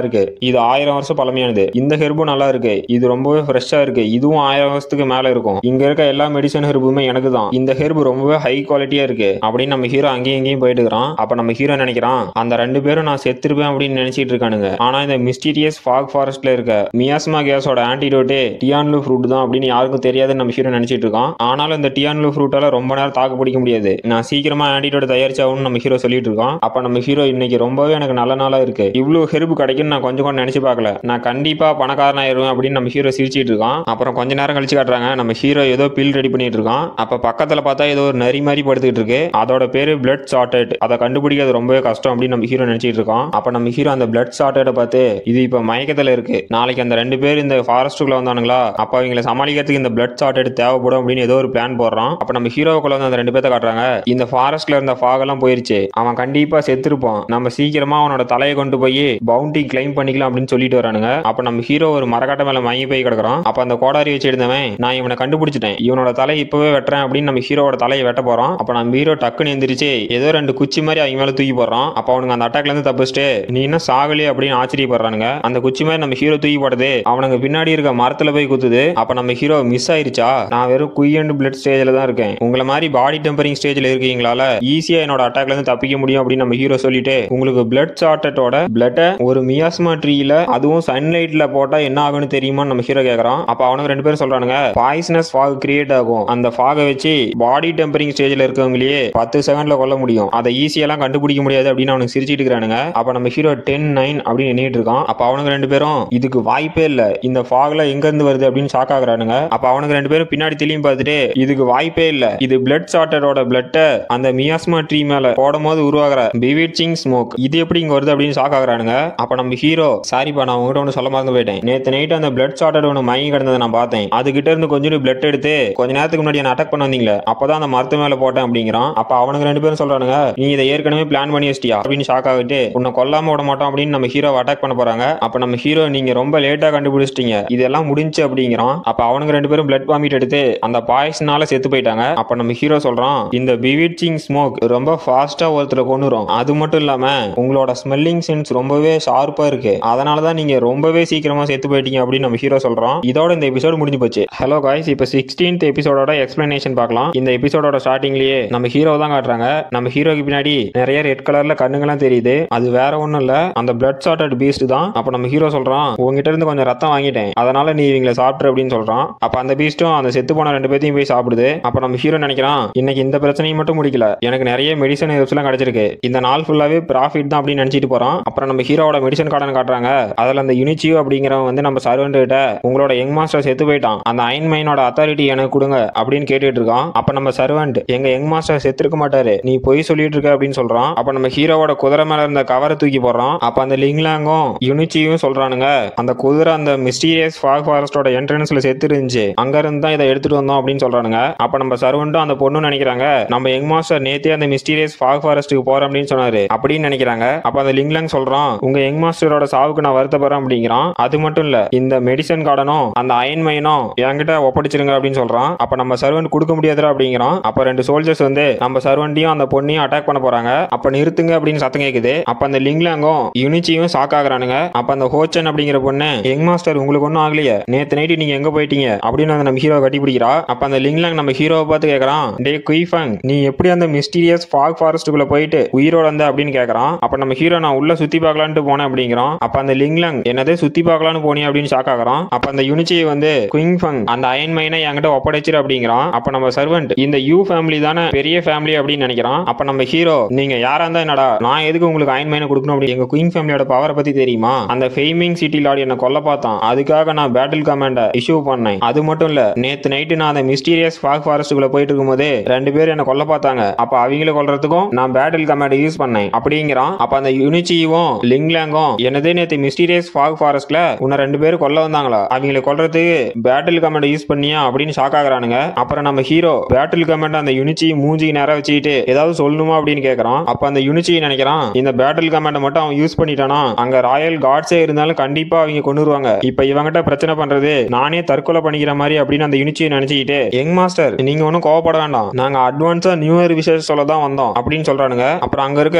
இருக்கு, இது 1000 வருஷம் பழமையானது, இந்த ஹெர்பும் நல்லா இருக்கு, இது ரொம்பவே ஃப்ரெஷ்ஷா இருக்கு, இதுவும் 1000 வருஷத்துக்கு மேல இருக்கும், இங்க இருக்க எல்லா மெடிசன் ஹெர்புமே எனக்கு தான், இந்த ஹெர்பு ரொம்பவே ஹை குவாலிட்டியா இருக்கு அப்படின்னு நம்ம ஹீரோ அங்கேயும் இங்கேயும் போயிட்டு இருக்கிறான். அப்ப நம்ம ஹீரோ நினைக்கிறான், அந்த 2 பேரும் நான் செத்துருப்பேன் அப்படின்னு நினைச்சிட்டு இருக்கானுங்க, ஆனா இந்த மிஸ்டீரியஸ் ஃபாக் ஃபாரஸ்ட்ல இருக்க மியாஸ்மா கேஸோட ஆன்டிடோட்டே டியான்லு ஃப்ரூட் தான் அப்படின்னு யாருக்கும் தெரியாதுன்னு நம்ம ஹீரோ நினைச்சிட்டு இருக்கான். ஆனாலும் இந்த டியான்லு ஃப்ரூட்டால ரொம்ப நேரம் தாக்கு பிடிக்க முடியாது, நான் சீக்கிரமா ஆன்டிடோட் தயாரிச்சாவும் நம்ம ஹீரோ சொல்லிட்டு இருக்கான். அப்ப நம்ம ஹீரோ, இன்னைக்கு ரொம்பவே எனக்கு நல்ல நாளா இருக்கு, இவ்வளவு ஹெர்பு கிடைக்குன்னு நான் கொஞ்சம் கூட நினைச்சு பார்க்கல, நான் கண்டிப்பா பணக்காரன் ஆயிருவேன் அப்படின்னு நம்ம ஹீரோ சிரிச்சிட்டு இருக்கான். அப்புறம் கொஞ்ச நேரம் கழிச்சு காட்டுறாங்க, நம்ம ஹீரோ ஏதோ பில் ரெடி பண்ணிட்டு இருக்கான். அப்ப பக்கத்துல பார்த்தா ஏதோ ஒரு நரி மாதிரி படுத்துக்கிட்டு இருக்கு, அதோட பேரு பிளட் சார்ட்டட், அதை கண்டுபிடிக்கிறது ரொம்பவே கஷ்டம் அப்படின்னு நம்ம ஹீரோ நினைச்சிட்டு இருக்கோம். அப்ப நம்ம ஹீரோ அந்த பிளட் சார்ட்டடை பார்த்து, இது இப்ப மயக்கத்துல இருக்கு, நாளைக்கு அந்த 2 பேர் இந்த ஃபாரஸ்ட்டுக்குள்ள வந்தானுங்களா, அப்ப அவங்களை சமாளிக்கிறதுக்கு இந்த பிளட் சார்ட்டட் தேவைப்படும் அப்படின்னு ஏதோ ஒரு பிளான் போடுறான். அப்ப நம்ம ஹீரோக்குள்ள வந்து அந்த 2 பேர்த்த காட்டுறாங்க, இந்த ஃபாரஸ்ட்ல இருந்த ஃபாக் எல்லாம் போயிருச்சு, அவன் கண்டிப்பா செத்துருப்பான், நம்ம சீக்கிரமா அவனோட தலையை கொண்டு போய் பவுண்டி கிளைம் பண்ணிக்கலாம் அப்படின்னு சொல்லிட்டு வரானுங்க. அப்ப நம்ம ஹீரோ ஒரு மரக்காட்ட மேல மயங்கி போய் கிடக்குறான். அப்ப அந்த கோடாரி வச்சு எடுத்தவன், நான் இவனை கண்டுபிடிச்சிட்டேன், இவனோட தலை இப்பவே வெட்டுறேன் அப்படின்னு நம்ம ஹீரோட தலையை வெட்ட போறான். அப்ப நம்ம ஹீரோ டக்குன்னு எந்திரிச்சு ஏதோ 2 குச்சி மாதிரி அவங்க மேல தூக்கி போடுறான். அப்ப அவனுங்க அந்த அட்டாக்ல இருந்து தப்பிச்சுட்டு, நீ என்ன சாகலி அப்படின்னு ஆச்சரியப்படுறானுங்க. அந்த குச்சி மாதிரி நம்ம ஹீரோ தூக்கி போடுது அவனுங்க பின்னாடி இருக்க மரத்துல போய் குத்துது. அப்ப நம்ம ஹீரோ, மிஸ் ஆயிருச்சா, நான் வெறும் குய் அண்ட் பிளட் ஸ்டேஜ்ல தான் இருக்கேன், உங்களை மாதிரி பாடி டெம்பரிங் ஸ்டேஜ்ல இருக்கீங்களால ஈஸியா என்னோட அட்டாக்ல இருந்து தப்பிக்க முடியும் அப்படின்னு நம்ம ஹீரோ சொல்லிட்டு, உங்களுக்கு பிளட் சார்ட்டட்டோட பிளட்டை ஒரு மியாஸ்மா ட்ரீல அதுவும் சன்லைட்ல போட்டா என்ன ஆகும்னு தெரியுமா நம்ம ஹீரோ கேக்குறான். அப்ப அவனுக்கு 2 பேரும் சொல்றானுங்க, பாய்சனஸ் ஃபாக் கிரியேட் ஆகும், அந்த ஃபாகை வச்சு பாடி டெம்பரிங் ஸ்டேஜ்ல இருக்கவங்களையே 10 செகண்ட்ல கொல்ல முடியும், அதை ஈஸியெல்லாம் கண்டுபிடிக்க முடியாது அப்படின்னு அவனுக்கு சிரிச்சிட்டு இருக்கானுங்க. அப்ப நம்ம ஹீரோ 10-9 அப்படின்னு எண்ணிட்டு இருக்கான். அப்ப அவனுக்கு 2 பேரும், இதுக்கு வாய்ப்பே இல்ல, இந்த ஃபாக்ல எங்க இருந்து வருது அப்படின்னு ஷாக் ஆகுறானுங்க. அப்ப அவனுக்கு 2 பேரும் பின்னாடி திரும்பி பார்த்துட்டு, இதுக்கு வாய்ப்பே இல்ல, இது பிளட் சார்ட்டரோட பிளட்டை அந்த மியாஸ்மா ட்ரீ மேல போடும் போது உருவாகிற பிவிட்சிங் ஸ்மோக், இது எப்படி இங்க வருது அப்படின்னு ஷாக் ஆகுறானுங்க. அப்ப நம்ம ஹீரோ, சாரிப்பா நான் உங்ககிட்ட ஒன்று சொல்ல மறந்து போயிட்டேன், நேத்து நைட் அந்த பிளட் சார்ட்டர் ஒன்று மயங்கி கிடந்ததை நான் பார்த்தேன், அதுகிட்ட இருந்து கொஞ்சம் பிளட் எடுத்து கொஞ்ச நேரத்துக்கு முன்னாடி என்ன அட்டாக் பண்ண வந்தீங்களே, அப்பதான் அந்த மரத்து மேல போட்டேன் அப்படிங்கிறான். அப்ப அவனுக்கு 2 பேரும் சொல்றானுங்க, நீ இதை ஏற்கனவே பிளான் பண்ணி வச்சிட்டியா அப்படின்னு ஷாக் ஆகிட்டு, உன்னை கொல்லாம விட மாட்டோம் அப்படின்னு நம்ம ஹீரோ அட்டாக் பண்ண போறாங்க. அப்ப நம்ம ஹீரோ, நீங்க ரொம்ப லேட்டா கண்டுபிடிச்சிட்டீங்க, இதெல்லாம் முடிஞ்சு அப்படிங்கிறான். அப்ப அவனுக்கு 2 பேரும் பிளட் வாமிட் எடுத்து அந்த பாய்ஸ்னால செத்து போயிட்டாங்க. அப்ப நம்ம ஹீரோ சொல்றான், இந்த பிவிட்சிங் ஸ்மோக் ரொம்ப ஃபாஸ்டா ஒருத்தரை கொன்னுரும், அது மட்டும் இல்லாம உங்களோட ஸ்மெல்லிங் சென்ஸ் ரொம்பவே ஷார்ப்பா இருக்கு, அதனாலதான் நீங்க ரொம்பவே சீக்கிரமா செத்து போயிட்டீங்க அப்படின்னு நம்ம ஹீரோ சொல்றான். இதோட இந்த எபிசோடு முடிஞ்சு போச்சு. ஹலோ காய்ஸ், இப்ப 16th எபிசோடோட எக்ஸ்பிளனேஷன் பார்க்கலாம். இந்த எபிசோடோட ஸ்டார்டிங்லயே நம்ம ஹீரோ தான் காட்டுறாங்க. நம்ம ஹீரோக்கு பின்னாடி நிறைய ரெட் கலர்ல கண்ணுங்கெல்லாம் தெரியுது, அது வேற ஒண்ணும் இல்ல, அந்த பிளட் சார்ட்டட் பீஸ்ட் தான். அப்ப நம்ம ஹீரோ சொல்றான், உங்ககிட்ட இருந்து கொஞ்சம் ரத்தம் வாங்கிட்டேன், அதனால நீ இவங்களை சாப்பிட்டு அப்படின்னு சொல்றான். அப்ப அந்த பீஸ்டும் அந்த செத்து போன 2 பேத்தையும் போய் சாப்பிடுது. அப்ப நம்ம ஹீரோ நினைக்கிறான், இன்னைக்கு இந்த பிரச்சனையும் மட்டும் முடிக்கல, எனக்கு நிறைய மெடிசன் எல்லாம் கிடைச்சிருக்கு, இந்த நாள் ஃபுல்லாவே ப்ராஃபிட் தான் அப்படின்னு நினைச்சிட்டு போறான். அப்புறம் நம்ம ஹீரோட மெடிசன் கார்டன் காட்டுறாங்க. அதுல அந்த யுனிச்சியோ அப்படிங்கிறவன் வந்து நம்ம சர்வெண்ட் கிட்ட, உங்களோட யங் மாஸ்டர் செத்து போயிட்டான், அந்த அயன் மைனோட அத்தாரிட்டி எனக்கு கொடுங்க அப்படின்னு கேட்டுட்டு இருக்கான். அப்ப நம்ம சர்வெண்ட், எங்க யங் மாஸ்டர் செத்துருக்க மாட்டாரு, நீ பொய் சொல்லிட்டு இருக்க அப்படின்னு சொல்றான். அப்ப நம்ம ஹீரோவோட குதிரை மேல இருந்த கவரை தூக்கி போடுறான். அப்ப அந்த லிங்லாங்கும் யுனிச்சியும் சொல்றானுங்க, அந்த குதிரை அந்த மிஸ்டீரியஸ் ஃபாக் ஃபாரஸ்டோட என்ட்ரன்ஸ்ல செத்து இருந்துச்சு, அங்க இருந்து தான் இதை எடுத்துட்டு வந்தோம் அப்படின்னு சொல்றானுங்க. அப்ப நம்ம சர்வெண்டும் அந்த பொண்ணு நினைக்கிறாங்க, நம்ம யங் மாஸ்டர் நேத்தே அந்த மிஸ்டீரியஸ் ஃபாக் ஃபாரஸ்ட்டுக்கு போறோம் அப்படின்னு சொன்னாரு அப்படின்னு நினைக்கிறாங்க. அப்ப அந்த லிங்லாங் சொல்றான், உங்க யங் மாஸ்டரோட சாவுக்கு நான் வருத்தப்படுறேன் அப்படிங்கிறான். அது மட்டும் இல்ல, இந்த மெடிசன் கார்டனும் அந்த அயன் மைனும் என்கிட்ட ஒப்படைச்சிருங்க அப்படின்னு சொல்றான். அப்ப நம்ம சர்வெண்ட் கொடுக்க முடியாதுடா அப்படிங்கிறான். அப்ப ரெண்டு சோல்ஜர்ஸ் வந்து நம்ம சர்வெண்டையும் அந்த பொண்ணையும் அட்டாக் பண்ண போறாங்க. அப்ப நிறுத்துங்க அப்படின்னு சத்தம் கேக்குது. அப்ப அந்த லிங்லாங்கும் யுனிச்சியும் ஷாக் ஆகுறானுங்க. அப்ப அந்த ஹோச்சன் அப்படிங்கிற பொண்ணு, யங் மாஸ்டர் உங்களுக்கு ஒன்னும் ஆகலையே, நேத்து நைட்டு நீங்க எங்க போயிட்டீங்க அப்படின்னு அந்த நம்ம ஹீரோ கட்டி பிடிக்கிறா. அப்ப அந்த லிங்லாங் நம்ம ஹீரோவை பார்த்து கேக்குறான், டே குயிஃபங், நீ எப்படி அந்த மிஸ்டீரியஸ் ஃபாக் ஃபாரஸ்ட்டுக்குள்ள போயிட்டு உயிரோட வந்த அப்படின்னு கேக்குறான். அப்ப நம்ம ஹீரோ, நான் உள்ள சுத்தி பார்க்கலான்ட்டு போனேன் அப்படிங்கிறான். அப்ப அந்த லிங்லாங், என்னதே சுத்தி பார்க்கலான்னு போனி அப்படின்னு ஷாக் ஆகுறான். அப்ப அந்த யுனிச்சியை வந்து, குயிங்ஃபங் அந்த அயன் மைனை என்கிட்ட ஒப்படைச்சிரு அப்படிங்கிறான். அப்ப நம்ம சர்வெண்ட், இந்த யூ ஃபேமிலி தானே பெரிய ஃபேமிலி அப்படின்னு நினைக்கிறான். அப்ப நம்ம ஹீரோ, நீங்க யாரா இருந்தா என்னடா, நான் எதுக்கு உங்களுக்கு அயன் மைனை கொடுக்கணும் அப்படி, எங்க குயின் ஃபேமிலியோட பவரை பத்தி தெரியுமா, அந்த ஃபேமிங் சிட்டி லார்ட் என்ன கொல்ல பார்த்தான், அதுக்காக நான் பேட்டில் கமாண்டை இஷ்யூ பண்ணேன். அது மட்டும் இல்ல, நேத்து நைட்டு நான் அந்த மிஸ்டீரியஸ் ஃபாக் ஃபாரஸ்ட்டுக்குள்ள போயிட்டு இருக்கும்போது ரெண்டு பேர் என்ன கொல்ல பார்த்தாங்க, அப்ப அவங்கள கொல்றதுக்கும் நான் பேட்டில் கமாண்டை யூஸ் பண்ணேன் அப்படிங்கிறான். அப்ப அந்த யுனிச்சியும் லிங்லாங்கும், என்னதே நேத்து மிஸ்டீரியஸ் ஃபாக் ஃபாரஸ்ட்ல உன்னை ரெண்டு பேரும் கொல்ல வந்தாங்களா, அவங்கள கொல்றதுக்கு பேட்டில் கமாண்டை யூஸ் பண்ணியா அப்படின்னு ஷாக் ஆகுறானுங்க. அப்புறம் நம்ம ஹீரோ பேட்டில் கமாண்டை அந்த யுனிச்சி மூஞ்சிக்கு நேரா வச்சுக்கிட்டு ஏதாவது சொல்லணுமா அப்படின்னு கேட்கறான். அப்ப அந்த யுனிச்சி நினைக்கிறான், இந்த பேட்டில் கமாண்டை மட்டும் அவன் யூஸ் பண்ணிட்டானா அங்க ராயல் காட்ஸே இருந்தாலும் கண்டிப்பா அவங்க கொன்னுருவாங்க, இப்ப இவங்கிட்ட பிரச்சனை பண்றது நானே தற்கொலை பண்ணிக்கிற மாதிரி அப்படின்னு அந்த யுனிச்சியை நினைச்சுக்கிட்டு, யங் மாஸ்டர் நீங்க ஒன்னும் கோவப்பட வேண்டாம், நாங்க அட்வான்ஸா நியூ இயர் விஷஸ் சொல்ல தான் வந்தோம் அப்படின்னு சொல்றானுங்க. அப்புறம் அங்க இருக்க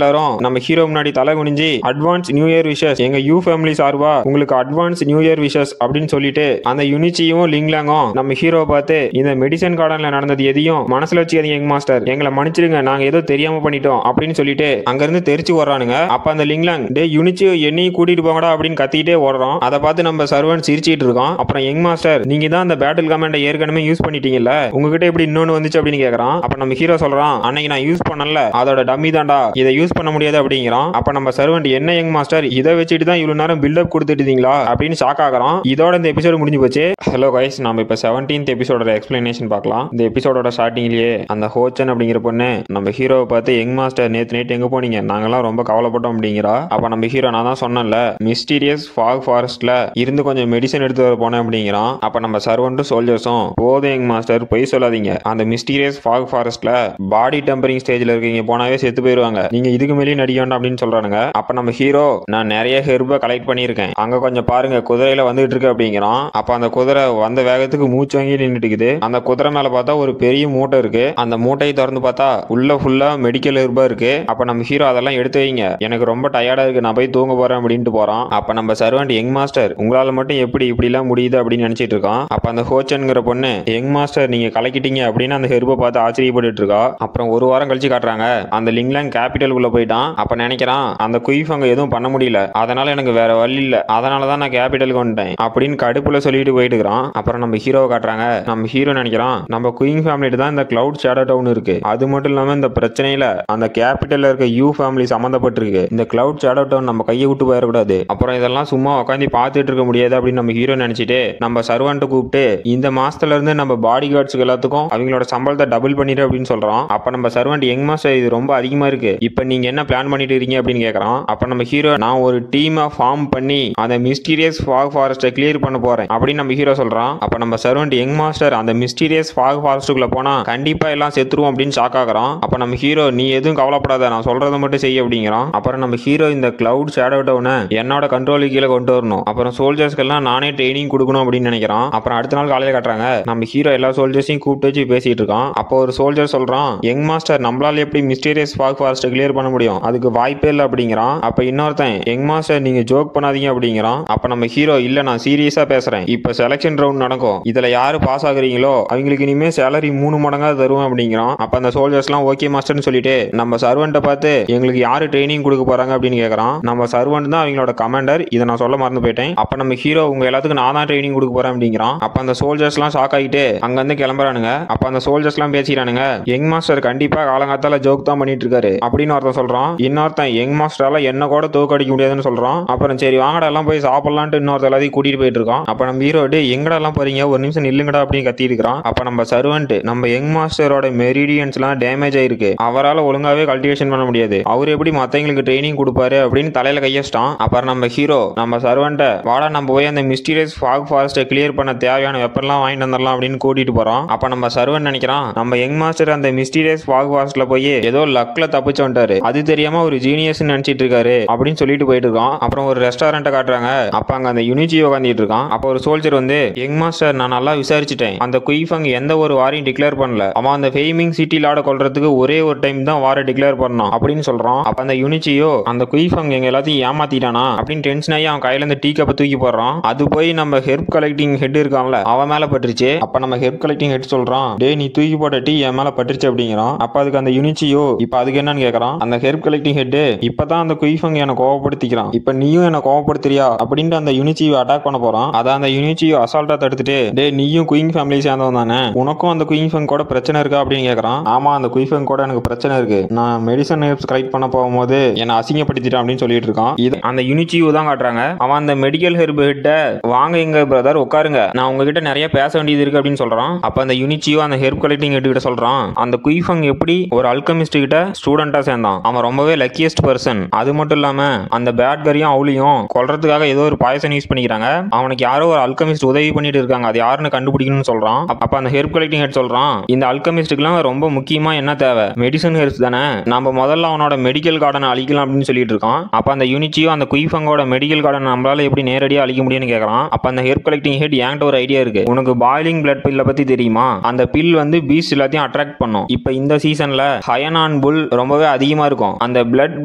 எல்லாரும் நம்ம ஹீரோ முன்னாடி தலை குனிஞ்சு, அட்வான்ஸ் நியூ இயர் விஷஸ் எங்க யூ ஃபேமிலி சார்பா உங்களுக்கு அட்வான்ஸ் நியூ இயர் விஷஸ் அப்படின்னு சொல்லிட்டு அந்த யுனிச்சியும் லிங்லாங்கும் நம்ம ஹீரோ பார்த்து, இந்த மெடிசன் கார்டன்ல நடந்தது எதையும் மனசுல வச்சுக்காதீங்க யங் மாஸ்டர், எங்களை மன்னிச்சிடுங்க, நாங்க ஏதோ தெரியாம பண்ணிட்டோம் அப்படின்னு சொல்லிட்டு அங்க இருந்து தெரிச்சு ஓடுறானுங்க. அப்ப அந்த லிங்லாங், டே யுனிச்சி என்னையும் கூட்டிட்டு போங்கடா அப்படின்னு கத்திட்டே ஓடுறோம். அதை பார்த்து நம்ம சர்வன்ட் சிரிச்சிட்டு இருக்கோம். அப்புறம் யங் மாஸ்டர், நீங்க தான் அந்த பேட்டில் கமாண்டை ஏற்கனவே யூஸ் பண்ணிட்டீங்கல்ல, உங்ககிட்ட எப்படி இன்னொன்னு வந்துச்சு அப்படின்னு கேக்குறான். அப்ப நம்ம ஹீரோ சொல்றான், அன்னைக்கு நான் யூஸ் பண்ணல, அதோட டம்மி தான்டா, இதை யூஸ் பண்ண முடியாது அப்படிங்கிறான். அப்ப நம்ம சர்வன்ட், என்ன யங் மாஸ்டர் இதை வச்சுட்டு தான் இவ்வளவு நேரம் பில்டப் கொடுத்துட்டீங்களா அப்படின்னு ஷாக் ஆகுறான். இதோட இந்த எபிசோடு முடிஞ்சு போச்சு. ஹலோ கைஸ், நம்ம இப்ப 17th எபிசோட எக்ஸ்பிளனேஷன் பார்க்கலாம். இந்த எபிசோடோட ஸ்டார்டிங்லயே அந்த ஹோச்சன் அப்படிங்கிற பொண்ணு நம்ம ஹீரோவை பார்த்து, யங் மாஸ்டர் நேத்து நைட் எங்க போனீங்க, நாங்கெல்லாம் ரொம்ப கவலைப்பட்டோம் அப்படிங்கிறா. அப்ப நம்ம ஹீரோ, நான் தான் சொன்னேன்ல மிஸ்டீரியஸ் ஃபாக் ஃபாரஸ்ட்ல இருந்து கொஞ்சம் மெடிசன் எடுத்து வர போனேன் அப்படிங்கிறான். அப்ப நம்ம சர்வன்ட்டும் சோல்ஜர்ஸும், போதும் யங் மாஸ்டர் பொய் சொல்லாதீங்க, அந்த மிஸ்டீரியஸ் ஃபாக் ஃபாரஸ்ட்ல பாடி டெம்பரிங் ஸ்டேஜ்ல இருக்கீங்க, போனாவே செத்து போயிருவாங்க, நீங்க இதுக்கு மேலேயே நடிக்கணும் அப்படின்னு சொல்றானுங்க. அப்ப நம்ம ஹீரோ, நான் நிறைய ஹெர்பை கலெக்ட் பண்ணியிருக்கேன், அங்க கொஞ்சம் பாருங்க குதிரையில வந்துட்டு இருக்கு அப்படிங்கிறான். அப்ப அந்த குதிரை வந்த வேகத்துக்கு மூச்சு வாங்கி நின்றுட்டு இருக்குது. அந்த குதிரை மேல பார்த்தா ஒரு பெரிய மூட்டை இருக்கு. அந்த மூட்டையை திறந்து பார்த்தா உள்ள ஃபுல்லா மெடிக்கல் ஹெர்பா இருக்கு. அப்ப நம்ம ஹீரோ, அதெல்லாம் எடுத்து வைங்க, எனக்கு ரொம்ப டயர்டா இருக்கு, நான் போய் தூங்க போறேன் அப்படின்ட்டு போறான். அப்ப நம்ம சர்வன்ட், யங் மாஸ்டர் உங்களால மட்டும் எப்படி இப்படி எல்லாம் முடியுது அப்படின்னு நினைச்சிட்டு இருக்கான். அப்ப அந்த ஹோச்சன்ங்கிற பொண்ணு, யங் மாஸ்டர் நீங்க கலக்கிட்டீங்க அப்படின்னு அந்த ஹெர்பை பார்த்து ஆச்சரியப்பட்டு இருக்கா. அப்புறம் ஒரு வாரம் கழிச்சு காட்டுறாங்க, அந்த லிங்லாங் கேபிட்டலுக்குள்ள போயிட்டான். அப்ப நினைக்கிறான், அந்த குயிஃப் அங்க எதுவும் பண்ண முடியல, அதனால எனக்கு வேற வழி இல்ல, அதனாலதான் நான் கேபிட்டலுக்கு வந்துட்டேன் அப்படின்னு கடுப்புல சொல்லிட்டு போயிட்டு இருக்கிறான். அப்புறம் நம்ம ஹீரோவை காட்டுறாங்க. நம்ம ஹீரோ நினைக்கிறான், நம்ம குயின் ஃபேமிலிட்டு தான் இந்த கிளவுட் ஷேடோ டவுன் இருக்கு, அது மட்டும் இல்லாம இந்த பிரச்சனையில அந்த கேபிட்டல்ல இருக்க யூ ஃபேமிலி சம்பந்தப்பட்டிருக்கு, இந்த கிளவுட் ஷேடோ டவுன் நம்ம கையை விட்டு போயிடக்கூடாது, அப்புறம் இதெல்லாம் சும்மா உட்காந்து பார்த்துட்டு இருக்க முடியாது அப்படின்னு நம்ம ஹீரோ நினைச்சிட்டு நம்ம சர்வன்ட் கூப்பிட்டு, இந்த மாசத்துல இருந்து நம்ம பாடி கார்ட்ஸ்க்கு எல்லாத்துக்கும் அவங்களோட சம்பளத்தை டபுள் பண்ணிடு அப்படின்னு சொல்றான். அப்ப நம்ம சர்வன்ட், யங் மாஸ்டர் இது ரொம்ப அதிகமா இருக்கு, இப்ப நீங்க என்ன பிளான் பண்ணிட்டு இருக்கீங்க அப்படின்னு கேக்குறான். அப்ப நம்ம ஹீரோ, நான் ஒரு டீமை ஃபார்ம் பண்ணி அந்த மிஸ்டீரியஸ் ஃபாக் ஃபாரஸ்ட்டை கிளியர் பண்ண போறேன் அப்படின்னு நம்ம ஹீரோ சொல்றான். அப்ப நம்ம சர்வன்ட், யங் மாஸ்டர் அந்த மிஸ்டீரியஸ் ஃபாக் ஃபாரஸ்ட்டுக்குள்ள போனா கண்டிப்பா எல்லாம் செத்துருவோம் அப்படின்னு ஷாக் ஆகுறான். அப்ப நம்ம ஹீரோ, நீ எதுவும் கவலைப்படாத, நான் சொல்றதை மட்டும் செய்ய அப்படிங்கிறான். அப்புறம் நம்ம ஹீரோ, இந்த கிளவுட் ஷேடோ டவுனை என்னோட கண்ட்ரோலுக்கு கீழே கொண்டு வரணும், அப்புறம் சோல்ஜர்ஸ்க்கு எல்லாம் நானே ட்ரைனிங் கொடுக்கணும் அப்படின்னு நினைக்கிறான். அப்புறம் அடுத்த நாள் காலையில காட்டுறாங்க, நம்ம ஹீரோ எல்லா சோல்ஜர்ஸையும் கூப்பிட்டு வச்சு பேசிட்டு இருக்கான். அப்போ ஒரு சோல்ஜர் சொல்றான், யங் மாஸ்டர் நம்மளால எப்படி மிஸ்டீரியஸ் ஃபாக் ஃபாரஸ்ட்டை கிளியர் பண்ண முடியும், அதுக்கு வாய்ப்பே இல்லை அப்படிங்கிறான். அப்ப இன்னொருத்தன், யங் மாஸ்டர் நீங்க ஜோக் பண்ணாதீங்க அப்படிங்கிறான். அப்ப நம்ம ஹீரோ, இல்ல நான் சீரியஸா பேசுறேன், இப்ப செலக்ஷன் ரவுண்ட் நடக்கும், இதுல யாரு பாஸ் ஆகுறீங்களோ அவங்களுக்கு இனிமே சேலரி 3 மடங்கா தருவோம் அப்படிங்கிறான். அப்ப அந்த சோல்ஜர்ஸ் எல்லாம் ஓகே மாஸ்டர்னு சொல்லிட்டு நம்ம சர்வெண்ட்டை பார்த்து, எங்களுக்கு யாரு ட்ரைனிங் கொடுக்க போறாங்க அப்படின்னு கேக்குறான். நம்ம சர்வெண்ட் தான் அவங்களோட கமாண்டர், இதை நான் சொல்ல மறந்து போயிட்டேன். அப்ப நம்ம ஹீரோ, உங்க எல்லாத்துக்கும் நான் தான் ட்ரைனிங் கொடுக்க போறேன் அப்படிங்கிறான். அப்ப அந்த சோல்ஜர்ஸ் எல்லாம் ஷாக் ஆகிட்டு அங்க இருந்து கிளம்புறானுங்க. அப்ப அந்த சோல்ஜர்ஸ் எல்லாம் பேசிக்கிறானுங்க, யங் மாஸ்டர் கண்டிப்பா காலங்காத்தால ஜோக் தான் பண்ணிட்டு இருக்காரு அப்படின்னு ஒருத்தன் சொல்றான். இன்னொருத்தன், யங் மாஸ்டரால என்ன கூட தோக்கடிக்க முடியாதுன்னு சொல்றான். அப்புறம் சரி வாங்கடா எல்லாம் போய் சாப்பிடலான்ட்டு இன்னொருத்த எல்லாத்தையும் கூட்டிட்டு போயிட்டு இருக்கான். அப்ப நம்ம ஹீரோ, எங்கடா எல்லாம் போறீங்க, ஒரு நிமிஷம் நில்லுங்கடா அப்படின்னு கத்தி இருக்கிறான். அப்ப நம்ம சர்வெண்ட், நம்ம யங் மாஸ்டரோட மெரிடியன்ஸ்லாம் டேமேஜ் ஆயிருக்கு, அவரால் ஒழுங்காவே கல்டிவேஷன் பண்ண முடியாது, அவர் எப்படி மற்றவங்களுக்கு ட்ரைனிங் கொடுப்பாரு அப்படின்னு தலையில கையச்சிட்டான். அப்புறம் நம்ம ஹீரோ நம்ம சர்வன்ட்ட வாடா நம்ம போய் அந்த மிஸ்டீரியஸ் ஃபாக் ஃபாரஸ்ட்டை கிளியர் பண்ண தேவையான வெப்பன்லாம் வாங்கிட்டு வந்துடலாம் அப்படின்னு கூட்டிட்டு போறோம். அப்ப நம்ம சர்வன் நினைக்கிறான் நம்ம யங் மாஸ்டர் அந்த மிஸ்டீரியஸ் ஃபாக் ஃபாரஸ்ட்ல போய் ஏதோ லக்ல தப்பிச்சு வந்துட்டாரு, அது தெரியாம ஒரு ஜீனியஸ் நினைச்சிட்டு இருக்காரு அப்படின்னு சொல்லிட்டு போயிட்டு இருக்கோம். அப்புறம் ஒரு ரெஸ்டாரண்ட்டை காட்டுறாங்க. அப்ப அங்க அந்த யுனிச்சியோ உட்காந்துட்டு இருக்கான். அப்ப ஒரு சோல்ஜர் வந்து யங் மாஸ்டர் நான் நல்லா விசாரிச்சுட்டேன், அந்த குயிஃபங் எந்த ஒரு வாரையும் டிக்ளேர் பண்ணல, அவன் அந்த ஃபேமிங் சிட்டி லாட கொல்றதுக்கு ஒரே ஒரு டைம் தான் வாரை டிக்ளேர் பண்ணான் அப்படின்னு சொல்றான். அப்ப அந்த யுனிச்சியோ அந்த குயிஃபங் எங்க எல்லாத்தையும் ஏமாத்திட்டானா அப்படின்னு டென்ஷன் ஆகி அவன் கையில இருந்து டீ கப்பை தூக்கி போடுறான். அது போய் நம்ம ஹெர்ப் கலெக்டிங் ஹெட் இருக்கான்ல அவன் மேல பட்டுருச்சு. அப்ப நம்ம ஹெர்ப் கலெக்டிங் ஹெட் சொல்றான், டே நீ தூக்கி போட்ட டீ என் மேல பட்டுருச்சு அப்படிங்கிறான். அப்ப அதுக்கு அந்த யுனிச்சியோ இப்ப அதுக்கு என்னன்னு கேக்குறான். அந்த ஹெர்ப் கலெக்டிங் ஹெட் இப்பதான் அந்த குயிஃபங் என்ன கோவப்படுத்திக்கிறான், இப்ப நீயும் என்ன கோவப்படுத்துறியா அப்படின்ட்டு அந்த யுனிச்சியோ அட்டாக் பண்ண போறான். அதான் அந்த யுனிச்சியோ அசால்ட்டா தடுத்துட்டு, டே நீயும் குயிங் ஃபேமிலி சேர்ந்தவன் தானே, உனக்கும் அந்த குயிங் ஃபேங் கூட பிரச்சனை இருக்கா அப்படின்னு கேக்குறான். ஆமா அந்த குயிங் ஃபேங் கூட எனக்கு பிரச்சனை இருக்கு, நான் மெடிசன் ஹெர்ப்ஸ் கலெக்ட் பண்ண போகும்போது என்ன அசிங்கப்படுத்திட்டான் அப்படின்னு சொல்லிட்டு இருக்கான். இது அந்த யுனிச்சியோ தான் காட்டுறாங்க. அவன் அந்த மெடிக்கல் ஹெர்ப் ஹெட்ட வாங்க எங்க பிரதர் உட்காருங்க, நான் உங்ககிட்ட நிறைய பேச வேண்டியது இருக்கு அப்படின்னு சொல்றான். அப்ப அந்த யுனிச்சியோ அந்த ஹெர்ப் கலெக்டிங் ஹெட் கிட்ட சொல்றான், அந்த குயிஃபங் எப்படி ஒரு அல்கமிஸ்ட் கிட்ட ஸ்டூடெண்டா சேர்ந்தான், அவன் ரொம்பவே லக்கியஸ்ட் பர்சன், அது மட்டும் இல்லாம அந்த பேட் கரியும் அவளையும் கொல்றதுக்காக ஏதோ ஒரு பாய்சன் யூஸ் பண்ணிக்கிறாங்க, அவனுக்கு யாரோ ஒரு அல்கமிஸ்ட் உதவி பண்ணிட்டு இருக்காங்க, அது யாருன்னு கண்டுபிடிக்கணும்னு சொல்றான். அப்ப அந்த ஹெர்ப் கலெக்டிங் ஹெட் சொல்றான், இந்த அல்கமிஸ்டுக்குலாம் ரொம்ப முக்கியமா என்ன தேவை, மெடிசன் ஹெர்ப்ஸ் தானே, நம்ம முதல்ல அவனோட மெடிக்கல் கார்டனை அழிக்கலாம் அப்படின்னு சொல்லிட்டு இருக்கான். அப்ப அந்த யுனிச்சியோ அந்த குயிஃபங்கோட மெடிக்கல் கார்டன் நம்மளால எப்படி நேரடியாக அழிக்க முடியும்னு கேட்கறான். அப்ப அந்த ஹெர்ப் கலெக்டிங் ஹெட் என்கிட்ட ஒரு ஐடியா இருக்கு, உனக்கு பாய்லிங் பிளட் பில்ல பத்தி தெரியுமா, அந்த பில் வந்து பீஸ் எல்லாத்தையும் அட்ராக்ட் பண்ணும், இப்ப இந்த சீசன்ல ஹயனான் புல் ரொம்பவே அதிகமா இருக்கும், அந்த பிளட்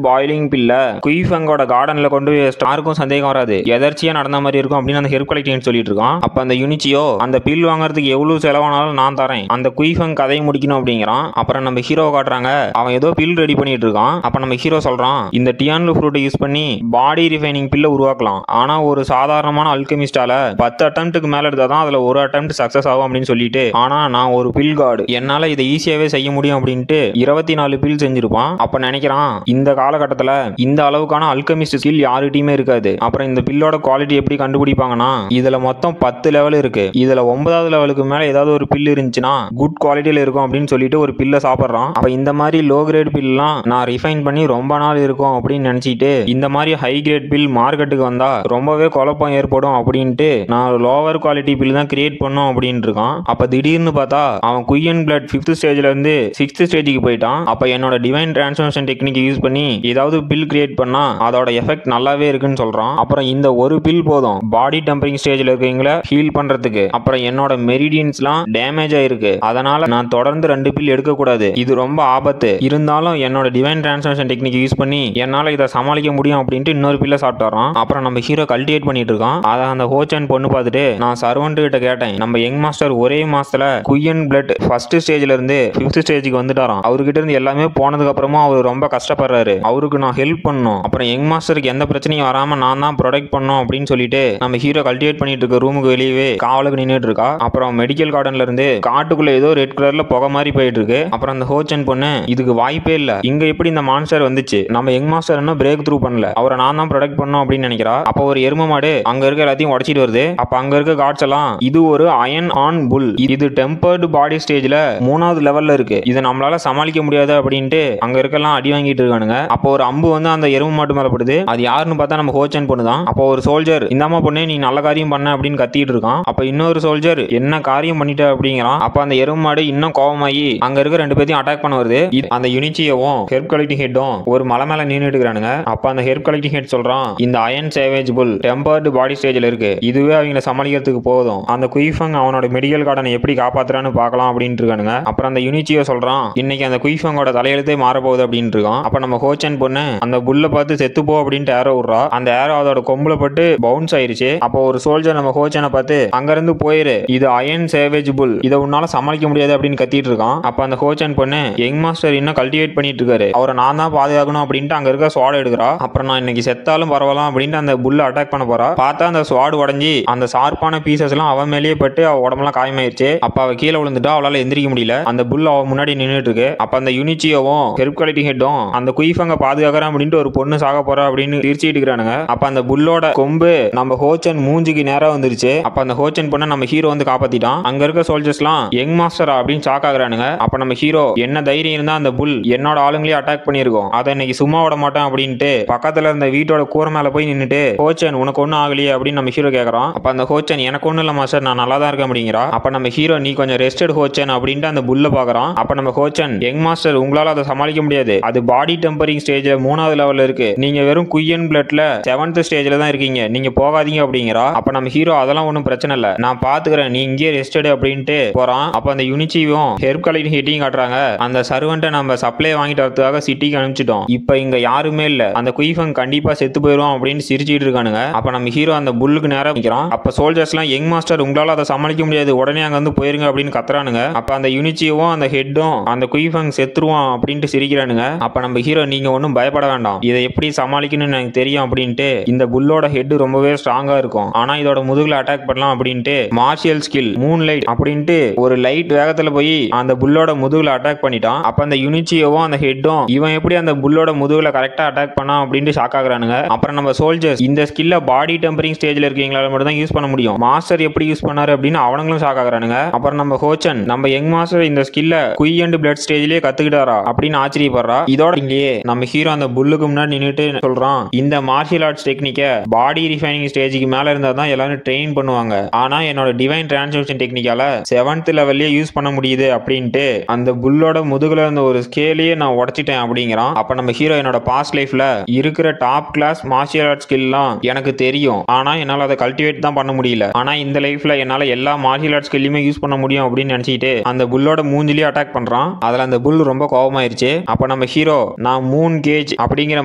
பாய்லிங் பில்ல குயிஃபங்கோட கார்டன்ல கொண்டு போய் ஸ்டாருக்கும் சந்தேகம் வராது, எதர்ச்சியா நடந்த மாதிரி இருக்கும் அப்படின்னு அந்த ஹெர்ப் கலெக்டிங் ஹெட் சொல்லிட்டு இருக்கான். அப்ப அந்த யுனிச்சியோ அந்த பில் வாங்குறதுக்கு எவ்வளவு செலவானாலும் நான் தரேன், அந்த குயிஃபங் கதையை முடிக்கணும் அப்படிங்கிறான். அப்புறம் நம்ம ஹீரோ காட்டுறாங்க, அவன் ஏதோ பில் ரெடி பண்ணிட்டு இருக்கான். அப்ப நம்ம ஹீரோ சொல்றான், இந்த டியான்லு ஃப்ரூட்டை யூஸ் பண்ணி பாடி ரிஃபைனிங் பில்ல உருவாக்கலாம், ஆனா ஒரு சாதாரணமான அல்கெமிஸ்டால 10 அட்டெம்ப்ட்டுக்கு மேல எடுத்தாதான் அதுல ஒரு அட்டெம்ப்ட் சக்சஸ் ஆகும் அப்படின்னு சொல்லிட்டு, ஆனா நான் ஒரு பில் கார்டு, என்னால இதை ஈஸியாவே செய்ய முடியும் அப்படின்ட்டு 24 பில் செஞ்சிருப்பான். அப்ப நினைக்கிறான் இந்த காலகட்டத்துல இந்த அளவுக்கான அல்கெமிஸ்ட் ஸ்கில் யாருகிட்டயுமே இருக்காது. அப்புறம் இந்த பில்லோட குவாலிட்டி எப்படி கண்டுபிடிப்பாங்கன்னா, இதுல மொத்தம் 10 லெவல் இருக்கு, இதுல 9வது லெவலுக்கு மேல ஏதாவது ஒரு பில் இருந்துச்சுன்னா குட் குவாலிட்டியில இருக்கும் அப்படின்னு சொல்லிட்டு ஒரு பில்ல சாப்பிடுறான். அப்ப இந்த மாதிரி லோ கிரேட் பில்லாம் நான் ரிஃபைன் பண்ணி ரொம்ப நாள் இருக்கும் அப்படின்னு நினைச்சிட்டு, இந்த மாதிரி ஹை கிரேட் பில் மார்க்கெட்டுக்கு வந்தா ரொம்பவே குழப்பம் ஏற்படும் அப்படின்ட்டு நான் லோவர் குவாலிட்டி பில் தான் கிரியேட் பண்ணும் அப்படின்னு இருக்கான். அப்ப திடீர்னு பார்த்தா அவன் குயின் பிளட் 5th ஸ்டேஜ்ல இருந்து 6th ஸ்டேஜுக்கு போயிட்டான். அப்ப என்னோட டிவைன் டிரான்ஸ்ஃபர்மேஷன் டெக்னிக் யூஸ் பண்ணி ஏதாவது பில் கிரியேட் பண்ணா அதோட எஃபெக்ட் நல்லாவே இருக்குன்னு சொல்றான். அப்புறம் இந்த ஒரு பில் போதும் பாடி டெம்பரிங் ஸ்டேஜ்ல இருக்கவங்கள ஹீல் பண்றதுக்கு. அப்புறம் என்னோட மெரிடியன்ஸ்லாம் டேமேஜ் ஆயிருக்கு, அதனால நான் தொடர்ந்து 2 பில் எடுக்க கூடாது, இது ரொம்ப ஆபத்து, இருந்தாலும் என்னோட டிவைன் டிரான்ஸ்ஃபர்மேஷன் டெக்னிக் யூஸ் பண்ணி என்னால இதை சமாளிக்க முடியும் அப்படின்ட்டு இன்னொரு பில்ல சாப்பிட்டு வரான். அப்புறம் நம்ம ஹீரோ கல்டிவேட் பண்ணிட்டு இருக்கான். அதை அந்த ஹோச்சன் பொண்ணு பார்த்துட்டு நான் சர்வன்ட் கிட்ட கேட்டேன், நம்ம யங் மாஸ்டர் ஒரே மாசத்துல குயின் பிளட் 1st ஸ்டேஜ்ல இருந்து 5th ஸ்டேஜுக்கு வந்துட்டாராம், அவர்கிட்ட இருந்து எல்லாமே போனதுக்கு அப்புறமா அவர் ரொம்ப கஷ்டப்படுறாரு, அவருக்கு நான் ஹெல்ப் பண்ணணும், அப்புறம் யங் மாஸ்டருக்கு எந்த பிரச்சனையும் வராம நான் தான் ப்ரொடெக்ட் பண்ணணும் அப்படின்னு சொல்லிட்டு நம்ம ஹீரோ கல்டிவேட் பண்ணிட்டு இருக்க ரூமுக்கு வெளியவே காவலுக்கு நின்றுட்டு இருக்கா. அப்புறம் மெடிக்கல் கார்டன்ல இருந்து காட்டுக்குள்ள ஏதோ ரெட் கலர்ல புகை மாதிரி போயிட்டு இருக்கு. அப்புறம் அந்த ஹோச்சன் பொண்ணு இதுக்கு வாய்ப்பே இல்ல, இங்க எப்படி இந்த மான்ஸ்டர் வந்துச்சு, நம்ம யங் மாஸ்டர் இன்னும் பிரேக் த்ரூ பண்ணல, அவரை நான் தான் ப்ரொடெக்ட் பண்ணணும் அப்படின்னு நினைக்கிறா. அப்ப ஒரு எரும மாடு அங்க இருக்க எல்லாத்தையும் உடைச்சிட்டு வருது. அப்ப அங்க இருக்க காட்ஸ் எல்லாம் இது ஒரு அயன் ஆன் புல், இது டெம்பர்டு பாடி ஸ்டேஜ்ல 3வது லெவல்ல இருக்கு, இதை நம்மளால சமாளிக்க முடியாது அப்படின்ட்டு அங்க இருக்கலாம் அடி வாங்கிட்டு இருக்கானுங்க. அப்போ ஒரு அம்பு வந்து அந்த எரும மாட்டு மேல படுது, அது யாருன்னு பார்த்தா நம்ம ஹோச்சன் பொண்ணு தான். அப்போ ஒரு சோல்ஜர் இந்தாமா பொண்ணு நீ நல்ல காரியம் பண்ண அப்படின்னு கத்திட்டு இருக்கான். அப்ப இன்னொரு சோல்ஜர் என்ன காரியம் பண்ணிட்ட அப்படிங்கிறான். அப்ப அந்த எரும மாடு இன்னும் கோவமாயி அங்க இருக்க 2 பேரையும் அட்டாக் பண்ண வருது. அந்த யுனிச்சியவும் ஹெர்ப் கலெக்டிங் ஹெட்டும் ஒரு மலை மேல நின்னுட்டு இருக்கானுங்க. அப்ப அந்த ஹெர்ப் கலெக்டிங் ஹெட் சொல்றான், இந்த அயன் சேவேஜ் புல் டெம்பர்டு பாடி ஸ்டேஜ்ல இருக்கு, இதுவே அவங்கள சமாளிக்கிறதுக்கு போதும், அந்த குயிஃபங் அவனோட மெடிக்கல் கார்டனை எப்படி காப்பாத்துறான்னு பார்க்கலாம் அப்படின்னு இருக்கானுங்க. அப்புறம் அந்த யுனிச்சியோ சொல்றான், இன்னைக்கு அந்த குயிஃபங்கோட தலையெழுத்தே மாற போகுது அப்படின்னு இருக்கான். அப்ப நம்ம ஹோச்சன் பொண்ணு அந்த புல்ல பார்த்து செத்து போ அப்படின்ட்டு ஏரோ விடுறா. அந்த ஏரோ அதோட கொம்புல பட்டு பவுன்ஸ் ஆயிருச்சு. அப்போ ஒரு சோல்ஜர் நம்ம ஹோச்சனை பார்த்து அங்க இருந்து போயிரு, இது அயன் சேவேஜ் புல், இதை உன்னால சமாளிக்க முடியாது அப்படின்னு கத்திட்டு இருக்கான். அப்ப அந்த ஹோச்சன் பொண்ணு யங் மாஸ்டர் இன்னும் கல்டிவேட் பண்ணிட்டு இருக்காரு, அவரை நான் தான் பாதுகாக்கணும் அப்படின்ட்டு அங்க இருக்க ஸ்வாட் எடுக்கிறா. அப்புறம் நான் இன்னைக்கு செத்தாலும் பரவாயில்ல அப்படின்ட்டு அந்த புல்ல அட்டாக் பண்ண போறா. பார்த்தா அந்த ஸ்வாட் உடஞ்சி அந்த ஷார்ப்பான பீசஸ் எல்லாம் அவன் மேலேயே பட்டு அவ உடம்பெல்லாம் காயமாயிருச்சு. அப்ப அவ கீழே விழுந்துட்டா, அவளால எந்திரிக்க முடியல. அந்த புல் அவ முன்னாடி நின்றுட்டு இருக்கு. அப்ப அந்த யுனிச்சியோவும் ஹெர்ப் கலெக்டிங் ஹெட்டும் அந்த குயிஃபங்க பாதுகாக்கிறேன் அப்படின்ட்டு ஒரு பொண்ணு சாக போறா அப்படின்னு தீர்ச்சிட்டு இருக்கானுங்க. அப்ப அந்த புல்லோட கொம்பு நம்ம ஹோச்சன் மூஞ்சிக்கு நேரா வந்துருச்சு. அப்ப அந்த ஹோச்சன் பொண்ணை நம்ம ஹீரோ வந்து காப்பாத்திட்டான். அங்க இருக்க சோல்ஜர்ஸ்லாம் யங் மாஸ்டரா அப்படின்னு சாக்க ஷாக் ஆகுறானுங்க. அப்ப நம்ம ஹீரோ என்ன தைரியம் இருந்தா அந்த புல் என்னோட ஆளுங்களே அட்டாக் பண்ணிருக்கோம், அதை இன்னைக்கு சும்மா விட மாட்டேன் அப்படின்ட்டு பக்கத்துல இருந்த வீட்டோட கூரை மேல போய் நின்னுட்டு ஹோச்சன் உனக்கு ஒன்னும் ஆகலையே அப்படின்னு நம்ம ஹீரோ கேக்குறோம். அப்ப அந்த ஹோச்சன் எனக்கு ஒன்னும் இல்ல மாஸ்டர், நான் நல்லா தான் இருக்கேன் அப்படிங்கிறா. அப்ப நம்ம ஹீரோ நீ கொஞ்சம் ரெஸ்டட் ஹோச்சன் அப்படின்ட்டு அந்த புல்ல பாக்குறான். அப்ப நம்ம ஹோச்சன் யங் மாஸ்டர் உங்களால அதை சமாளிக்க முடியாது, அது பாடி டெம்பரிங் ஸ்டேஜ்ல 3வது லெவல்ல இருக்கு, நீங்க வெறும் குயன் பிளட்ல 7th ஸ்டேஜ்ல தான் இருக்கீங்க, நீங்க போகாதீங்க அப்படிங்கிறா. அப்ப நம்ம ஹீரோ அதெல்லாம் ஒன்றும் பிரச்சனை இல்ல, நான் பாத்துக்கிறேன், நீ இங்கே ரெஸ்டட் அப்படின்ட்டு போறான். அப்ப அந்த யுனிச்சியும் ஹெர்ப் கலெக்டிங் ஹிட்டிங் காட்டுறாங்க. அந்த சர்வெண்ட்டை நம்ம சப்ளை வாங்கிட்டு வரதுக்காக சிட்டிக்கு அனுப்பிச்சிட்டோம், இப்ப இங்க யாருமே இல்ல, அந்த குயிஃபங் கண்டிப்பா செத்து போயிடும் அப்படின்னு சிரிச்சிட்டு இருக்கானுங்க. அப்ப நம்ம ஹீரோ அந்த புல்லுக்கு நேரா நிக்கிறான். அப்ப சோல்ஜர்ஸ் எல்லாம் யங் மாஸ்டர் உங்களால அதை சமாளிக்க முடியாது, உடனே அங்க வந்து போயிருங்க அப்படின்னு கத்துறானுங்க. அப்ப அந்த யுனிச்சியும் அந்த ஹெட்டும் அந்த குயிஃபங் செத்துருவான் அப்படின்ட்டு சிரிக்கிறானுங்க. அப்ப நம்ம ஹீரோ நீங்க ஒன்றும் பயப்பட வேண்டாம், இதை எப்படி சமாளிக்கணும்னு எனக்கு தெரியும் அப்படின்ட்டு இந்த புல்லோட ஹெட் ரொம்பவே ஸ்ட்ராங்கா இருக்கும், ஆனா இதோட முதுகுல அட்டாக் பண்ணலாம் அப்படின்ட்டு மார்ஷியல் ஸ்கில் மூன் லைட் அப்படின்ட்டு ஒரு லைட் வேகத்துல போய் அந்த புல்லோட முதுகுல அட்டாக் பண்ணிட்டான். அப்ப அந்த யுனிச்சியும் அந்த ஹெட்டும் இவன் எப்படி அந்த புல்லோட முதுகுல கரெக்டா அட்டாக் பண்ணா அப்படின்ட்டு ஷாக் ஆகுறானுங்க. அப்புறம் நம்ம சோல்ஜர்ஸ் இந்த ஸ்கில்ல பாடி டெம்பரிங் ஸ்டேஜ்ல இருக்கீங்களால மட்டும் தான் யூஸ் பண்ண முடியும், மாஸ்டர் எப்படி யூஸ் பண்ணாரு அப்படின்னு அவனுங்களும் ஷாக் ஆகுறானுங்க. அப்புறம் நம்ம ஹோச்சன் நம்ம யங் மாஸ்டர் இந்த ஸ்கில்ல குய் அண்ட் பிளட் ஸ்டேஜ்லயே கத்துக்கிட்டாரா அப்படின்னு ஆச்சரியப்படுறா. இதோட இங்கேயே நம்ம ஹீரோ அந்த புல்லுக்கு முன்னாடி நின்னுட்டு சொல்றான், இந்த மார்ஷியல் ஆர்ட்ஸ் டெக்னிக்க பாடி ரிஃபைனிங் ஸ்டேஜுக்கு மேல இருந்தா தான் எல்லாரும் ட்ரெயின் பண்ணுவாங்க, ஆனா என்னோட டிவைன் டிரான்ஸ்மிஷன் டெக்னிக்கால 7th லெவல்லயே யூஸ் பண்ண முடியுது அப்படின்ட்டு அந்த புல்லோட முதுகுல இருந்த ஒரு ஸ்கேலையே நான் உடைச்சிட்டேன் அப்படிங்கிறான். அப்ப நம்ம ஹீரோ என்னோட பாஸ்ட் லைஃப்ல இருக்கிற டாப் கிளாஸ் மார்ஷியல் ஆர்ட்ஸ் ஸ்கில்லாம் எனக்கு தெரியும், ஆனா என்னால அதை கல்டிவேட் தான் பண்ண முடியல, ஆனா இந்த லைஃப்ல என்னால எல்லா மார்ஷியல் ஆர்ட்ஸ் ஸ்கில்லுமே யூஸ் பண்ண முடியும் அப்படின்னு நினைச்சிட்டு அந்த புல்லோட மூஞ்சிலேயே அட்டாக் பண்றான். அதுல அந்த புல் ரொம்ப கோபமாயிருச்சு. அப்ப நம்ம ஹீரோ நான் மூன் கேஜ் அப்படிங்கிற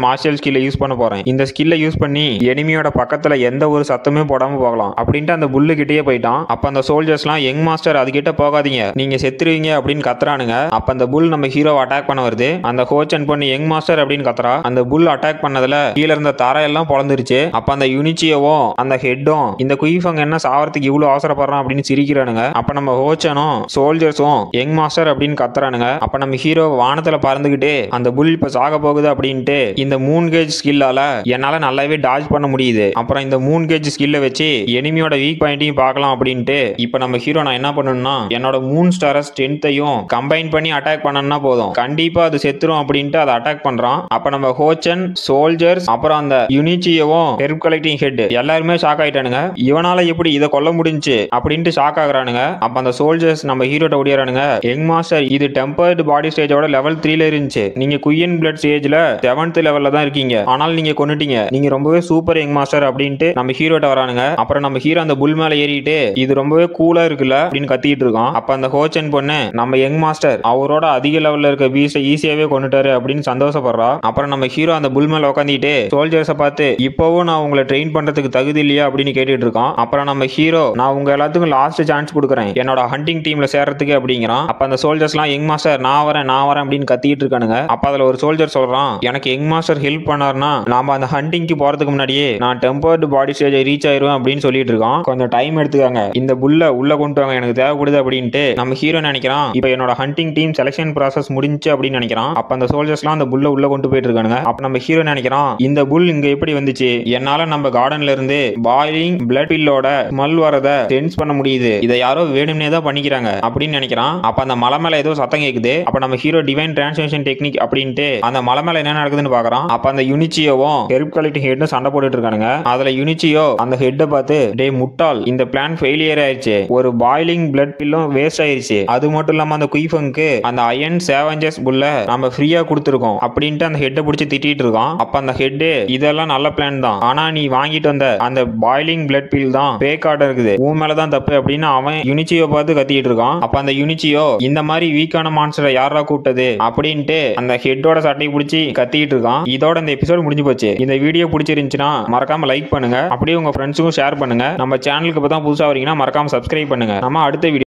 மார்ஷியல் ஸ்கில்ல யூஸ் பண்ண போறேன், இந்த ஸ்கில்ல யூஸ் பண்ணி எனிமியோட பக்கத்துல எந்த ஒரு சத்தமே போடாம போகலாம் அப்படின்ட்டு அந்த புல்லு கிட்டே போயிட்டான். அப்ப அந்த சோல்ஜர்ஸ்லாம் யங் மாஸ்டர் அது கிட்ட போகாதீங்க, நீங்க செத்துருவீங்க அப்படின்னு கத்துறானுங்க. அப்ப அந்த புல் நம்ம ஹீரோ அட்டாக் பண்ண வருது. அந்த ஹோச்சன் பொண்ணு யங் மாஸ்டர் அப்படின்னு கத்துறா. அந்த புல் அட்டாக் பண்ணதுல கீழ இருந்த தரையெல்லாம் பொளந்துருச்சு. அப்ப அந்த யுனிச்சியவும் அந்த ஹெட்டும் இந்த குயிஃபங் என்ன சாவறதுக்கு இவ்வளவு அவசரப்படுறான் அப்படின்னு சிரிக்கிறானுங்க. அப்ப நம்ம ஹோச்சனும் சோல்ஜர்ஸும் யங் மாஸ்டர் அப்படின்னு கத்துறானுங்க. அப்ப நம்ம ஹீரோ வானத்துல பறந்துகிட்டு அந்த புல் இப்ப சாக போகுது அப்படின்ட்டு இந்த மூன் கேஜ் ஸ்கில்லால என்னால நல்லாவே டாஜ் பண்ண முடியுது, அப்புறம் இந்த மூன் கேஜ் ஸ்கில்ல வச்சு எனிமியோட வீக் பாயிண்டையும் பார்க்கலாம் அப்படின்ட்டு இப்ப நம்ம ஹீரோ நான் என்ன பண்ணணும்னா என்னோட மூன் ஸ்டார் ஸ்ட்ரென்த்தையும் கம்பைன் பண்ணி அட்டாக் பண்ணணும்னா போதும், கண்டிப்பா அது செத்துரும் அப்படின்ட்டு அதை அட்டாக் பண்றான். அப்ப நம்ம ஹோச்சன் சோல்ஜர்ஸ் அப்புறம் அந்த யுனிச்சியவும் ஹெர்ப் கலெக்டிங் ஹெட் எல்லாருமே ஷாக் ஆயிட்டானுங்க, இவனால எப்படி இதை கொல்ல முடிஞ்சு அப்படின்ட்டு ஷாக் ஆகுறானுங்க. அப்ப அந்த சோல்ஜர்ஸ் நம்ம ஹீரோட்ட ஓடிறானுங்க, யங் மாஸ்டர் இது டெம்பர்டு பாடி ஸ்டேஜோட லெவல் 3ல இருந்துச்சு, நீங்க குயன் பிளட் ஸ்டேஜ்ல 7th லெவல்ல தான் இருக்கீங்க, ஆனால் நீங்க கொன்னுட்டீங்க, நீங்க ரொம்பவே சூப்பர் யங் மாஸ்டர் அப்படின்ட்டு நம்ம ஹீரோட்ட வரானுங்க. அப்புறம் நம்ம ஹீரோ அந்த புல் மேல ஏறிட்டு இது ரொம்பவே கூலா இருக்குல்ல அப்படின்னு கத்திட்டு இருக்கான். அப்ப அந்த ஹோச்சன் பொண்ணு நம்ம யங் மாஸ்டர் அவரோட அதிக லெவல்ல இருக்க பீஸ்ட ஈஸியாவே கொண்டுட்டாரு அப்படின்னு சந்தோஷப்படுறா. அப்புறம் நம்ம ஹீரோ அந்த புல் மேல உட்காந்துட்டு சோல்ஜர்ஸை பார்த்து இப்பவும் நான் உங்களை ட்ரெயின் பண்றதுக்கு தகுதி இல்லையா அப்படின்னு கேட்டுட்டு இருக்கான். அப்புறம் நம்ம ஹீரோ நான் உங்க எல்லாத்துக்கும் லாஸ்ட் சான்ஸ் கொடுக்குறேன் என்னோட ஹண்டிங் டீம்ல சேர்றதுக்கு அப்படிங்கிறான். அப்ப அந்த சோல்ஜர்ஸ்லாம் யங் மாஸ்டர் நான் வரேன் அப்படின்னு கத்திட்டு இருக்கானுங்க. அப்ப அதுல ஒரு சோல்ஜர் சொல்றான், எனக்கு யங் மாஸ்டர் ஹெல்ப் பண்ணாருன்னா நாம அந்த ஹண்டிங்க்கு போறதுக்கு முன்னாடியே நான் டெம்பர்டு பாடி ஸ்டேஜ் ரீச் ஆயிருவேன் அப்படின்னு சொல்லிட்டு இருக்கான். கொஞ்சம் டைம் எடுத்துக்காங்க, இந்த புல்ல உள்ள கொண்டு வாங்க, எனக்கு தேவைப்படுது அப்படின்ட்டு நம்ம ஹீரோ நினைக்கிறான். இப்ப என்னோட ஹண்டிங் டீம் செலக்ஷன் ப்ராசஸ் முடிஞ்சு அப்படின்னு நினைக்கிறான். அப்ப அந்த சோல்ஜர்ஸ்லாம் அந்த புல்ல உள்ள கொண்டு போயிட்டு இருக்கானுங்க. அப்ப நம்ம ஹீரோ நினைக்கிறான், இந்த புல் இங்க எப்படி வந்துச்சு, என்னால நம்ம கார்டன்ல இருந்து பாயிலிங் பிளட் பில்லோட ஸ்மெல் வரத சென்ஸ் பண்ண முடியுது, இதை யாரோ வேணும்னே தான் பண்ணிக்கிறாங்க அப்படின்னு நினைக்கிறான். அப்ப அந்த மலை மேல ஏதோ சத்தம் கேக்குது. அப்ப நம்ம ஹீரோ டிவைன் டிரான்ஸ்மிஷன் டெக்னிக் அப்படின்ட்டு அந்த மலை மேல என்ன நடக்குதுன்னு பாக்குறான். அப்ப அந்த யுனிச்சியோவும் ஹெர்ப் கலெக்டிங் ஹெட்டும் சண்டை போட்டுட்டு இருக்கானுங்க. அதுல யுனிச்சியோ அந்த ஹெட்டை பார்த்து டே முட்டாள், இந்த பிளான் ஃபெயிலியர் ஆயிடுச்சு, ஒரு பாயிலிங் பிளட் பில்லும் வேஸ்ட் ஆயிருச்சு, அது மட்டும் இல்லாம அந்த குயிஃபங்க்கு அந்த அயன் சேவஞ்சர்ஸ் புல்ல நம்ம ஃப்ரீயா கொடுத்துருக்கோம் அப்படின்ட்டு அந்த ஹெட்டை பிடிச்சி திட்டிட்டு இருக்கான். அப்ப அந்த ஹெட் இதெல்லாம் நல்ல பிளான் தான், ஆனா நீ வாங்கிட்டு வந்த அந்த பாயிலிங் பிளட் பில் தான் பேக் ஆர்டர் இருக்குது, உன் மேலதான் தப்பு அப்படின்னு அவன் யுனிச்சியோ பார்த்து கத்திட்டு இருக்கான். அப்ப அந்த யுனிச்சியோ இந்த மாதிரி வீக்கான மான்ஸ்டரை யாரா கூப்பிட்டது அப்படின்ட்டு அந்த ஹெட்டோட சட்டை பிடிச்சி கத்திட்டு இருக்கான். இதோட இந்த எபிசோட் முடிஞ்சு போச்சு. இந்த வீடியோ பிடிச்சிருந்துச்சுன்னா மறக்காம லைக் பண்ணுங்க, அப்படியே உங்க ஃப்ரெண்ட்ஸுக்கும் ஷேர் பண்ணுங்க. நம்ம சேனலுக்கு இப்பதான் புதுசா வரீங்கன்னா மறக்காம சப்ஸ்கிரைப் பண்ணுங்க. நம்ம அடுத்த வீடியோ